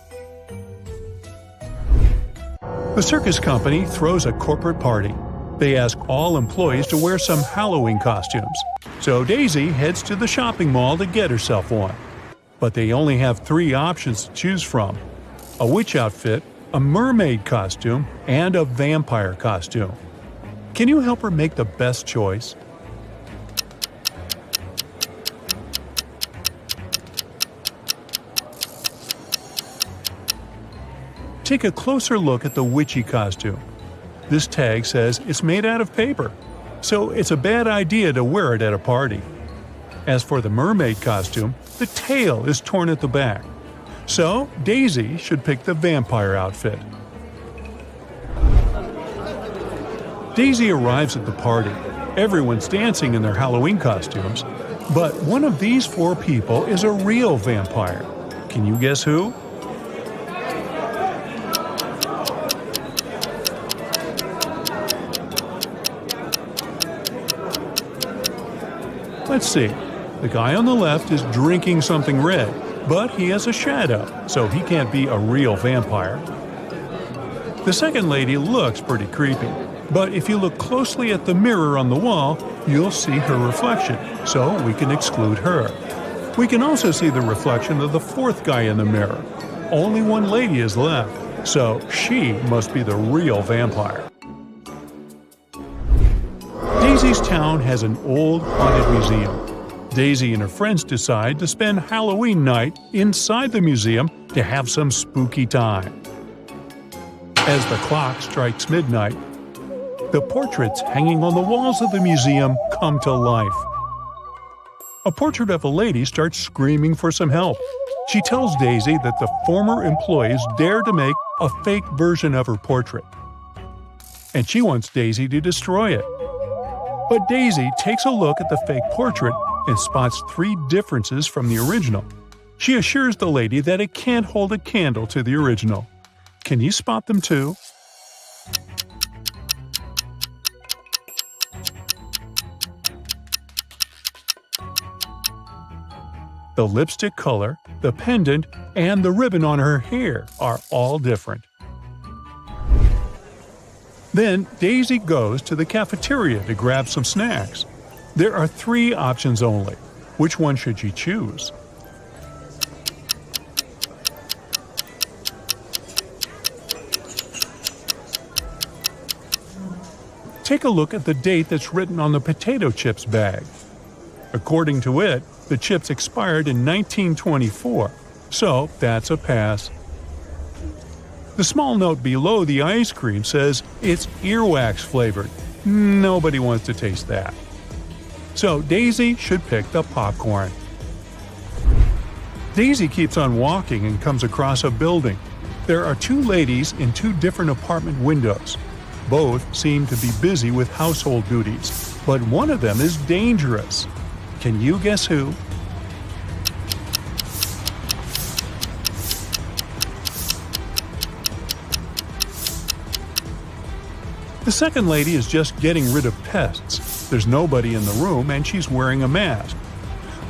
The circus company throws a corporate party. They ask all employees to wear some Halloween costumes. So Daisy heads to the shopping mall to get herself one. But they only have 3 options to choose from: a witch outfit, a mermaid costume, and a vampire costume. Can you help her make the best choice? Take a closer look at the witchy costume. This tag says it's made out of paper, so it's a bad idea to wear it at a party. As for the mermaid costume, the tail is torn at the back, so Daisy should pick the vampire outfit. Daisy arrives at the party. Everyone's dancing in their Halloween costumes, but one of these four people is a real vampire. Can you guess who? Let's see. The guy on the left is drinking something red, but he has a shadow, so he can't be a real vampire. The second lady looks pretty creepy, but if you look closely at the mirror on the wall, you'll see her reflection, so we can exclude her. We can also see the reflection of the fourth guy in the mirror. Only one lady is left, so she must be the real vampire. Daisy's town has an old haunted museum. Daisy and her friends decide to spend Halloween night inside the museum to have some spooky time. As the clock strikes midnight, the portraits hanging on the walls of the museum come to life. A portrait of a lady starts screaming for some help. She tells Daisy that the former employees dared to make a fake version of her portrait, and she wants Daisy to destroy it. But Daisy takes a look at the fake portrait and spots three differences from the original. She assures the lady that it can't hold a candle to the original. Can you spot them too? The lipstick color, the pendant, and the ribbon on her hair are all different. Then Daisy goes to the cafeteria to grab some snacks. There are three options only. Which one should she choose? Take a look at the date that's written on the potato chips bag. According to it, the chips expired in 1924, so that's a pass. The small note below the ice cream says it's earwax flavored. Nobody wants to taste that. So Daisy should pick the popcorn. Daisy keeps on walking and comes across a building. There are two ladies in two different apartment windows. Both seem to be busy with household duties, but one of them is dangerous. Can you guess who? The second lady is just getting rid of pests. There's nobody in the room and she's wearing a mask.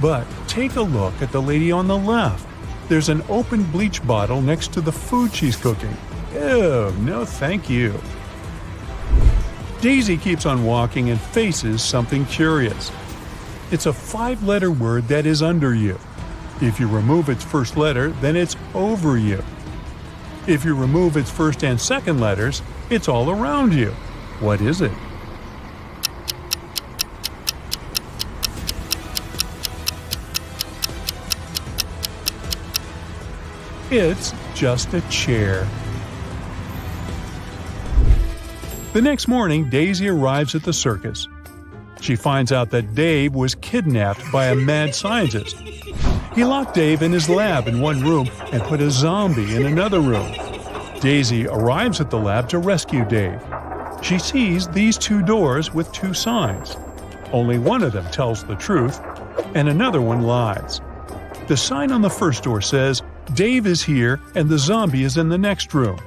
But take a look at the lady on the left. There's an open bleach bottle next to the food she's cooking. Ew, no thank you. Daisy keeps on walking and faces something curious. It's a 5-letter word that is under you. If you remove its first letter, then it's over you. If you remove its first and second letters, it's all around you. What is it? It's just a chair. The next morning, Daisy arrives at the circus. She finds out that Dave was kidnapped by a mad scientist. He locked Dave in his lab in one room and put a zombie in another room. Daisy arrives at the lab to rescue Dave. She sees these two doors with two signs. Only one of them tells the truth, and another one lies. The sign on the first door says, "Dave is here and the zombie is in the next room."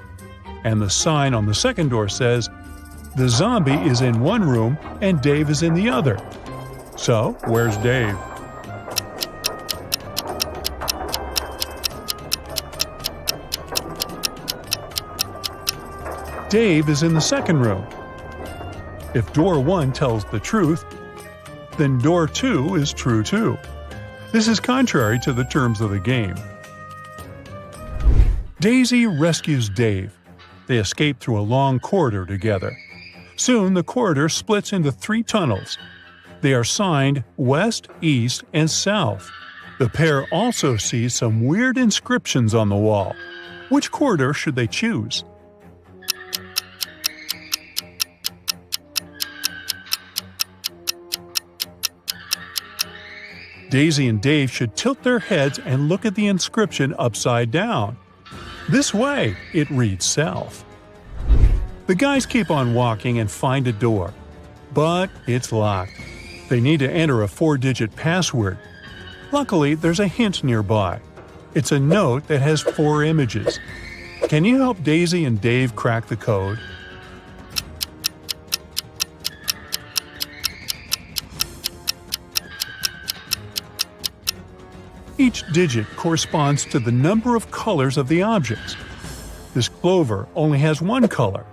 And the sign on the second door says, "The zombie is in one room and Dave is in the other." So, where's Dave? Dave is in the second room. If door 1 tells the truth, then door 2 is true too. This is contrary to the terms of the game. Daisy rescues Dave. They escape through a long corridor together. Soon the corridor splits into 3 tunnels. They are signed West, East, and South. The pair also see some weird inscriptions on the wall. Which corridor should they choose? Daisy and Dave should tilt their heads and look at the inscription upside down. This way, it reads South. The guys keep on walking and find a door. But it's locked. They need to enter a 4-digit password. Luckily, there's a hint nearby. It's a note that has 4 images. Can you help Daisy and Dave crack the code? Each digit corresponds to the number of colors of the objects. This clover only has 1 color.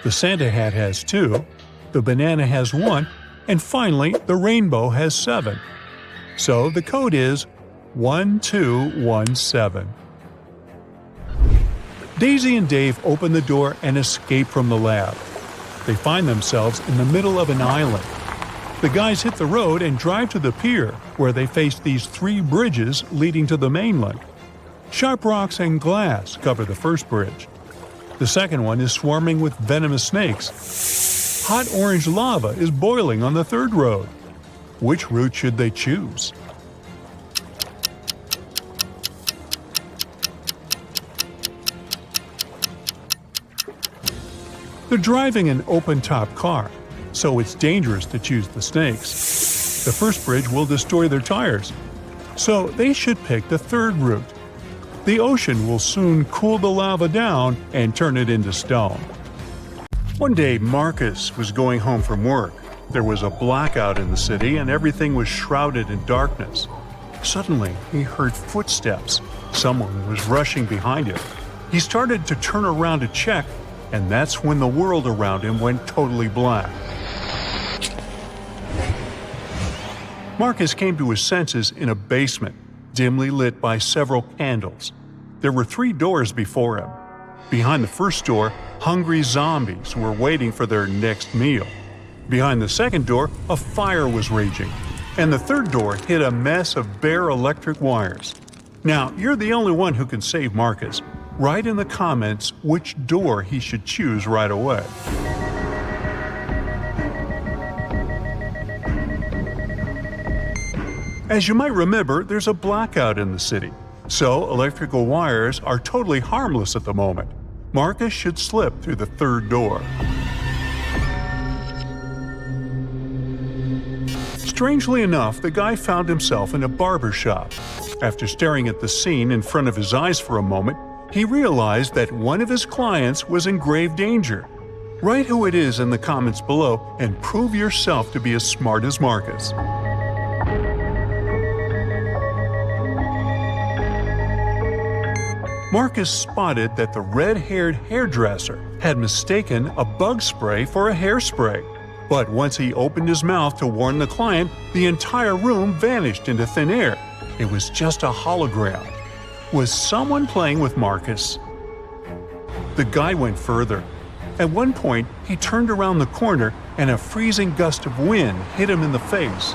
The Santa hat has 2, the banana has 1, and finally the rainbow has 7. So the code is 1217. Daisy and Dave open the door and escape from the lab. They find themselves in the middle of an island. The guys hit the road and drive to the pier, where they face these 3 bridges leading to the mainland. Sharp rocks and glass cover the first bridge. The second one is swarming with venomous snakes. Hot orange lava is boiling on the third road. Which route should they choose? They're driving an open-top car, so it's dangerous to choose the snakes. The first bridge will destroy their tires, so they should pick the third route. The ocean will soon cool the lava down and turn it into stone. One day, Marcus was going home from work. There was a blackout in the city and everything was shrouded in darkness. Suddenly, he heard footsteps. Someone was rushing behind him. He started to turn around to check, and that's when the world around him went totally black. Marcus came to his senses in a basement, dimly lit by several candles. There were 3 doors before him. Behind the first door, hungry zombies were waiting for their next meal. Behind the second door, a fire was raging. And the third door hid a mess of bare electric wires. Now, you're the only one who can save Marcus. Write in the comments which door he should choose right away. As you might remember, there's a blackout in the city, so electrical wires are totally harmless at the moment. Marcus should slip through the third door. Strangely enough, the guy found himself in a barber shop. After staring at the scene in front of his eyes for a moment, he realized that one of his clients was in grave danger. Write who it is in the comments below and prove yourself to be as smart as Marcus. Marcus spotted that the red-haired hairdresser had mistaken a bug spray for a hairspray. But once he opened his mouth to warn the client, the entire room vanished into thin air. It was just a hologram. Was someone playing with Marcus? The guy went further. At one point, he turned around the corner and a freezing gust of wind hit him in the face.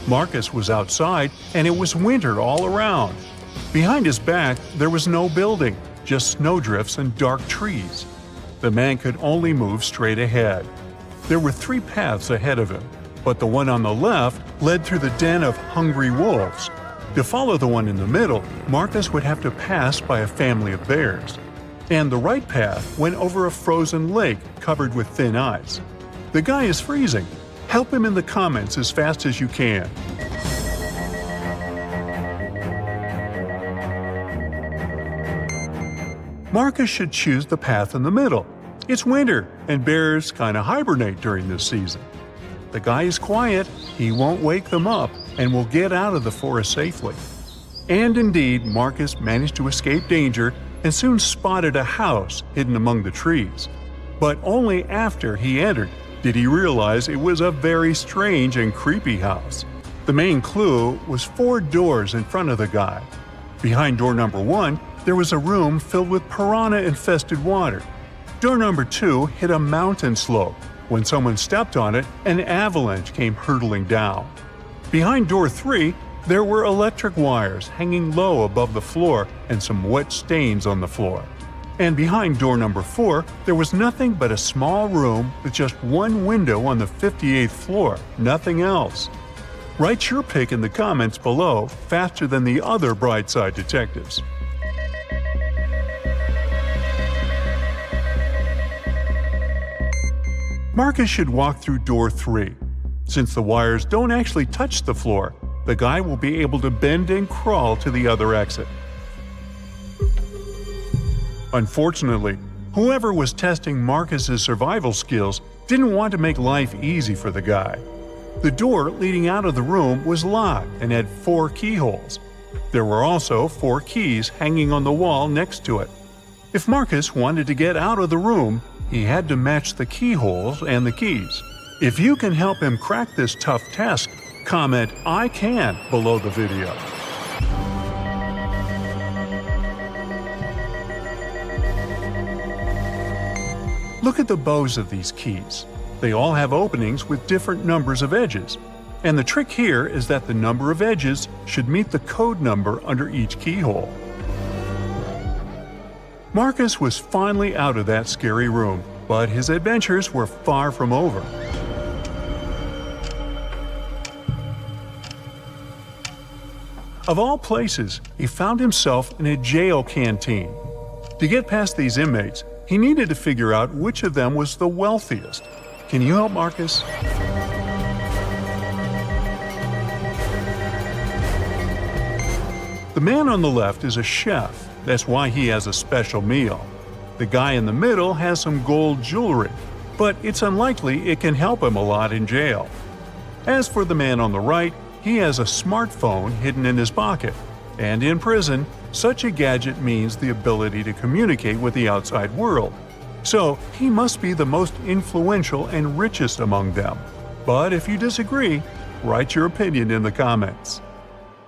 Marcus was outside and it was winter all around. Behind his back, there was no building, just snowdrifts and dark trees. The man could only move straight ahead. There were 3 paths ahead of him, but the one on the left led through the den of hungry wolves. To follow the one in the middle, Marcus would have to pass by a family of bears. And the right path went over a frozen lake covered with thin ice. The guy is freezing. Help him in the comments as fast as you can. Marcus should choose the path in the middle. It's winter, and bears kind of hibernate during this season. The guy is quiet, he won't wake them up, and will get out of the forest safely. And indeed, Marcus managed to escape danger and soon spotted a house hidden among the trees. But only after he entered did he realize it was a very strange and creepy house. The main clue was 4 doors in front of the guy. Behind door number 1, there was a room filled with piranha-infested water. Door number 2 hit a mountain slope, When someone stepped on it, an avalanche came hurtling down. Behind door 3, there were electric wires hanging low above the floor and some wet stains on the floor. And behind door number 4, there was nothing but a small room with just one window on the 58th floor, nothing else. Write your pick in the comments below faster than the other Brightside detectives. Marcus should walk through door 3. Since the wires don't actually touch the floor, the guy will be able to bend and crawl to the other exit. Unfortunately, whoever was testing Marcus's survival skills didn't want to make life easy for the guy. The door leading out of the room was locked and had 4 keyholes. There were also 4 keys hanging on the wall next to it. If Marcus wanted to get out of the room, he had to match the keyholes and the keys. If you can help him crack this tough task, comment "I can" below the video. Look at the bows of these keys. They all have openings with different numbers of edges. And the trick here is that the number of edges should meet the code number under each keyhole. Marcus was finally out of that scary room, but his adventures were far from over. Of all places, he found himself in a jail canteen. To get past these inmates, he needed to figure out which of them was the wealthiest. Can you help Marcus? The man on the left is a chef. That's why he has a special meal. The guy in the middle has some gold jewelry, but it's unlikely it can help him a lot in jail. As for the man on the right, he has a smartphone hidden in his pocket. And in prison, such a gadget means the ability to communicate with the outside world. So he must be the most influential and richest among them. But if you disagree, write your opinion in the comments.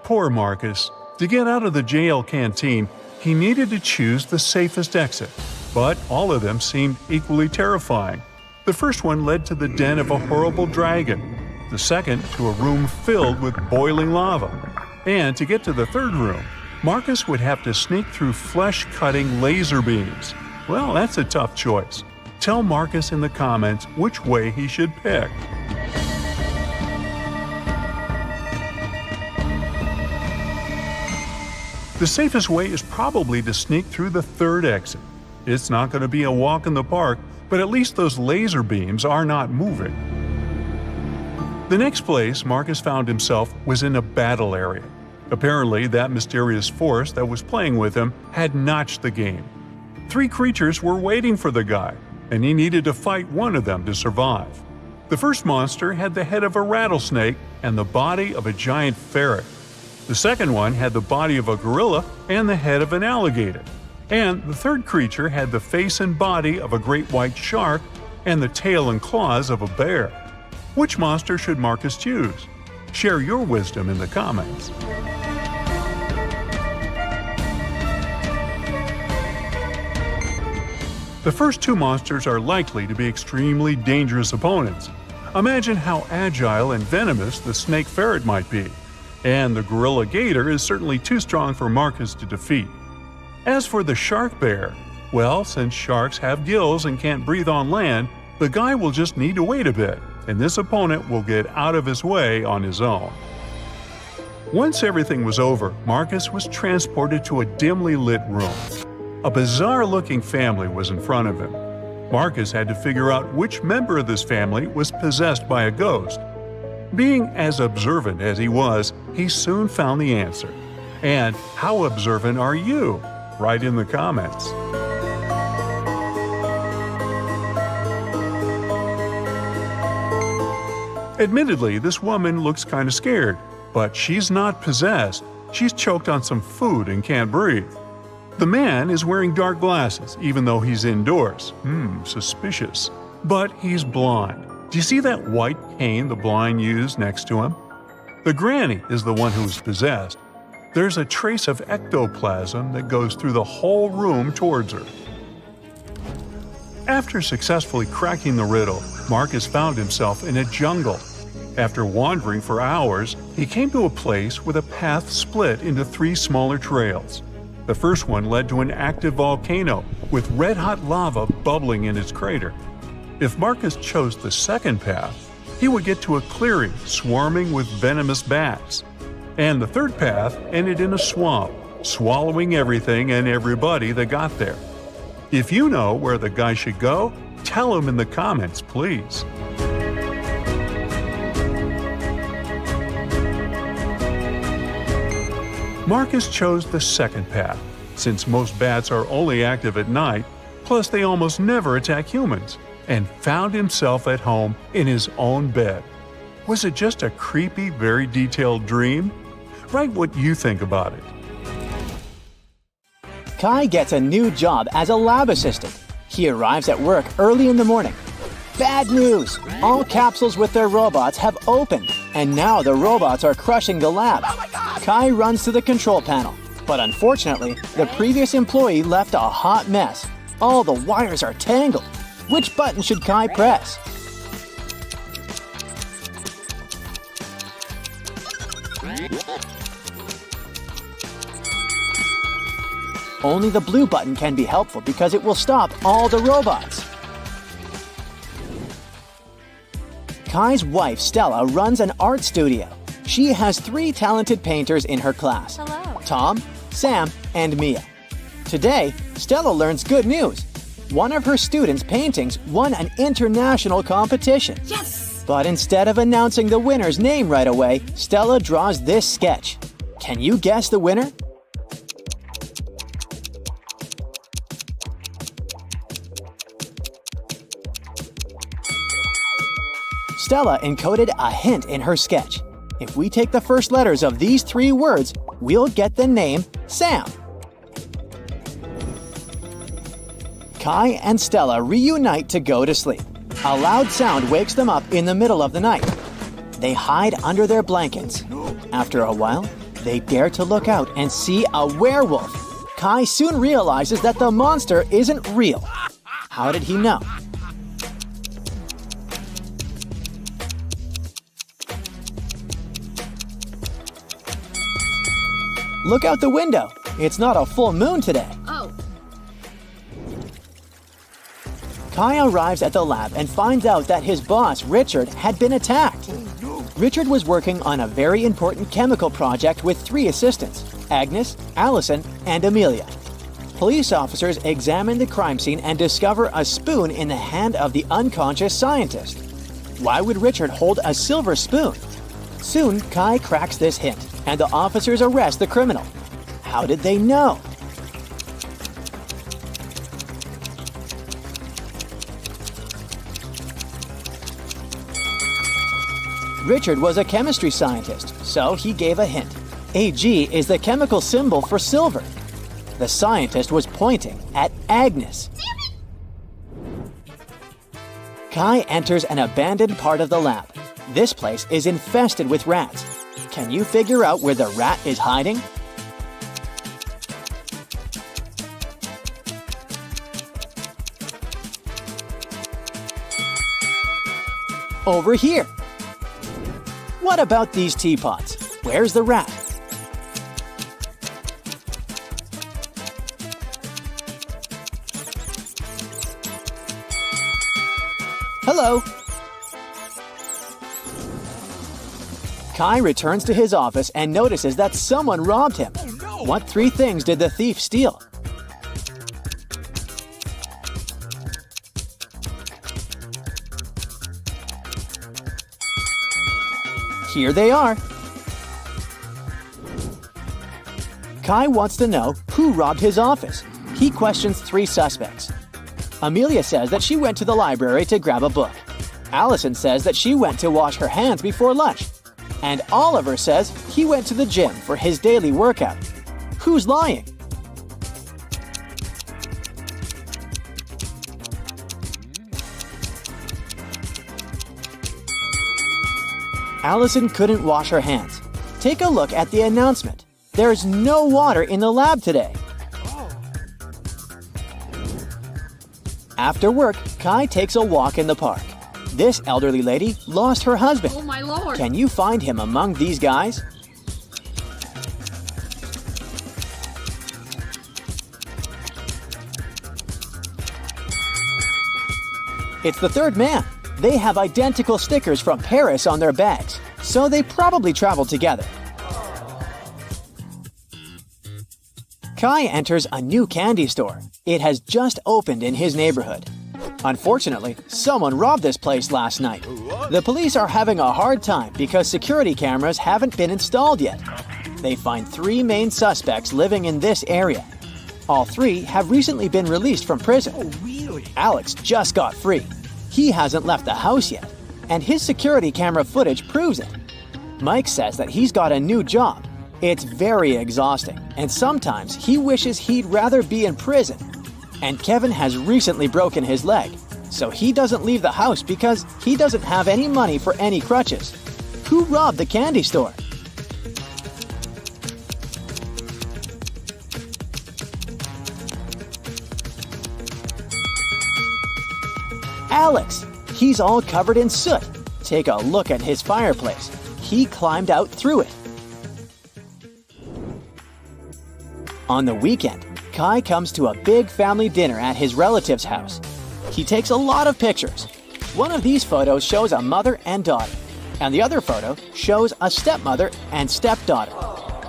Poor Marcus. To get out of the jail canteen, he needed to choose the safest exit. But all of them seemed equally terrifying. The first one led to the den of a horrible dragon. The second to a room filled with boiling lava. And to get to the third room, Marcus would have to sneak through flesh-cutting laser beams. Well, that's a tough choice. Tell Marcus in the comments which way he should pick. The safest way is probably to sneak through the third exit. It's not going to be a walk in the park, but at least those laser beams are not moving. The next place Marcus found himself was in a battle area. Apparently, that mysterious force that was playing with him had notched the game. 3 creatures were waiting for the guy, and he needed to fight one of them to survive. The first monster had the head of a rattlesnake and the body of a giant ferret. The second one had the body of a gorilla and the head of an alligator. And the third creature had the face and body of a great white shark and the tail and claws of a bear. Which monster should Marcus choose? Share your wisdom in the comments. The first 2 monsters are likely to be extremely dangerous opponents. Imagine how agile and venomous the snake ferret might be. And the gorilla gator is certainly too strong for Marcus to defeat. As for the shark bear, well, since sharks have gills and can't breathe on land, the guy will just need to wait a bit, and this opponent will get out of his way on his own. Once everything was over, Marcus was transported to a dimly lit room. A bizarre-looking family was in front of him. Marcus had to figure out which member of this family was possessed by a ghost. Being as observant as he was, he soon found the answer. And how observant are you? Write in the comments. Admittedly, this woman looks kind of scared, but she's not possessed. She's choked on some food and can't breathe. The man is wearing dark glasses, even though he's indoors. Suspicious. But he's blind. Do you see that white cane the blind use next to him? The granny is the one who is possessed. There's a trace of ectoplasm that goes through the whole room towards her. After successfully cracking the riddle, Marcus found himself in a jungle. After wandering for hours, he came to a place with a path split into 3 smaller trails. The first one led to an active volcano with red-hot lava bubbling in its crater. If Marcus chose the second path, he would get to a clearing swarming with venomous bats. And the third path ended in a swamp, swallowing everything and everybody that got there. If you know where the guy should go, tell him in the comments, please. Marcus chose the second path, since most bats are only active at night, plus they almost never attack humans, and found himself at home in his own bed. Was it just a creepy, very detailed dream? Write what you think about it. Kai gets a new job as a lab assistant. He arrives at work early in the morning. Bad news! All capsules with their robots have opened, and now the robots are crushing the lab. Kai runs to the control panel, but unfortunately, the previous employee left a hot mess. All the wires are tangled. Which button should Kai press? Only the blue button can be helpful because it will stop all the robots. Kai's wife, Stella, runs an art studio. She has 3 talented painters in her class: Hello. Tom, Sam, and Mia. Today, Stella learns good news. One of her students' paintings won an international competition. Yes! But instead of announcing the winner's name right away, Stella draws this sketch. Can you guess the winner? Stella encoded a hint in her sketch. If we take the first letters of these 3 words, we'll get the name Sam. Kai and Stella reunite to go to sleep. A loud sound wakes them up in the middle of the night. They hide under their blankets. After a while, they dare to look out and see a werewolf. Kai soon realizes that the monster isn't real. How did he know? Look out the window. It's not a full moon today. Oh. Kai arrives at the lab and finds out that his boss, Richard, had been attacked. Richard was working on a very important chemical project with 3 assistants: Agnes, Allison, and Amelia. Police officers examine the crime scene and discover a spoon in the hand of the unconscious scientist. Why would Richard hold a silver spoon? Soon, Kai cracks this hint, and the officers arrest the criminal. How did they know? Richard was a chemistry scientist, so he gave a hint. Ag is the chemical symbol for silver. The scientist was pointing at Agnes. Kai enters an abandoned part of the lab. This place is infested with rats. Can you figure out where the rat is hiding? Over here. What about these teapots? Where's the rat? Hello. Kai returns to his office and notices that someone robbed him. What 3 things did the thief steal? Here they are. Kai wants to know who robbed his office. He questions 3 suspects. Amelia says that she went to the library to grab a book. Allison says that she went to wash her hands before lunch. And Oliver says he went to the gym for his daily workout. Who's lying? Allison couldn't wash her hands. Take a look at the announcement. There's no water in the lab today. After work, Kai takes a walk in the park. This elderly lady lost her husband. Oh my lord. Can you find him among these guys? It's the third man. They have identical stickers from Paris on their bags, so they probably traveled together. Kai enters a new candy store. It has just opened in his neighborhood. Unfortunately, someone robbed this place last night. The police are having a hard time because security cameras haven't been installed yet. They find 3 main suspects living in this area. All 3 have recently been released from prison. Oh, really? Alex just got free. He hasn't left the house yet, and his security camera footage proves it. Mike says that he's got a new job. It's very exhausting, and sometimes he wishes he'd rather be in prison. And Kevin has recently broken his leg, so he doesn't leave the house because he doesn't have any money for any crutches. Who robbed the candy store? Alex! He's all covered in soot. Take a look at his fireplace. He climbed out through it. On the weekend, Kai comes to a big family dinner at his relative's house. He takes a lot of pictures. One of these photos shows a mother and daughter, and the other photo shows a stepmother and stepdaughter.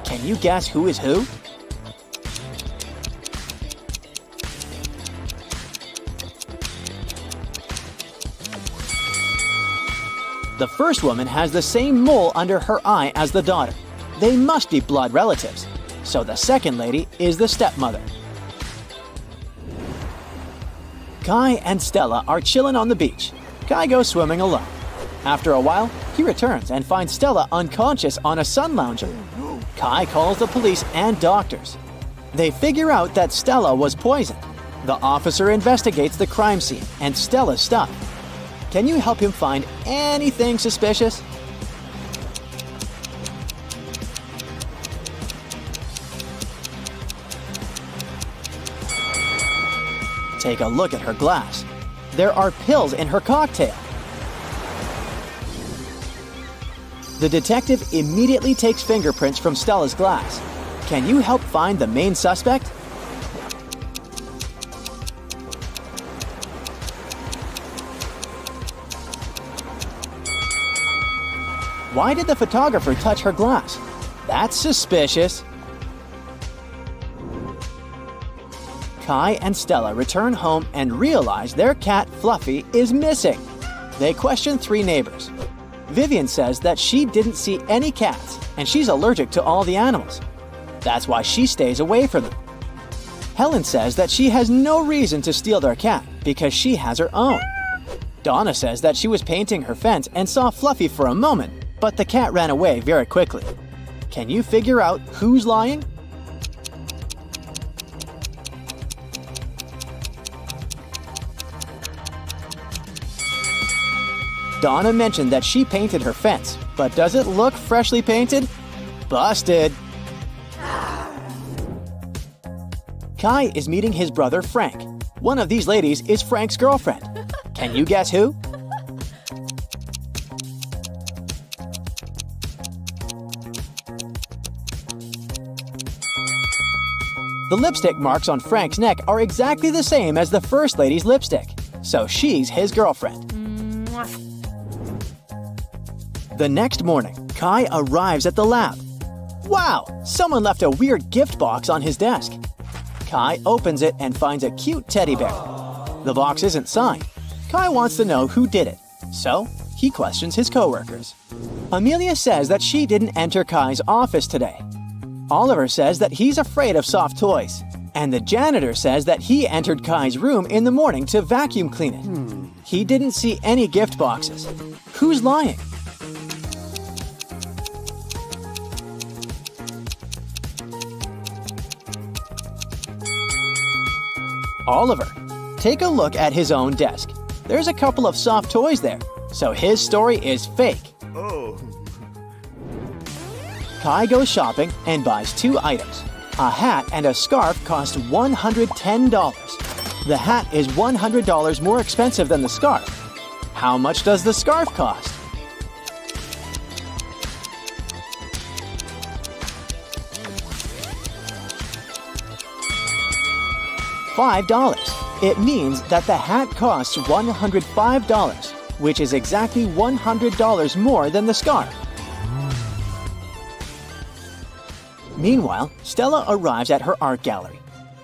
Can you guess who is who? The first woman has the same mole under her eye as the daughter. They must be blood relatives. So the second lady is the stepmother. Kai and Stella are chilling on the beach. Kai goes swimming alone. After a while, he returns and finds Stella unconscious on a sun lounger. Kai calls the police and doctors. They figure out that Stella was poisoned. The officer investigates the crime scene and Stella's stuff. Can you help him find anything suspicious? Take a look at her glass. There are pills in her cocktail. The detective immediately takes fingerprints from Stella's glass. Can you help find the main suspect? Why did the photographer touch her glass? That's suspicious. Kai and Stella return home and realize their cat Fluffy is missing. They question 3 neighbors. Vivian says that she didn't see any cats and she's allergic to all the animals. That's why she stays away from them. Helen says that she has no reason to steal their cat because she has her own. Donna says that she was painting her fence and saw Fluffy for a moment, but the cat ran away very quickly. Can you figure out who's lying? Donna mentioned that she painted her fence, but does it look freshly painted? Busted! Kai is meeting his brother Frank. One of these ladies is Frank's girlfriend. Can you guess who? The lipstick marks on Frank's neck are exactly the same as the first lady's lipstick, so she's his girlfriend. The next morning, Kai arrives at the lab. Wow! Someone left a weird gift box on his desk. Kai opens it and finds a cute teddy bear. The box isn't signed. Kai wants to know who did it, so he questions his coworkers. Amelia says that she didn't enter Kai's office today. Oliver says that he's afraid of soft toys. And the janitor says that he entered Kai's room in the morning to vacuum clean it. He didn't see any gift boxes. Who's lying? Oliver. Take a look at his own desk. There's a couple of soft toys there, so his story is fake. Oh. Kai goes shopping and buys 2 items. A hat and a scarf cost $110. The hat is $100 more expensive than the scarf. How much does the scarf cost? $5. It means that the hat costs $105, which is exactly $100 more than the scarf. Meanwhile, Stella arrives at her art gallery.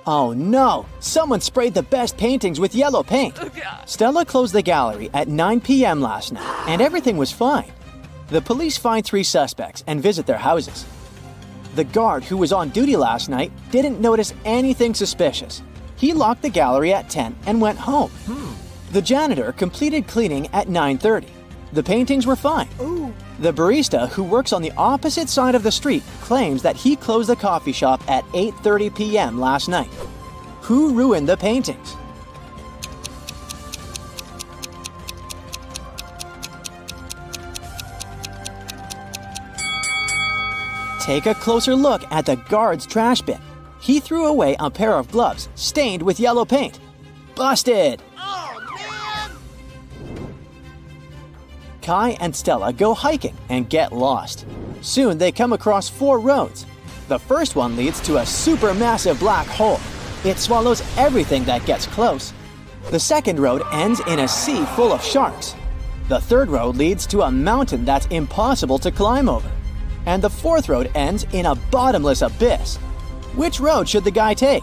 Oh no! Someone sprayed the best paintings with yellow paint! Stella closed the gallery at 9 p.m. last night, and everything was fine. The police find 3 suspects and visit their houses. The guard who was on duty last night didn't notice anything suspicious. He locked the gallery at 10 and went home. The janitor completed cleaning at 9:30. The paintings were fine. The barista who works on the opposite side of the street claims that he closed the coffee shop at 8:30 p.m. last night. Who ruined the paintings? Take a closer look at the guard's trash bin. He threw away a pair of gloves stained with yellow paint. Busted! Kai and Stella go hiking and get lost. Soon they come across 4 roads. The first one leads to a supermassive black hole. It swallows everything that gets close. The second road ends in a sea full of sharks. The third road leads to a mountain that's impossible to climb over. And the fourth road ends in a bottomless abyss. Which road should the guy take?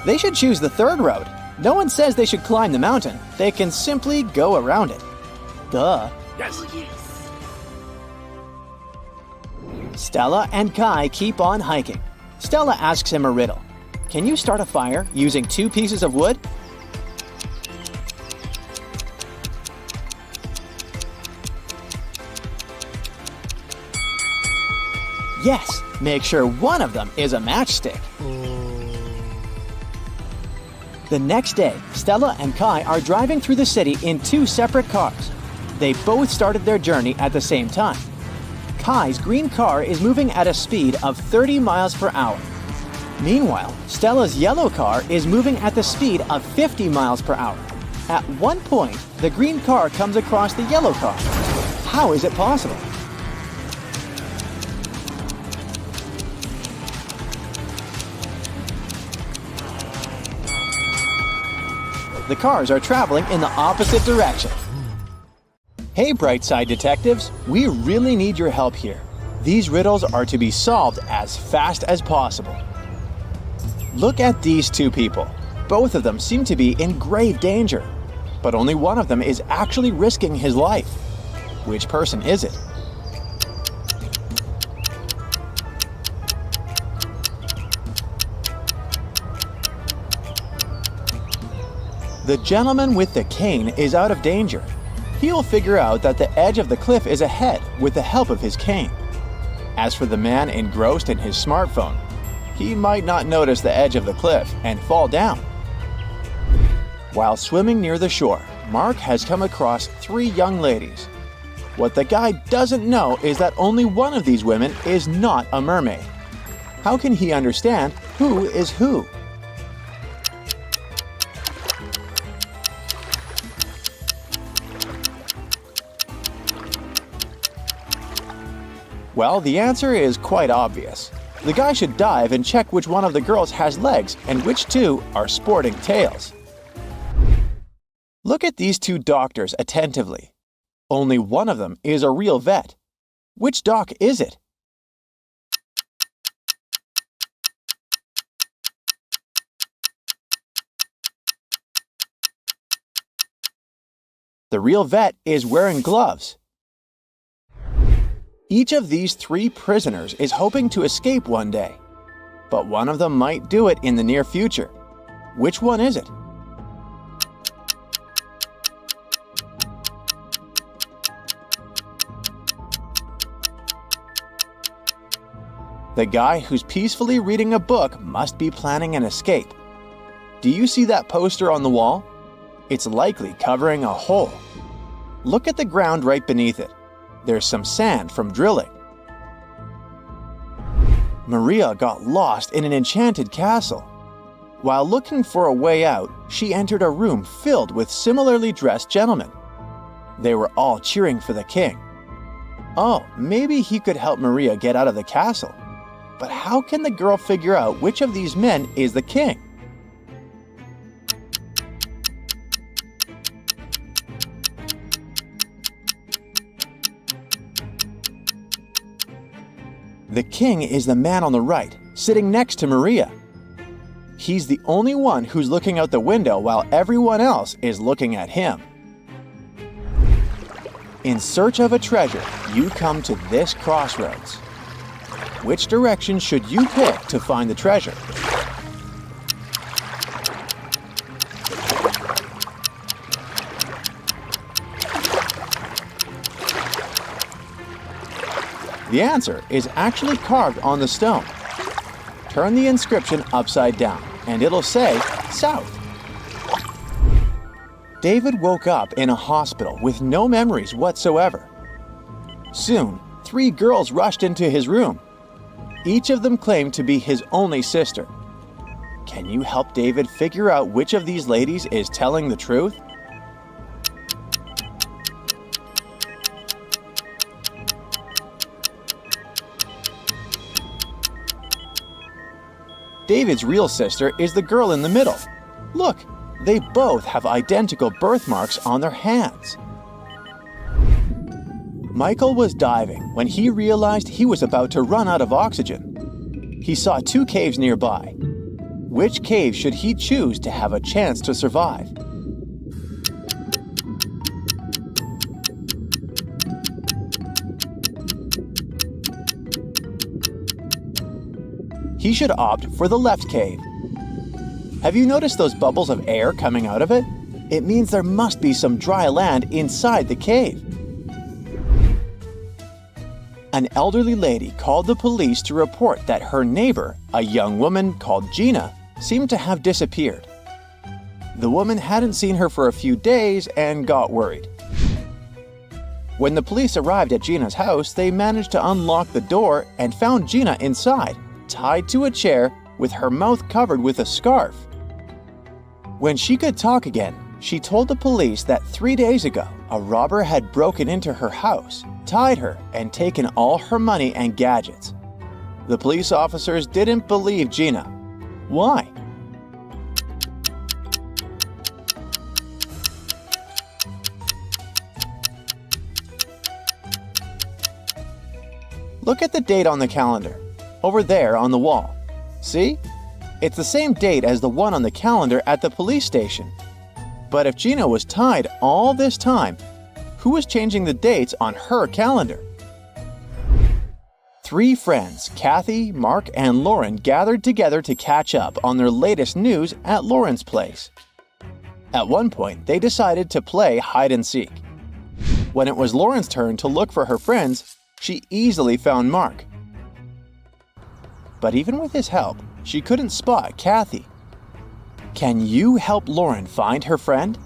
They should choose the third road. No one says they should climb the mountain. They can simply go around it. Duh. Stella and Kai keep on hiking. Stella asks him a riddle. Can you start a fire using 2 pieces of wood? Yes, make sure one of them is a matchstick. The next day, Stella and Kai are driving through the city in 2 separate cars. They both started their journey at the same time. Kai's green car is moving at a speed of 30 miles per hour. Meanwhile, Stella's yellow car is moving at the speed of 50 miles per hour. At one point, the green car comes across the yellow car. How is it possible? The cars are traveling in the opposite direction. Hey, Brightside detectives, we really need your help here. These riddles are to be solved as fast as possible. Look at these 2 people. Both of them seem to be in grave danger, but only one of them is actually risking his life. Which person is it? The gentleman with the cane is out of danger. He'll figure out that the edge of the cliff is ahead with the help of his cane. As for the man engrossed in his smartphone, he might not notice the edge of the cliff and fall down. While swimming near the shore, Mark has come across 3 young ladies. What the guy doesn't know is that only one of these women is not a mermaid. How can he understand who is who? Well, the answer is quite obvious. The guy should dive and check which one of the girls has legs and which 2 are sporting tails. Look at these 2 doctors attentively. Only one of them is a real vet. Which doc is it? The real vet is wearing gloves. Each of these 3 prisoners is hoping to escape one day, but one of them might do it in the near future. Which one is it? The guy who's peacefully reading a book must be planning an escape. Do you see that poster on the wall? It's likely covering a hole. Look at the ground right beneath it. There's some sand from drilling. Maria got lost in an enchanted castle. While looking for a way out, she entered a room filled with similarly dressed gentlemen. They were all cheering for the king. Oh, maybe he could help Maria get out of the castle. But how can the girl figure out which of these men is the king? The king is the man on the right, sitting next to Maria. He's the only one who's looking out the window while everyone else is looking at him. In search of a treasure, you come to this crossroads. Which direction should you pick to find the treasure? The answer is actually carved on the stone. Turn the inscription upside down, and it'll say South. David woke up in a hospital with no memories whatsoever. Soon, 3 girls rushed into his room. Each of them claimed to be his only sister. Can you help David figure out which of these ladies is telling the truth? David's real sister is the girl in the middle. Look, they both have identical birthmarks on their hands. Michael was diving when he realized he was about to run out of oxygen. He saw 2 caves nearby. Which cave should he choose to have a chance to survive? He should opt for the left cave. Have you noticed those bubbles of air coming out of it? It means there must be some dry land inside the cave. An elderly lady called the police to report that her neighbor, a young woman called Gina, seemed to have disappeared. The woman hadn't seen her for a few days and got worried. When the police arrived at Gina's house, they managed to unlock the door and found Gina inside, tied to a chair with her mouth covered with a scarf. When she could talk again, she told the police that 3 days ago, a robber had broken into her house, tied her, and taken all her money and gadgets. The police officers didn't believe Gina. Why? Look at the date on the calendar, over there on the wall. See? It's the same date as the one on the calendar at the police station. But if Gina was tied all this time, who was changing the dates on her calendar? 3 friends, Kathy, Mark, and Lauren, gathered together to catch up on their latest news at Lauren's place. At one point, they decided to play hide and seek. When it was Lauren's turn to look for her friends, she easily found Mark. But even with his help, she couldn't spot Kathy. Can you help Lauren find her friend?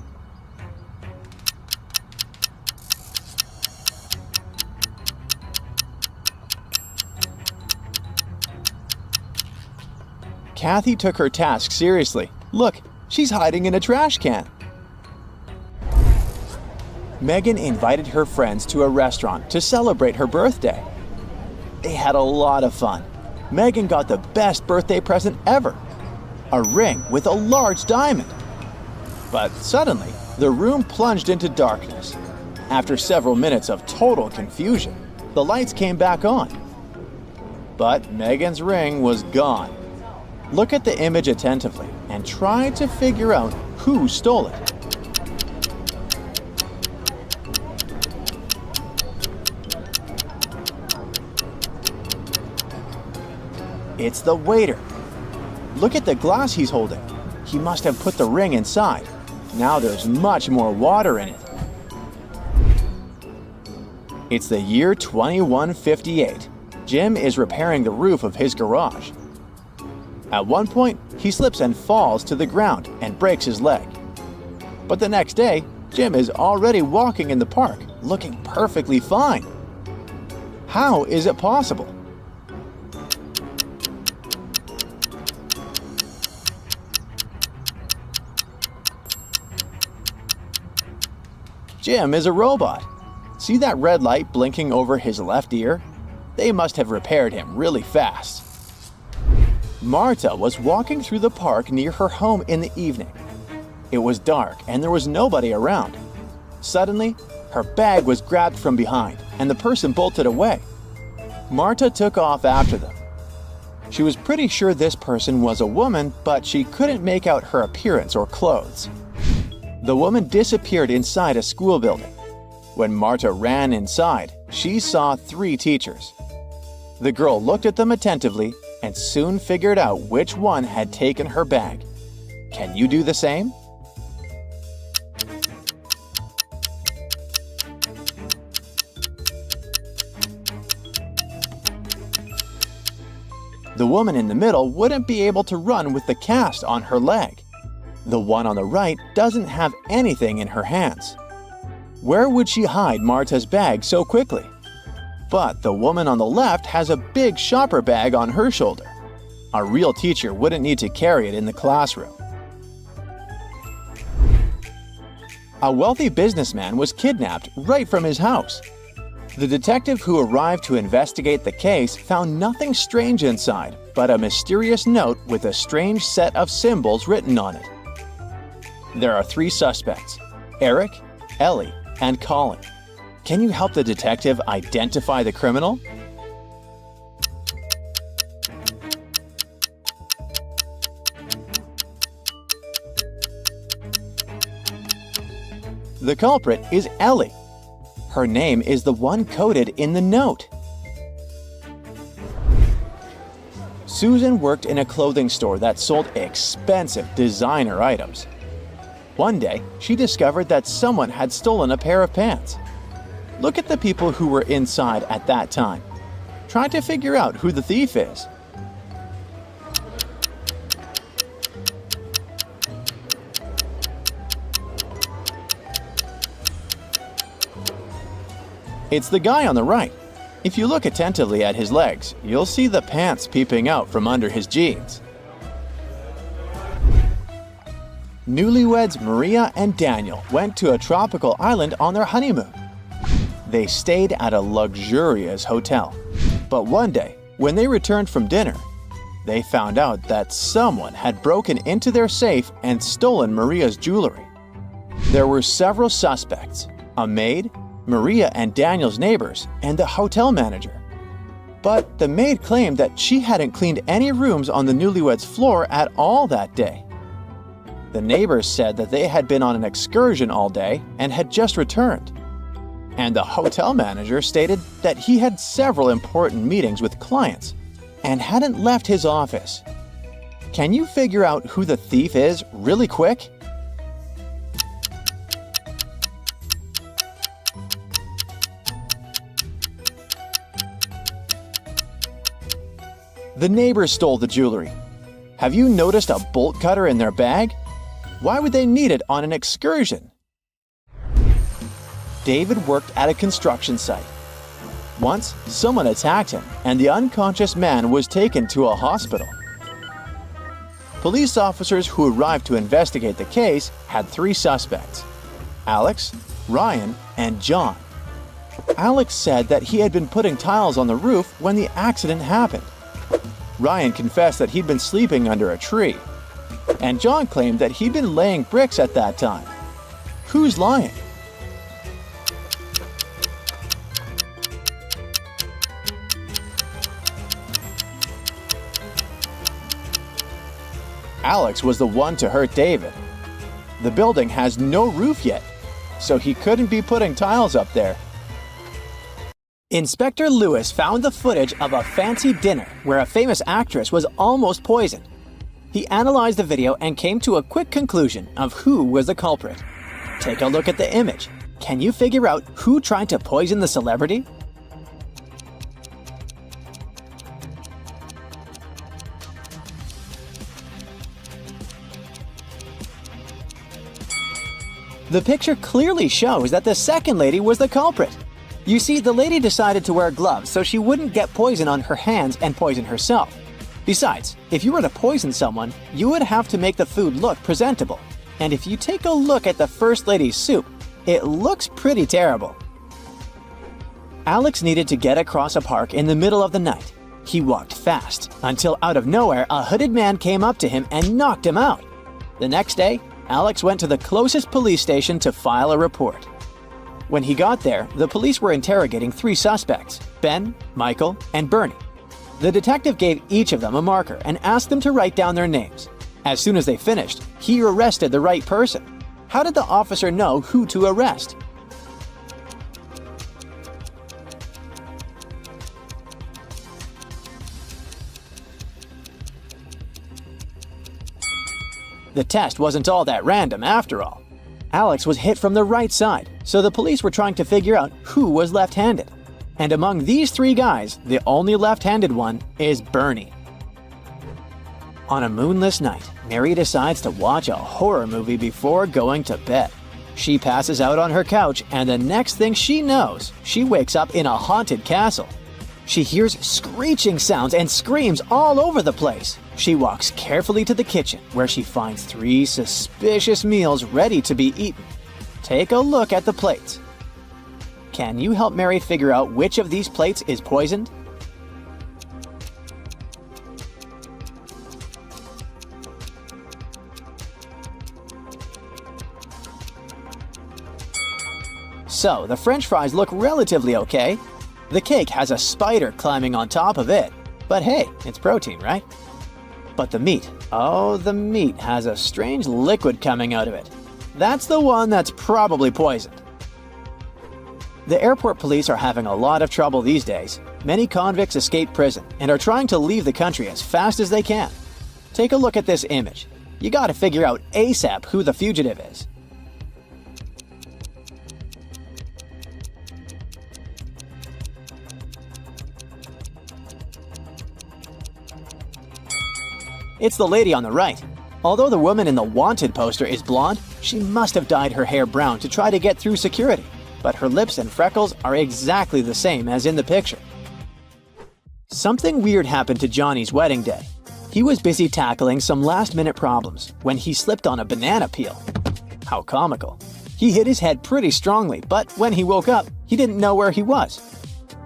Kathy took her task seriously. Look, she's hiding in a trash can. Megan invited her friends to a restaurant to celebrate her birthday. They had a lot of fun. Megan got the best birthday present ever, a ring with a large diamond. But suddenly, the room plunged into darkness. After several minutes of total confusion, the lights came back on. But Megan's ring was gone. Look at the image attentively and try to figure out who stole it. It's the waiter. Look at the glass he's holding. He must have put the ring inside. Now there's much more water in it. It's the year 2158. Jim is repairing the roof of his garage. At one point, he slips and falls to the ground and breaks his leg. But the next day, Jim is already walking in the park, looking perfectly fine. How is it possible? Jim is a robot. See that red light blinking over his left ear? They must have repaired him really fast. Marta was walking through the park near her home in the evening. It was dark and there was nobody around. Suddenly, her bag was grabbed from behind and the person bolted away. Marta took off after them. She was pretty sure this person was a woman, but she couldn't make out her appearance or clothes. The woman disappeared inside a school building. When Marta ran inside, she saw 3 teachers. The girl looked at them attentively and soon figured out which one had taken her bag. Can you do the same? The woman in the middle wouldn't be able to run with the cast on her leg. The one on the right doesn't have anything in her hands. Where would she hide Marta's bag so quickly? But the woman on the left has a big shopper bag on her shoulder. A real teacher wouldn't need to carry it in the classroom. A wealthy businessman was kidnapped right from his house. The detective who arrived to investigate the case found nothing strange inside, but a mysterious note with a strange set of symbols written on it. There are 3 suspects: Eric, Ellie, and Colin. Can you help the detective identify the criminal? The culprit is Ellie. Her name is the one coded in the note. Susan worked in a clothing store that sold expensive designer items. One day, she discovered that someone had stolen a pair of pants. Look at the people who were inside at that time. Try to figure out who the thief is. It's the guy on the right. If you look attentively at his legs, you'll see the pants peeping out from under his jeans. Newlyweds Maria and Daniel went to a tropical island on their honeymoon. They stayed at a luxurious hotel. But one day, when they returned from dinner, they found out that someone had broken into their safe and stolen Maria's jewelry. There were several suspects: a maid, Maria and Daniel's neighbors, and the hotel manager. But the maid claimed that she hadn't cleaned any rooms on the newlyweds' floor at all that day. The neighbors said that they had been on an excursion all day and had just returned. And the hotel manager stated that he had several important meetings with clients and hadn't left his office. Can you figure out who the thief is really quick? The neighbors stole the jewelry. Have you noticed a bolt cutter in their bag? Why would they need it on an excursion? David worked at a construction site. Once, someone attacked him, and the unconscious man was taken to a hospital. Police officers who arrived to investigate the case had 3 suspects: Alex, Ryan, and John. Alex said that he had been putting tiles on the roof when the accident happened. Ryan confessed that he'd been sleeping under a tree. And John claimed that he'd been laying bricks at that time. Who's lying? Alex was the one to hurt David. The building has no roof yet, so he couldn't be putting tiles up there. Inspector Lewis found the footage of a fancy dinner where a famous actress was almost poisoned. He analyzed the video and came to a quick conclusion of who was the culprit. Take a look at the image. Can you figure out who tried to poison the celebrity? The picture clearly shows that the second lady was the culprit. You see, the lady decided to wear gloves so she wouldn't get poison on her hands and poison herself. Besides, if you were to poison someone, you would have to make the food look presentable. And if you take a look at the First Lady's soup, it looks pretty terrible. Alex needed to get across a park in the middle of the night. He walked fast, until out of nowhere a hooded man came up to him and knocked him out. The next day, Alex went to the closest police station to file a report. When he got there, the police were interrogating 3 suspects, Ben, Michael, and Bernie. The detective gave each of them a marker and asked them to write down their names. As soon as they finished, he arrested the right person. How did the officer know who to arrest? The test wasn't all that random after all. Alex was hit from the right side, so the police were trying to figure out who was left-handed. And among these 3 guys, the only left-handed one is Bernie. On a moonless night, Mary decides to watch a horror movie before going to bed. She passes out on her couch, and the next thing she knows, she wakes up in a haunted castle. She hears screeching sounds and screams all over the place. She walks carefully to the kitchen, where she finds 3 suspicious meals ready to be eaten. Take a look at the plates. Can you help Mary figure out which of these plates is poisoned? So, the French fries look relatively okay. The cake has a spider climbing on top of it. But hey, it's protein, right? But the meat, oh, the meat has a strange liquid coming out of it. That's the one that's probably poisoned. The airport police are having a lot of trouble these days. Many convicts escape prison and are trying to leave the country as fast as they can. Take a look at this image. You gotta figure out ASAP who the fugitive is. It's the lady on the right. Although the woman in the wanted poster is blonde, she must have dyed her hair brown to try to get through security. But her lips and freckles are exactly the same as in the picture. Something weird happened to Johnny's wedding day. He was busy tackling some last-minute problems when he slipped on a banana peel. How comical. He hit his head pretty strongly, but when he woke up, he didn't know where he was.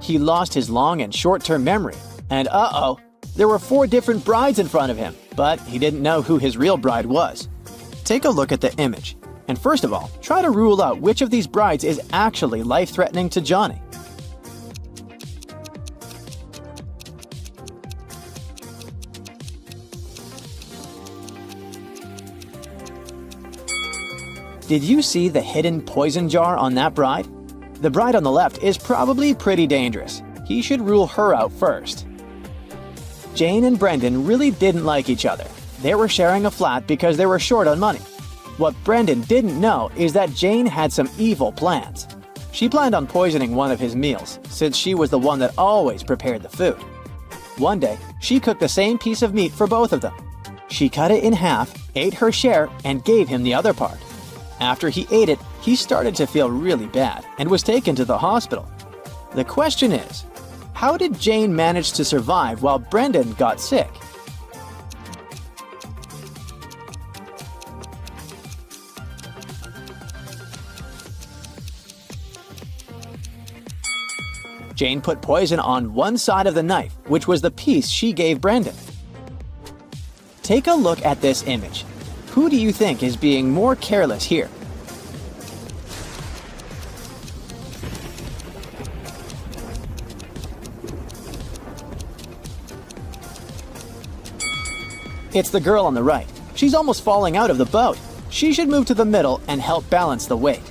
He lost his long and short-term memory, and uh-oh, there were 4 different brides in front of him, but he didn't know who his real bride was. Take a look at the image, and first of all, try to rule out which of these brides is actually life-threatening to Johnny. Did you see the hidden poison jar on that bride? The bride on the left is probably pretty dangerous. He should rule her out first. Jane and Brendan really didn't like each other. They were sharing a flat because they were short on money. What Brendan didn't know is that Jane had some evil plans. She planned on poisoning one of his meals, since she was the one that always prepared the food. One day, she cooked the same piece of meat for both of them. She cut it in half, ate her share, and gave him the other part. After he ate it, he started to feel really bad and was taken to the hospital. The question is, how did Jane manage to survive while Brendan got sick? Jane put poison on one side of the knife, which was the piece she gave Brendan. Take a look at this image. Who do you think is being more careless here? It's the girl on the right. She's almost falling out of the boat. She should move to the middle and help balance the weight.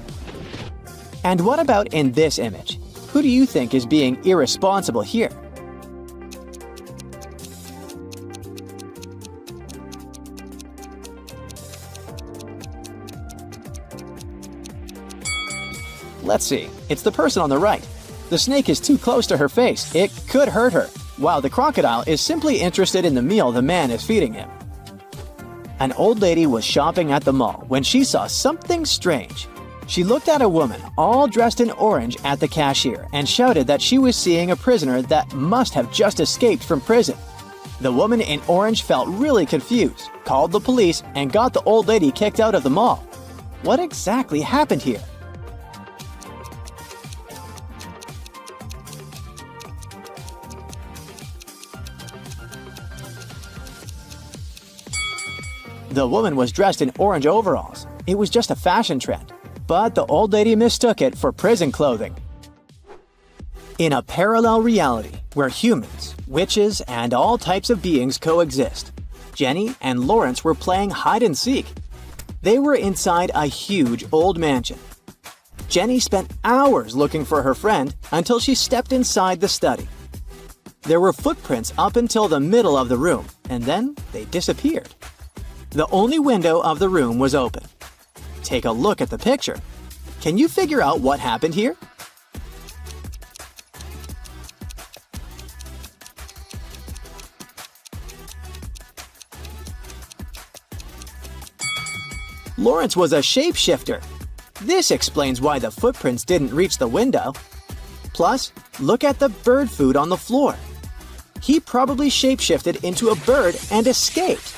And what about in this image? Who do you think is being irresponsible here? Let's see. It's the person on the right. The snake is too close to her face. It could hurt her, while the crocodile is simply interested in the meal the man is feeding him. An old lady was shopping at the mall when she saw something strange. She looked at a woman all dressed in orange at the cashier and shouted that she was seeing a prisoner that must have just escaped from prison. The woman in orange felt really confused, called the police, and got the old lady kicked out of the mall. What exactly happened here? The woman was dressed in orange overalls. It was just a fashion trend, but the old lady mistook it for prison clothing. In a parallel reality where humans, witches, and all types of beings coexist, Jenny and Lawrence were playing hide and seek. They were inside a huge old mansion. Jenny spent hours looking for her friend until she stepped inside the study. There were footprints up until the middle of the room, and then they disappeared. The only window of the room was open. Take a look at the picture. Can you figure out what happened here? Lawrence was a shapeshifter. This explains why the footprints didn't reach the window. Plus, look at the bird food on the floor. He probably shapeshifted into a bird and escaped.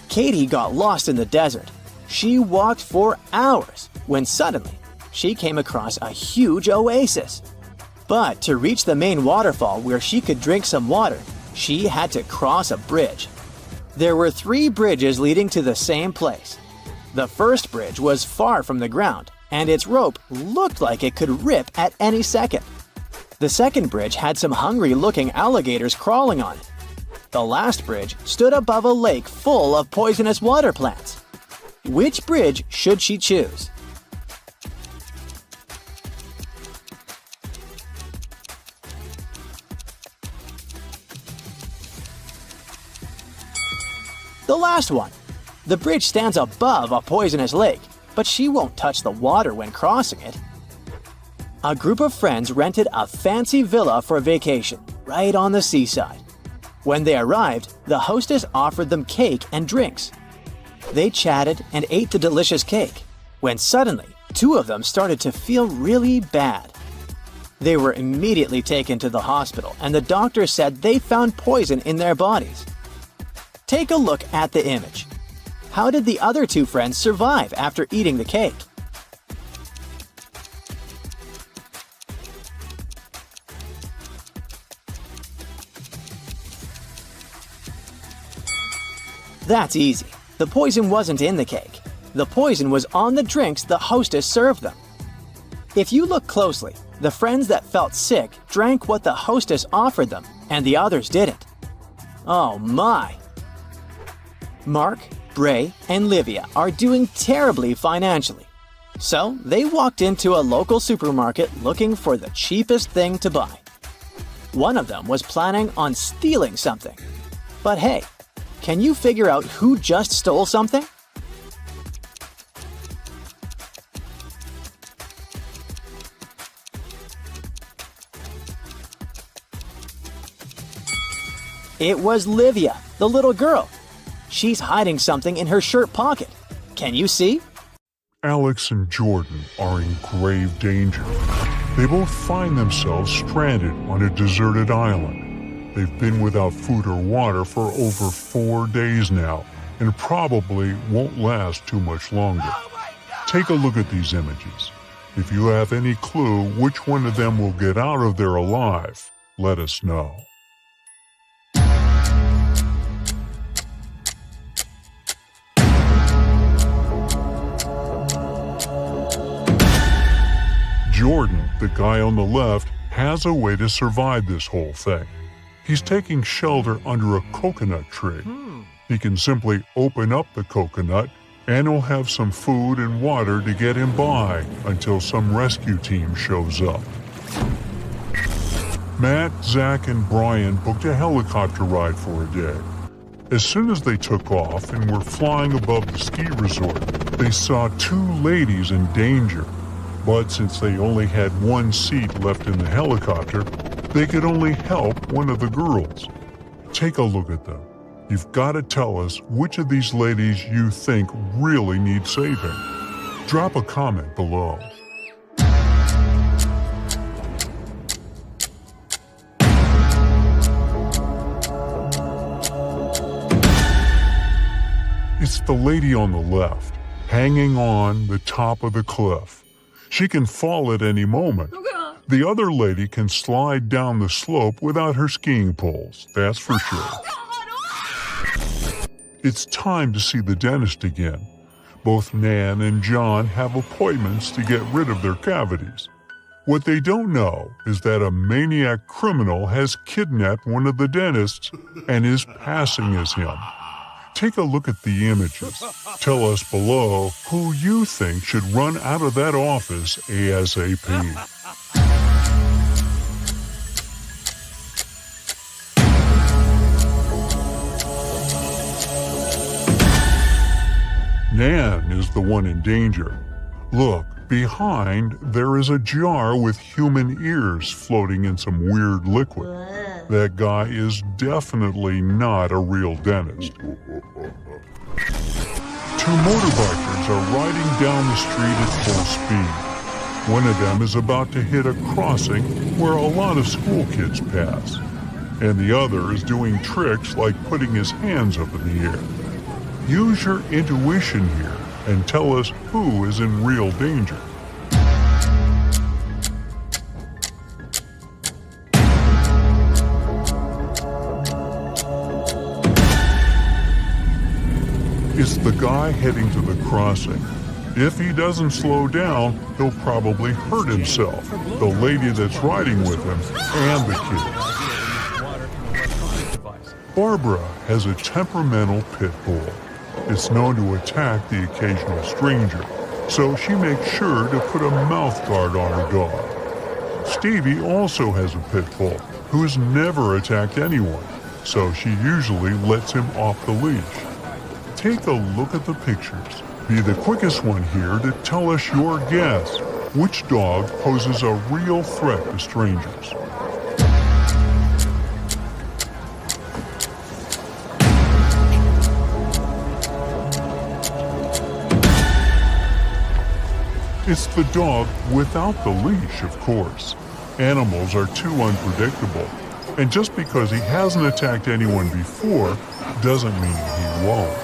Katie got lost in the desert. She walked for hours when suddenly she came across a huge oasis. But to reach the main waterfall where she could drink some water, she had to cross a bridge. There were 3 bridges leading to the same place. The first bridge was far from the ground, and its rope looked like it could rip at any second. The second bridge had some hungry-looking alligators crawling on it. The last bridge stood above a lake full of poisonous water plants. Which bridge should she choose? The last one. The bridge stands above a poisonous lake, but she won't touch the water when crossing it. A group of friends rented a fancy villa for vacation, right on the seaside. When they arrived, the hostess offered them cake and drinks. They chatted and ate the delicious cake, when suddenly 2 of them started to feel really bad. They were immediately taken to the hospital, and the doctor said they found poison in their bodies. Take a look at the image. How did the other 2 friends survive after eating the cake? That's easy. The poison wasn't in the cake. The poison was on the drinks the hostess served them. If you look closely, the friends that felt sick drank what the hostess offered them, and the others didn't. Oh my! Mark, Bray, and Livia are doing terribly financially. So they walked into a local supermarket looking for the cheapest thing to buy. One of them was planning on stealing something. But hey, can you figure out who just stole something? It was Livia, the little girl. She's hiding something in her shirt pocket. Can you see? Alex and Jordan are in grave danger. They both find themselves stranded on a deserted island. They've been without food or water for over 4 days now, and probably won't last too much longer. Take a look at these images. If you have any clue which one of them will get out of there alive, let us know. Jordan, the guy on the left, has a way to survive this whole thing. He's taking shelter under a coconut tree. He can simply open up the coconut and he'll have some food and water to get him by until some rescue team shows up. Matt, Zach, and Brian booked a helicopter ride for a day. As soon as they took off and were flying above the ski resort, they saw 2 ladies in danger. But since they only had 1 seat left in the helicopter, they could only help one of the girls. Take a look at them. You've got to tell us which of these ladies you think really need saving. Drop a comment below. It's the lady on the left, hanging on the top of the cliff. She can fall at any moment. The other lady can slide down the slope without her skiing poles, that's for sure. It's time to see the dentist again. Both Nan and John have appointments to get rid of their cavities. What they don't know is that a maniac criminal has kidnapped one of the dentists and is passing as him. Take a look at the images. Tell us below who you think should run out of that office ASAP. Nan is the one in danger. Look, behind there is a jar with human ears floating in some weird liquid. That guy is definitely not a real dentist. Two motorbikers are riding down the street at full speed. One of them is about to hit a crossing where a lot of school kids pass, and the other is doing tricks like putting his hands up in the air. Use your intuition here and tell us who is in real danger. It's the guy heading to the crossing. If he doesn't slow down, he'll probably hurt himself, the lady that's riding with him, and the kids. Barbara has a temperamental pit bull. It's known to attack the occasional stranger, so she makes sure to put a mouth guard on her dog. Stevie also has a pit bull who's never attacked anyone, so she usually lets him off the leash. Take a look at the pictures. Be the quickest one here to tell us your guess. Which dog poses a real threat to strangers? It's the dog without the leash, of course. Animals are too unpredictable, and just because he hasn't attacked anyone before doesn't mean he won't.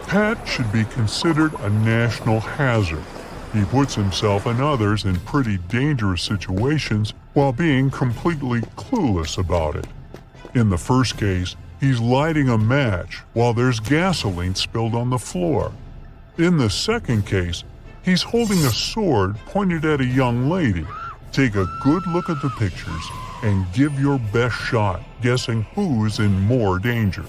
Pat should be considered a national hazard. He puts himself and others in pretty dangerous situations while being completely clueless about it. In the first case, he's lighting a match while there's gasoline spilled on the floor. In the second case, he's holding a sword pointed at a young lady. Take a good look at the pictures and give your best shot guessing who's in more danger.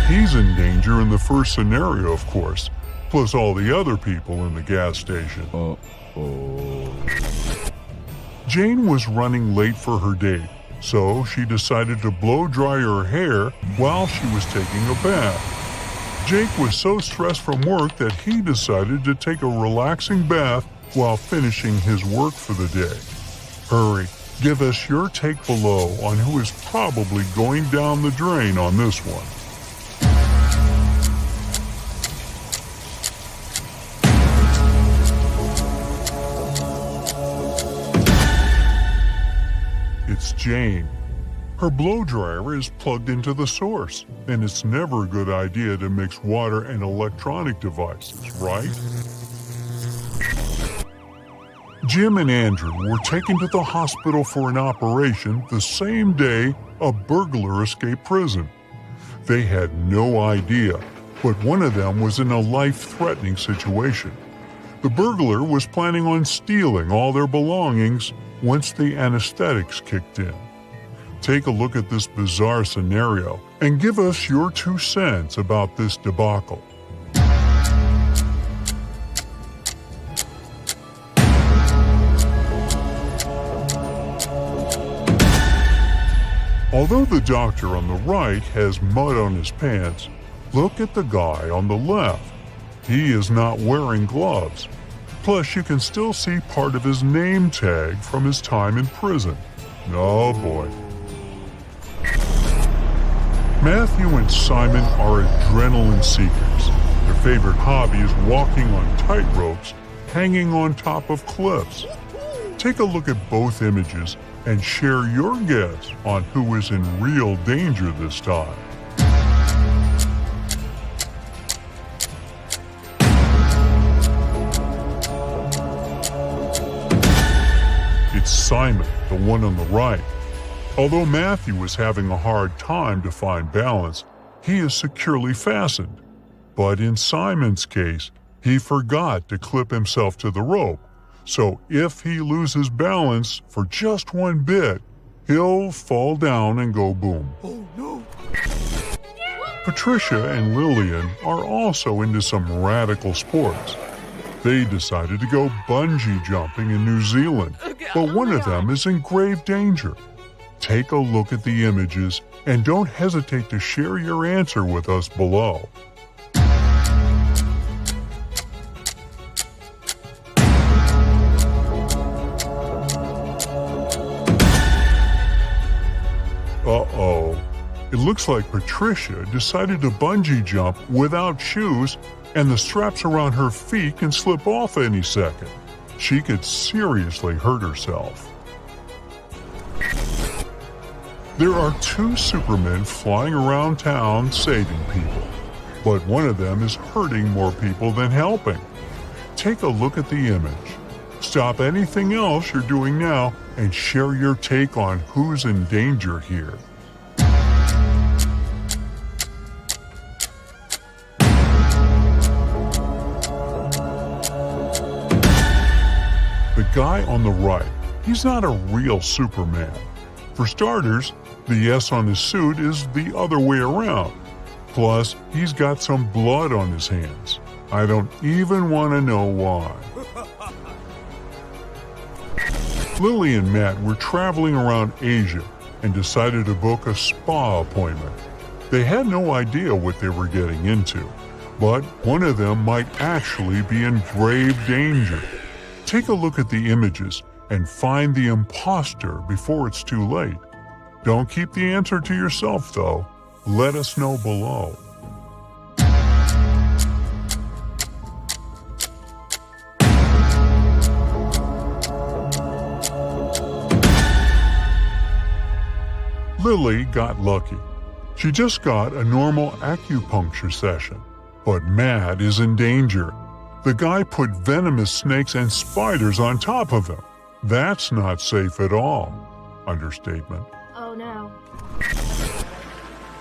He's in danger in the first scenario, of course, plus all the other people in the gas station. Jane was running late for her date, so she decided to blow dry her hair while she was taking a bath. Jake was so stressed from work that he decided to take a relaxing bath while finishing his work for the day. Hurry, give us your take below on who is probably going down the drain on this one. It's Jane. Her blow dryer is plugged into the source, and it's never a good idea to mix water and electronic devices, right? Jim and Andrew were taken to the hospital for an operation the same day a burglar escaped prison. They had no idea, but one of them was in a life-threatening situation. The burglar was planning on stealing all their belongings once the anesthetics kicked in. Take a look at this bizarre scenario and give us your 2 cents about this debacle. Although the doctor on the right has mud on his pants, look at the guy on the left. He is not wearing gloves. Plus, you can still see part of his name tag from his time in prison. Oh boy. Matthew and Simon are adrenaline seekers. Their favorite hobby is walking on tight ropes, hanging on top of cliffs. Take a look at both images and share your guess on who is in real danger this time. It's Simon, the one on the right. Although Matthew is having a hard time to find balance, he is securely fastened. But in Simon's case, he forgot to clip himself to the rope. So if he loses balance for just one bit, he'll fall down and go boom. Oh no! Patricia and Lillian are also into some radical sports. They decided to go bungee jumping in New Zealand, but one of them is in grave danger. Take a look at the images and don't hesitate to share your answer with us below. Uh-oh. It looks like Patricia decided to bungee jump without shoes, and the straps around her feet can slip off any second. She could seriously hurt herself. There are two supermen flying around town saving people, but one of them is hurting more people than helping. Take a look at the image. Stop anything else you're doing now and share your take on who's in danger here. The guy on the right, he's not a real Superman. For starters, the S on his suit is the other way around. Plus, he's got some blood on his hands. I don't even want to know why. Lily and Matt were traveling around Asia and decided to book a spa appointment. They had no idea what they were getting into, but one of them might actually be in grave danger. Take a look at the images and find the imposter before it's too late. Don't keep the answer to yourself, though. Let us know below. Lily got lucky. She just got a normal acupuncture session. But Matt is in danger. The guy put venomous snakes and spiders on top of him. That's not safe at all. Understatement. Oh no.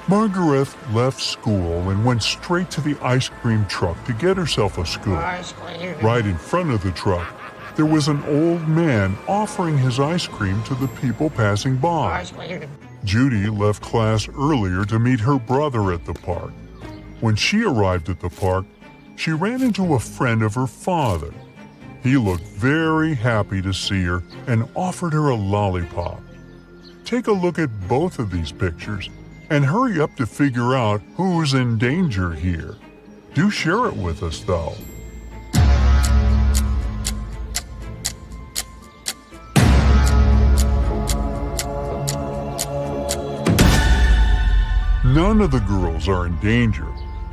Margaret left school and went straight to the ice cream truck to get herself a scoop. Right in front of the truck, there was an old man offering his ice cream to the people passing by. Judy left class earlier to meet her brother at the park. When she arrived at the park, she ran into a friend of her father. He looked very happy to see her and offered her a lollipop. Take a look at both of these pictures and hurry up to figure out who's in danger here. Do share it with us, though. None of the girls are in danger,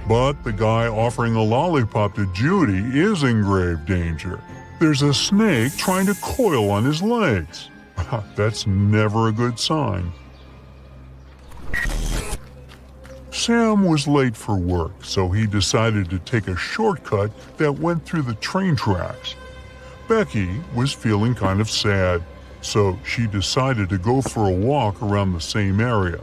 but the guy offering a lollipop to Judy is in grave danger. There's a snake trying to coil on his legs. That's never a good sign. Sam was late for work, so he decided to take a shortcut that went through the train tracks. Becky was feeling kind of sad, so she decided to go for a walk around the same area.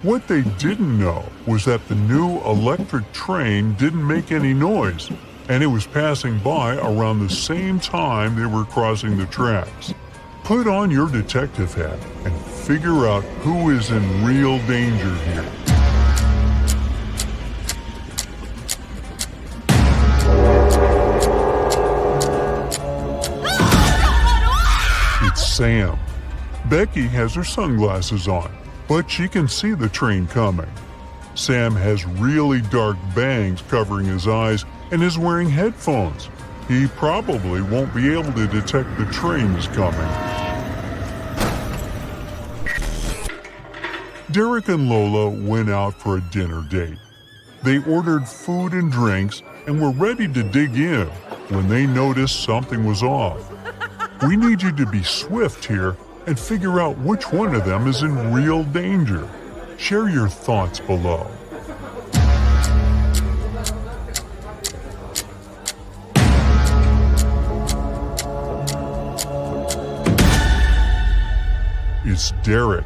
What they didn't know was that the new electric train didn't make any noise, and it was passing by around the same time they were crossing the tracks. Put on your detective hat and figure out who is in real danger here. It's Sam. Becky has her sunglasses on, but she can see the train coming. Sam has really dark bangs covering his eyes and is wearing headphones. He probably won't be able to detect the train is coming. Derek and Lola went out for a dinner date. They ordered food and drinks and were ready to dig in when they noticed something was off. We need you to be swift here and figure out which one of them is in real danger. Share your thoughts below. It's Derek.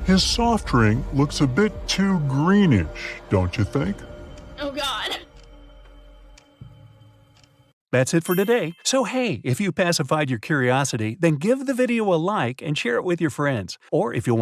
His soft drink looks a bit too greenish, don't you think? Oh God. That's it for today. So hey, if you pacified your curiosity, then give the video a like and share it with your friends. Or if you want